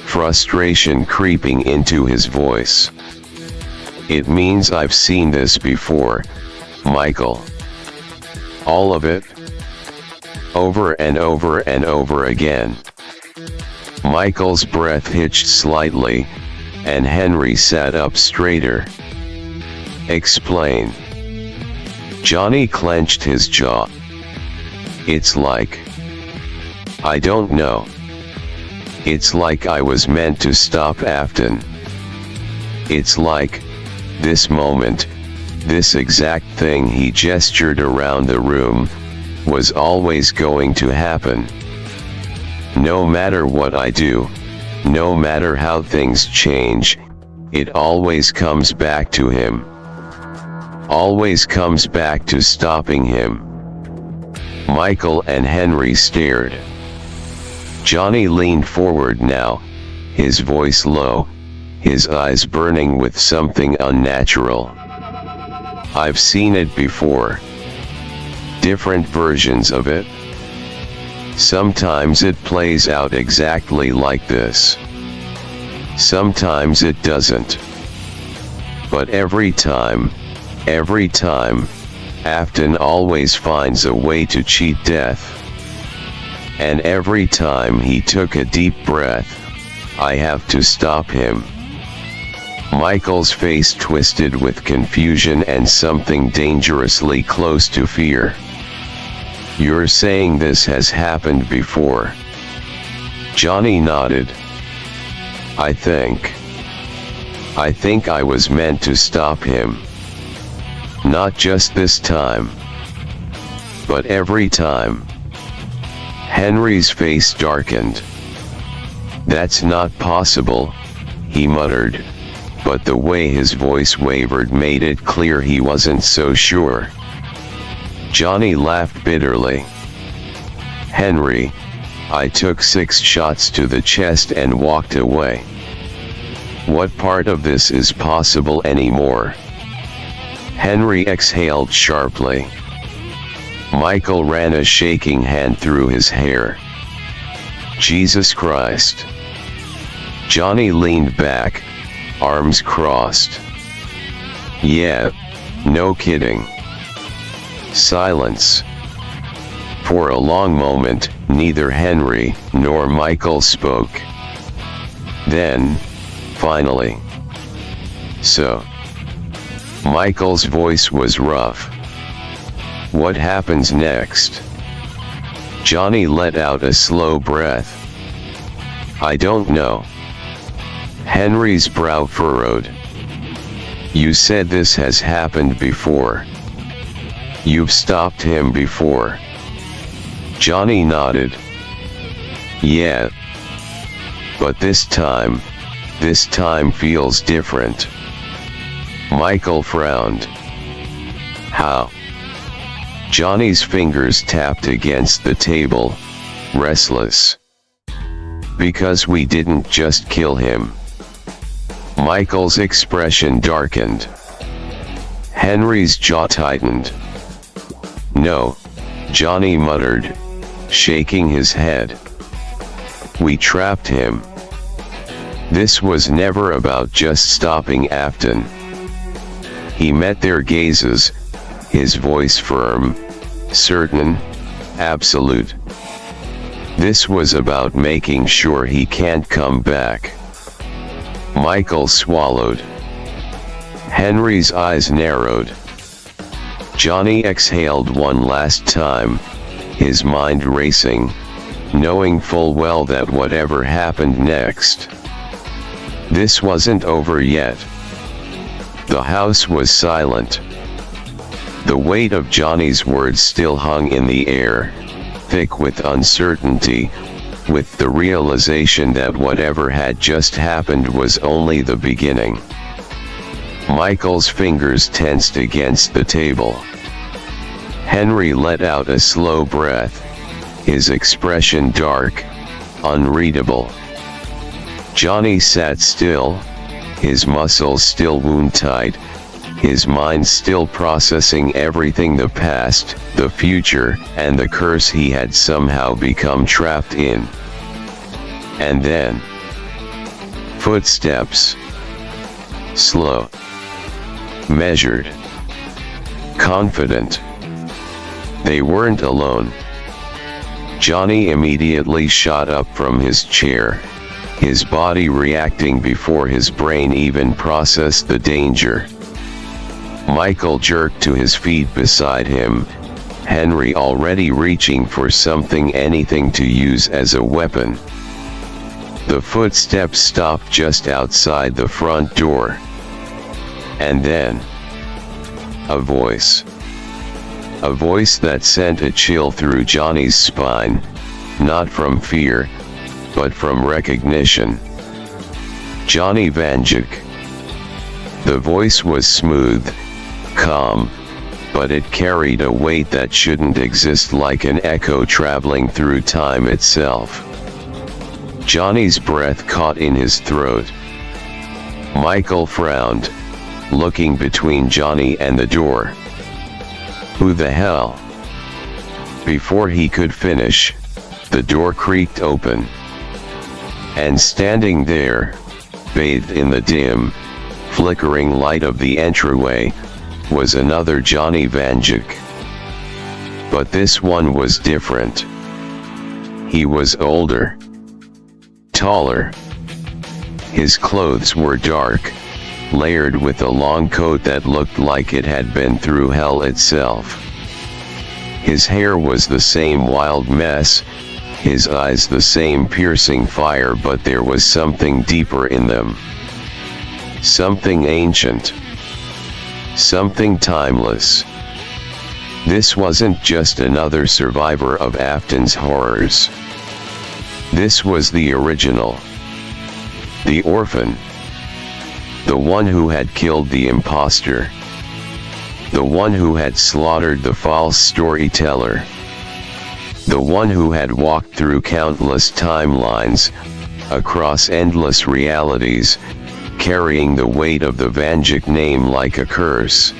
frustration creeping into his voice. "It means I've seen this before, Michael. All of it. Over and over and over again." Michael's breath hitched slightly, and Henry sat up straighter. "Explain." Johnny clenched his jaw. "It's like... I don't know. It's like I was meant to stop Afton. It's like, this moment, this exact thing," he gestured around the room, "was always going to happen. No matter what I do, no matter how things change, it always comes back to him. Always comes back to stopping him. Michael and Henry stared. Johnny leaned forward now, his voice low, his eyes burning with something unnatural. I've seen it before. Different versions of it. Sometimes it plays out exactly like this. Sometimes it doesn't. But every time, Afton always finds a way to cheat death. And every time he took a deep breath, I have to stop him. Michael's face twisted with confusion and something dangerously close to fear. You're saying this has happened before? Johnny nodded. I think I was meant to stop him. Not just this time, but every time. Henry's face darkened. That's not possible, he muttered, but the way his voice wavered made it clear he wasn't so sure. Johnny laughed bitterly. Henry, I took 6 shots to the chest and walked away. What part of this is possible anymore? Henry exhaled sharply. Michael ran a shaking hand through his hair. Jesus Christ. Johnny leaned back, arms crossed. Yeah, no kidding. Silence. For a long moment, neither Henry nor Michael spoke. Then, finally. So. Michael's voice was rough. What happens next? Johnny let out a slow breath. I don't know. Henry's brow furrowed. You said this has happened before. You've stopped him before. Johnny nodded. Yeah. But this time feels different. Michael frowned. How? Johnny's fingers tapped against the table, restless. Because we didn't just kill him. Michael's expression darkened. Henry's jaw tightened. No, Johnny muttered, shaking his head. We trapped him. This was never about just stopping Afton. He met their gazes, his voice firm, certain, absolute. This was about making sure he can't come back. Michael swallowed. Henry's eyes narrowed. Johnny exhaled one last time, his mind racing, knowing full well that whatever happened next, this wasn't over yet. The house was silent. The weight of Johnny's words still hung in the air, thick with uncertainty, with the realization that whatever had just happened was only the beginning. Michael's fingers tensed against the table. Henry let out a slow breath, his expression dark, unreadable. Johnny sat still, his muscles still wound-tight, his mind still processing everything: the past, the future, and the curse he had somehow become trapped in. And then, footsteps. Slow. Measured. Confident. They weren't alone. Johnny immediately shot up from his chair, his body reacting before his brain even processed the danger. Michael jerked to his feet beside him, Henry already reaching for something, anything to use as a weapon. The footsteps stopped just outside the front door. And then, a voice. A voice that sent a chill through Johnny's spine, not from fear, but from recognition. Johnny Vanjik. The voice was smooth, calm, but it carried a weight that shouldn't exist, like an echo traveling through time itself. Johnny's breath caught in his throat. Michael frowned, looking between Johnny and the door. Who the hell? Before he could finish, the door creaked open. And standing there, bathed in the dim, flickering light of the entryway, was another Johnny Vanjik. But this one was different. He was older, taller. His clothes were dark, layered with a long coat that looked like it had been through hell itself. His hair was the same wild mess, his eyes the same piercing fire, but there was something deeper in them. Something ancient. Something timeless. This wasn't just another survivor of Afton's horrors. This was the original. The orphan. The one who had killed the imposter. The one who had slaughtered the false storyteller. The one who had walked through countless timelines, across endless realities, carrying the weight of the Vanjik name like a curse.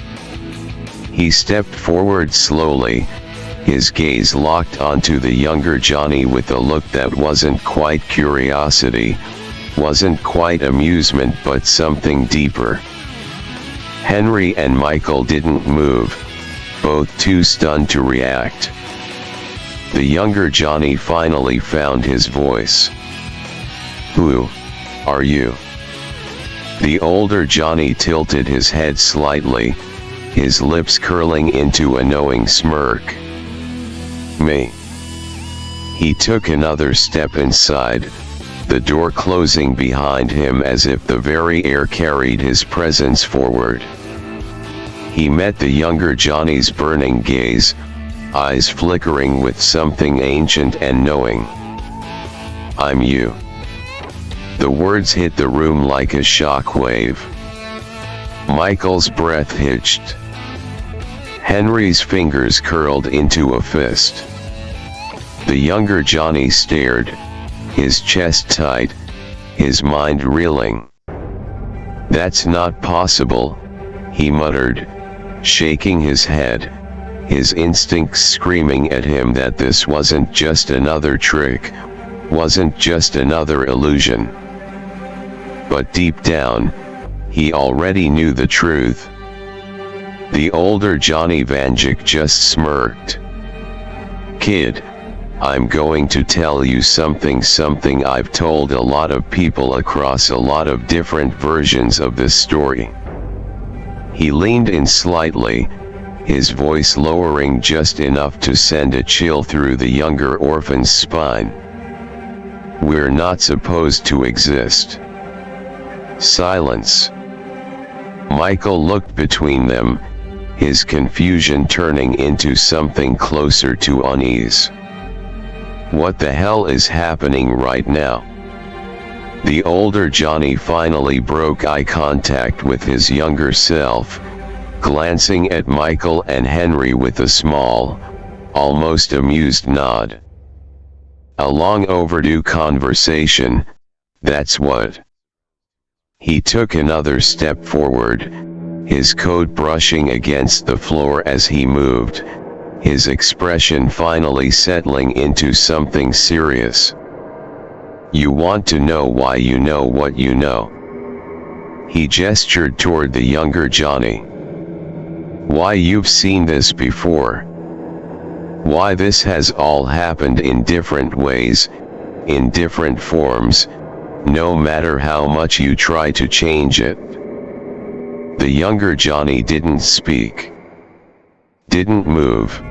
He stepped forward slowly, his gaze locked onto the younger Johnny with a look that wasn't quite curiosity, wasn't quite amusement, but something deeper. Henry and Michael didn't move, both too stunned to react. The younger Johnny finally found his voice. Who are you? The older Johnny tilted his head slightly, his lips curling into a knowing smirk. Me. He took another step inside, the door closing behind him as if the very air carried his presence forward. He met the younger Johnny's burning gaze, eyes flickering with something ancient and knowing. I'm you. The words hit the room like a shockwave. Michael's breath hitched. Henry's fingers curled into a fist. The younger Johnny stared, his chest tight, his mind reeling. That's not possible, he muttered, shaking his head, his instincts screaming at him that this wasn't just another trick, wasn't just another illusion. But deep down, he already knew the truth. The older Johnny Vanjik just smirked. Kid, I'm going to tell you something I've told a lot of people across a lot of different versions of this story. He leaned in slightly, his voice lowering just enough to send a chill through the younger orphan's spine. We're not supposed to exist. Silence. Michael looked between them, his confusion turning into something closer to unease. What the hell is happening right now? The older Johnny finally broke eye contact with his younger self, glancing at Michael and Henry with a small, almost amused nod. A long overdue conversation, that's what. He took another step forward, his coat brushing against the floor as he moved, his expression finally settling into something serious. You want to know why you know what you know? He gestured toward the younger Johnny. Why you've seen this before. Why this has all happened in different ways, in different forms, no matter how much you try to change it. The younger Johnny didn't speak. Didn't move.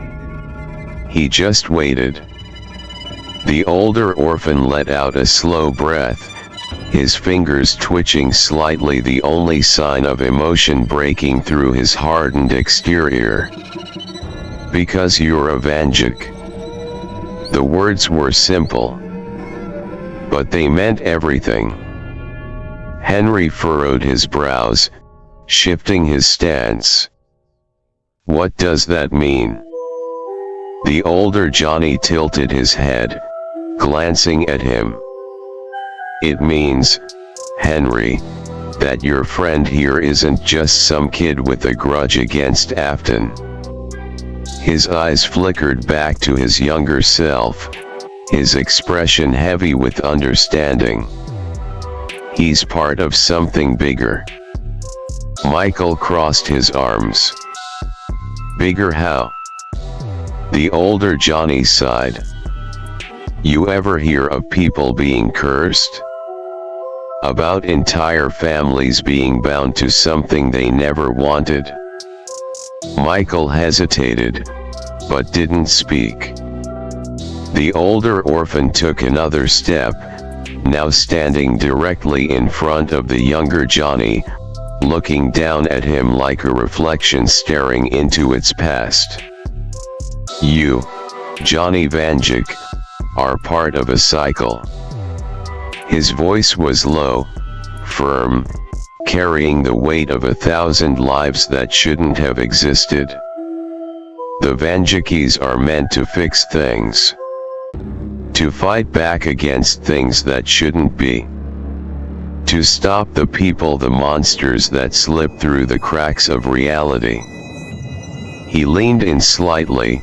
He just waited. The older orphan let out a slow breath, his fingers twitching slightly, the only sign of emotion breaking through his hardened exterior. Because you're a Vanjik. The words were simple. but they meant everything. Henry furrowed his brows, shifting his stance. What does that mean? The older Johnny tilted his head, glancing at him. It means, Henry, that your friend here isn't just some kid with a grudge against Afton. His eyes flickered back to his younger self, his expression heavy with understanding. He's part of something bigger. Michael crossed his arms. Bigger how? The older Johnny sighed. You ever hear of people being cursed? About entire families being bound to something they never wanted? Michael hesitated, but didn't speak. The older orphan took another step, now standing directly in front of the younger Johnny, looking down at him like a reflection staring into its past. You, Johnny Vanjik, are part of a cycle. His voice was low, firm, carrying the weight of 1,000 lives that shouldn't have existed. The Vanjikis are meant to fix things. To fight back against things that shouldn't be. To stop the people, the monsters that slip through the cracks of reality. He leaned in slightly,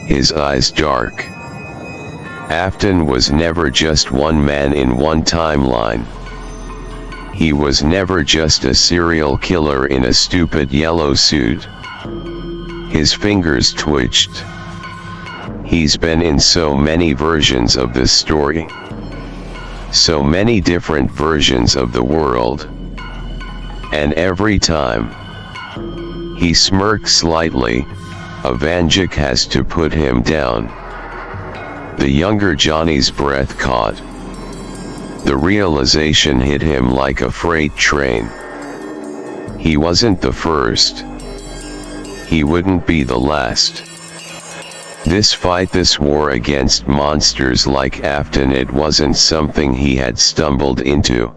his eyes dark. Afton was never just one man in one timeline. He was never just a serial killer in a stupid yellow suit. His fingers twitched. He's been in so many versions of this story. So many different versions of the world. And every time, he smirked slightly, a Vanjik has to put him down. The younger Johnny's breath caught. The realization hit him like a freight train. He wasn't the first. He wouldn't be the last. This fight, this war against monsters like Afton, it wasn't something he had stumbled into.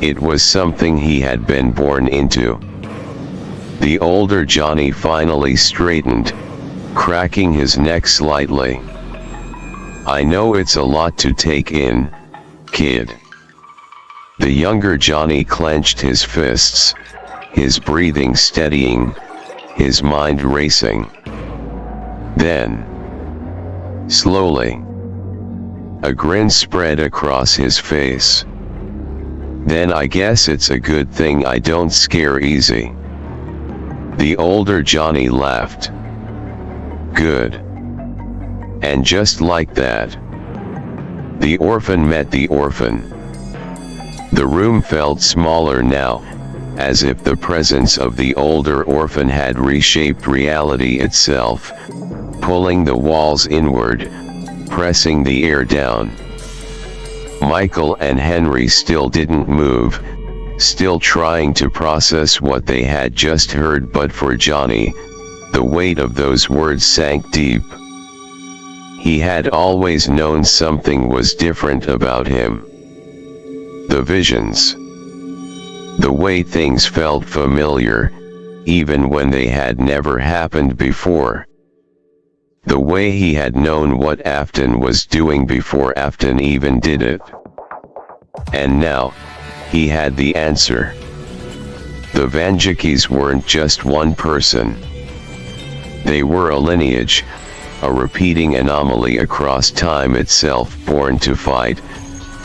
It was something he had been born into. The older Johnny finally straightened, cracking his neck slightly. I know it's a lot to take in, kid. The younger Johnny clenched his fists, his breathing steadying, his mind racing. Then, slowly, a grin spread across his face. Then I guess it's a good thing I don't scare easy. The older Johnny laughed. Good. And just like that, the orphan met the orphan. The room felt smaller now, as if the presence of the older orphan had reshaped reality itself, pulling the walls inward, pressing the air down. Michael and Henry still didn't move, still trying to process what they had just heard, but for Johnny, the weight of those words sank deep. He had always known something was different about him. The visions. The way things felt familiar, even when they had never happened before. The way he had known what Afton was doing before Afton even did it. And now, he had the answer. The Vanjikis weren't just one person. They were a lineage, a repeating anomaly across time itself, born to fight,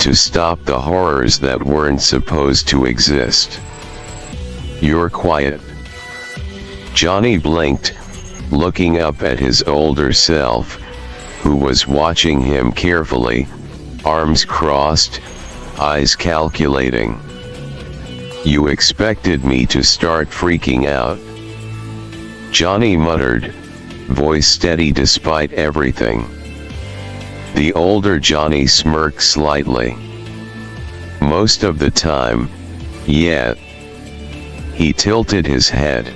to stop the horrors that weren't supposed to exist. You're quiet. Johnny blinked, looking up at his older self, who was watching him carefully, arms crossed, eyes calculating. You expected me to start freaking out? Johnny muttered, voice steady despite everything. The older Johnny smirked slightly. Most of the time, yeah. He tilted his head.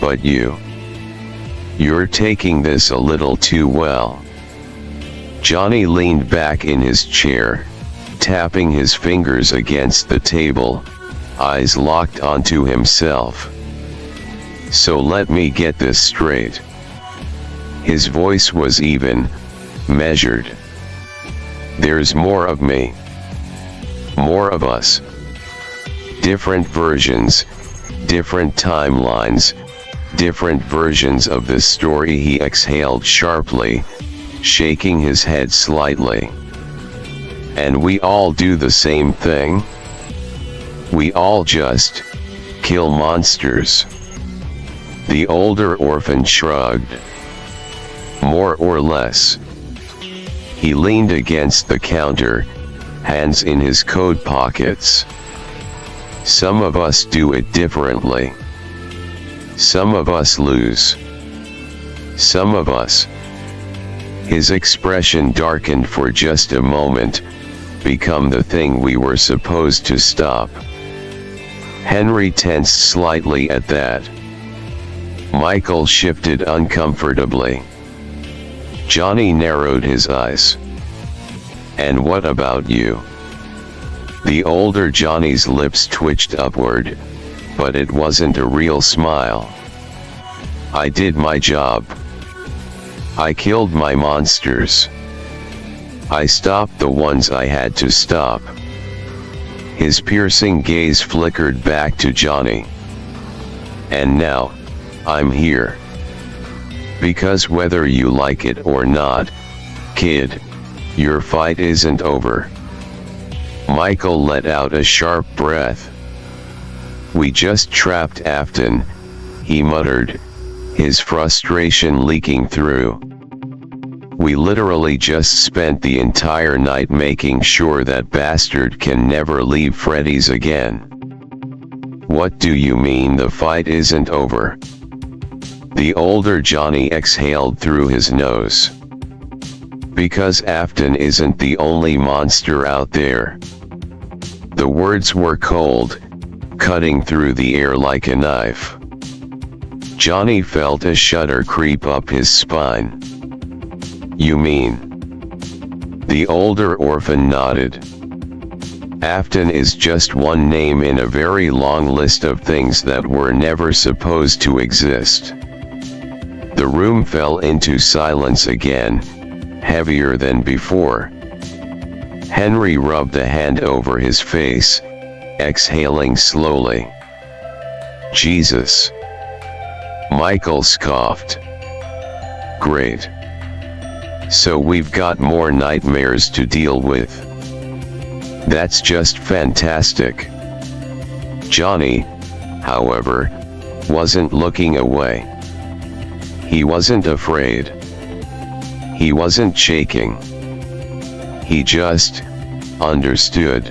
But you're taking this a little too well. Johnny leaned back in his chair, tapping his fingers against the table, eyes locked onto himself. So let me get this straight. His voice was even, measured. There's more of me. More of us. Different versions, different timelines, different versions of this story. He exhaled sharply, shaking his head slightly. And we all do the same thing? We all just kill monsters. The older orphan shrugged. More or less. He leaned against the counter, hands in his coat pockets. Some of us do it differently. Some of us lose. Some of us. His expression darkened for just a moment, become the thing we were supposed to stop. Henry tensed slightly at that. Michael shifted uncomfortably. Johnny narrowed his eyes. And what about you? The older Johnny's lips twitched upward, but it wasn't a real smile. I did my job. I killed my monsters. I stopped the ones I had to stop. His piercing gaze flickered back to Johnny. And now, I'm here. Because whether you like it or not, kid, your fight isn't over. Michael let out a sharp breath. We just trapped Afton, he muttered, his frustration leaking through. We literally just spent the entire night making sure that bastard can never leave Freddy's again. What do you mean the fight isn't over? The older Johnny exhaled through his nose. Because Afton isn't the only monster out there. The words were cold, cutting through the air like a knife. Johnny felt a shudder creep up his spine. You mean? The older orphan nodded. Afton is just one name in a very long list of things that were never supposed to exist. The room fell into silence again, heavier than before. Henry rubbed a hand over his face, exhaling slowly. Jesus. Michael scoffed. Great. So we've got more nightmares to deal with. That's just fantastic. Johnny, however, wasn't looking away. He wasn't afraid. He wasn't shaking. He just understood.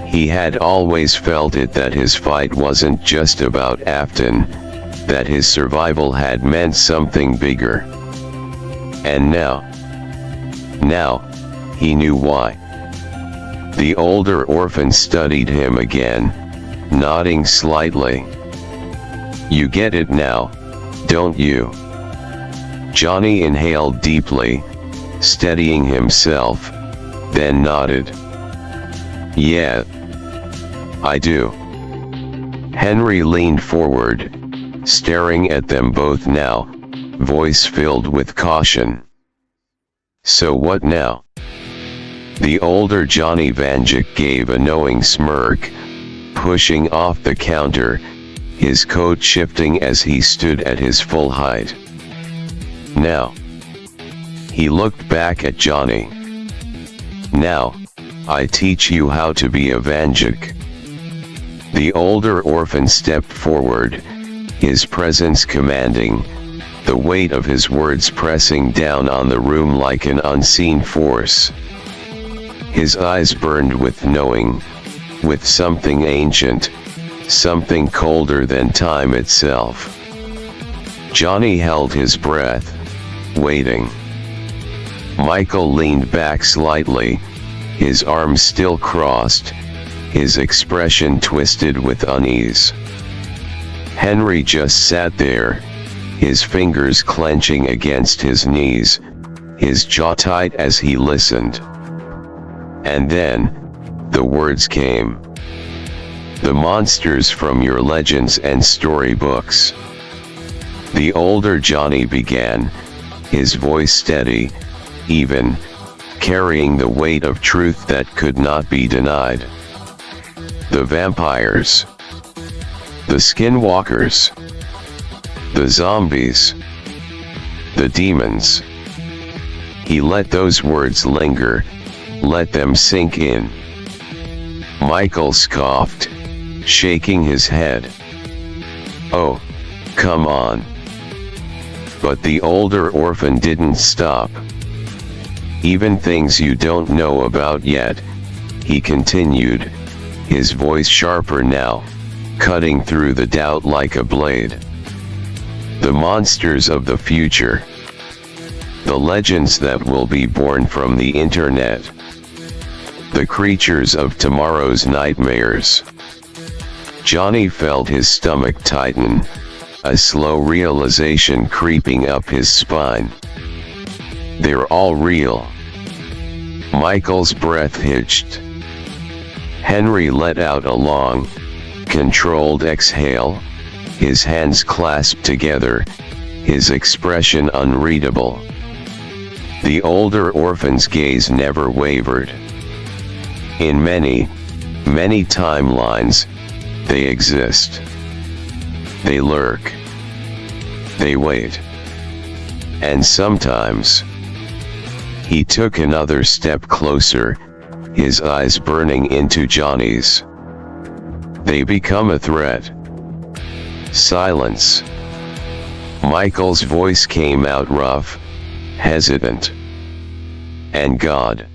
He had always felt it that his fight wasn't just about Afton, that his survival had meant something bigger. And now, he knew why. The older orphan studied him again, nodding slightly. You get it now, don't you? Johnny inhaled deeply, steadying himself, then nodded. Yeah, I do. Henry leaned forward, staring at them both now, voice filled with caution. So what now? The older Johnny Vanjik gave a knowing smirk, pushing off the counter, his coat shifting as he stood at his full height. Now. He looked back at Johnny. Now, I teach you how to be a Vanjik. The older orphan stepped forward, his presence commanding, the weight of his words pressing down on the room like an unseen force. His eyes burned with knowing, with something ancient, something colder than time itself. Johnny held his breath, waiting. Michael leaned back slightly, his arms still crossed, his expression twisted with unease. Henry just sat there, his fingers clenching against his knees, his jaw tight as he listened. And then, the words came. The monsters from your legends and storybooks. The older Johnny began, his voice steady, even, carrying the weight of truth that could not be denied. The vampires. The skinwalkers. The zombies. The demons. He let those words linger, let them sink in. Michael scoffed, shaking his head. Oh, come on. But the older orphan didn't stop. Even things you don't know about yet, he continued, his voice sharper now, cutting through the doubt like a blade. The monsters of the future. The legends that will be born from the internet. The creatures of tomorrow's nightmares. Johnny felt his stomach tighten, a slow realization creeping up his spine. They're all real. Michael's breath hitched. Henry let out a long, controlled exhale, his hands clasped together, his expression unreadable. The older orphan's gaze never wavered. In many, many timelines, they exist. They lurk. They wait. And sometimes, he took another step closer, his eyes burning into Johnny's. They become a threat. Silence. Michael's voice came out rough, hesitant. And God.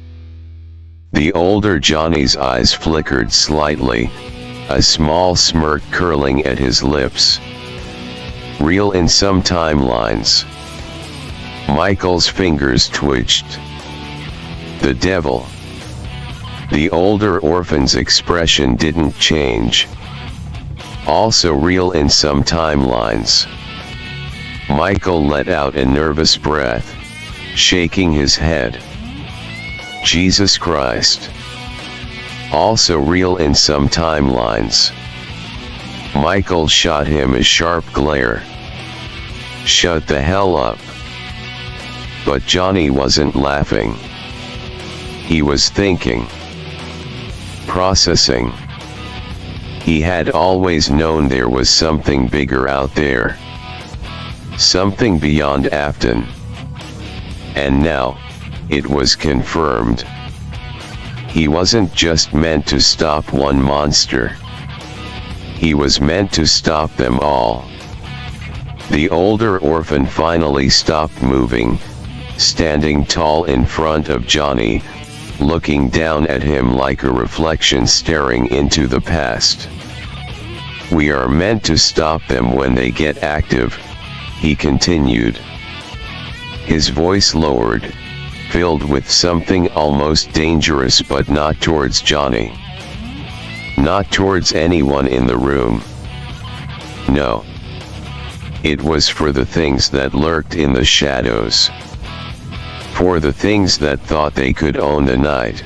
The older Johnny's eyes flickered slightly, a small smirk curling at his lips. Real in some timelines. Michael's fingers twitched. The devil. The older orphan's expression didn't change. Also real in some timelines. Michael let out a nervous breath, shaking his head. Jesus Christ. Also real in some timelines. Michael shot him a sharp glare. Shut the hell up. But Johnny wasn't laughing. He was thinking. Processing. He had always known there was something bigger out there. Something beyond Afton. And now, it was confirmed. He wasn't just meant to stop one monster. He was meant to stop them all. The older orphan finally stopped moving, standing tall in front of Johnny, looking down at him like a reflection staring into the past. We are meant to stop them when they get active, he continued. His voice lowered, filled with something almost dangerous, but not towards Johnny. Not towards anyone in the room. No. It was for the things that lurked in the shadows. For the things that thought they could own the night.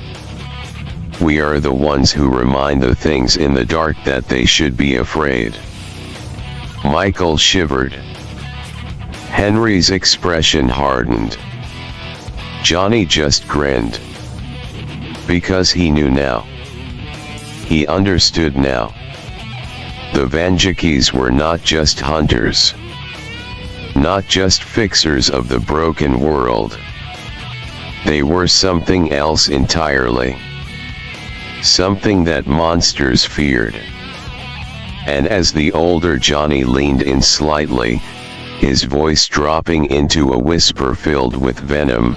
We are the ones who remind the things in the dark that they should be afraid. Michael shivered. Henry's expression hardened. Johnny just grinned. Because he knew now. He understood now. The Vanjakis were not just hunters. Not just fixers of the broken world. They were something else entirely. Something that monsters feared. And as the older Johnny leaned in slightly, his voice dropping into a whisper filled with venom,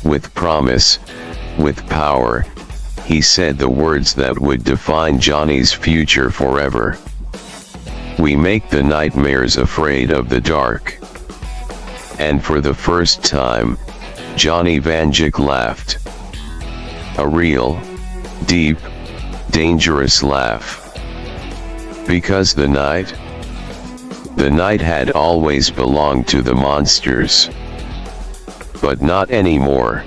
with promise, with power, he said the words that would define Johnny's future forever. We make the nightmares afraid of the dark. And for the first time, Johnny Vanjak laughed. A real, deep, dangerous laugh. Because the night had always belonged to the monsters. But not anymore.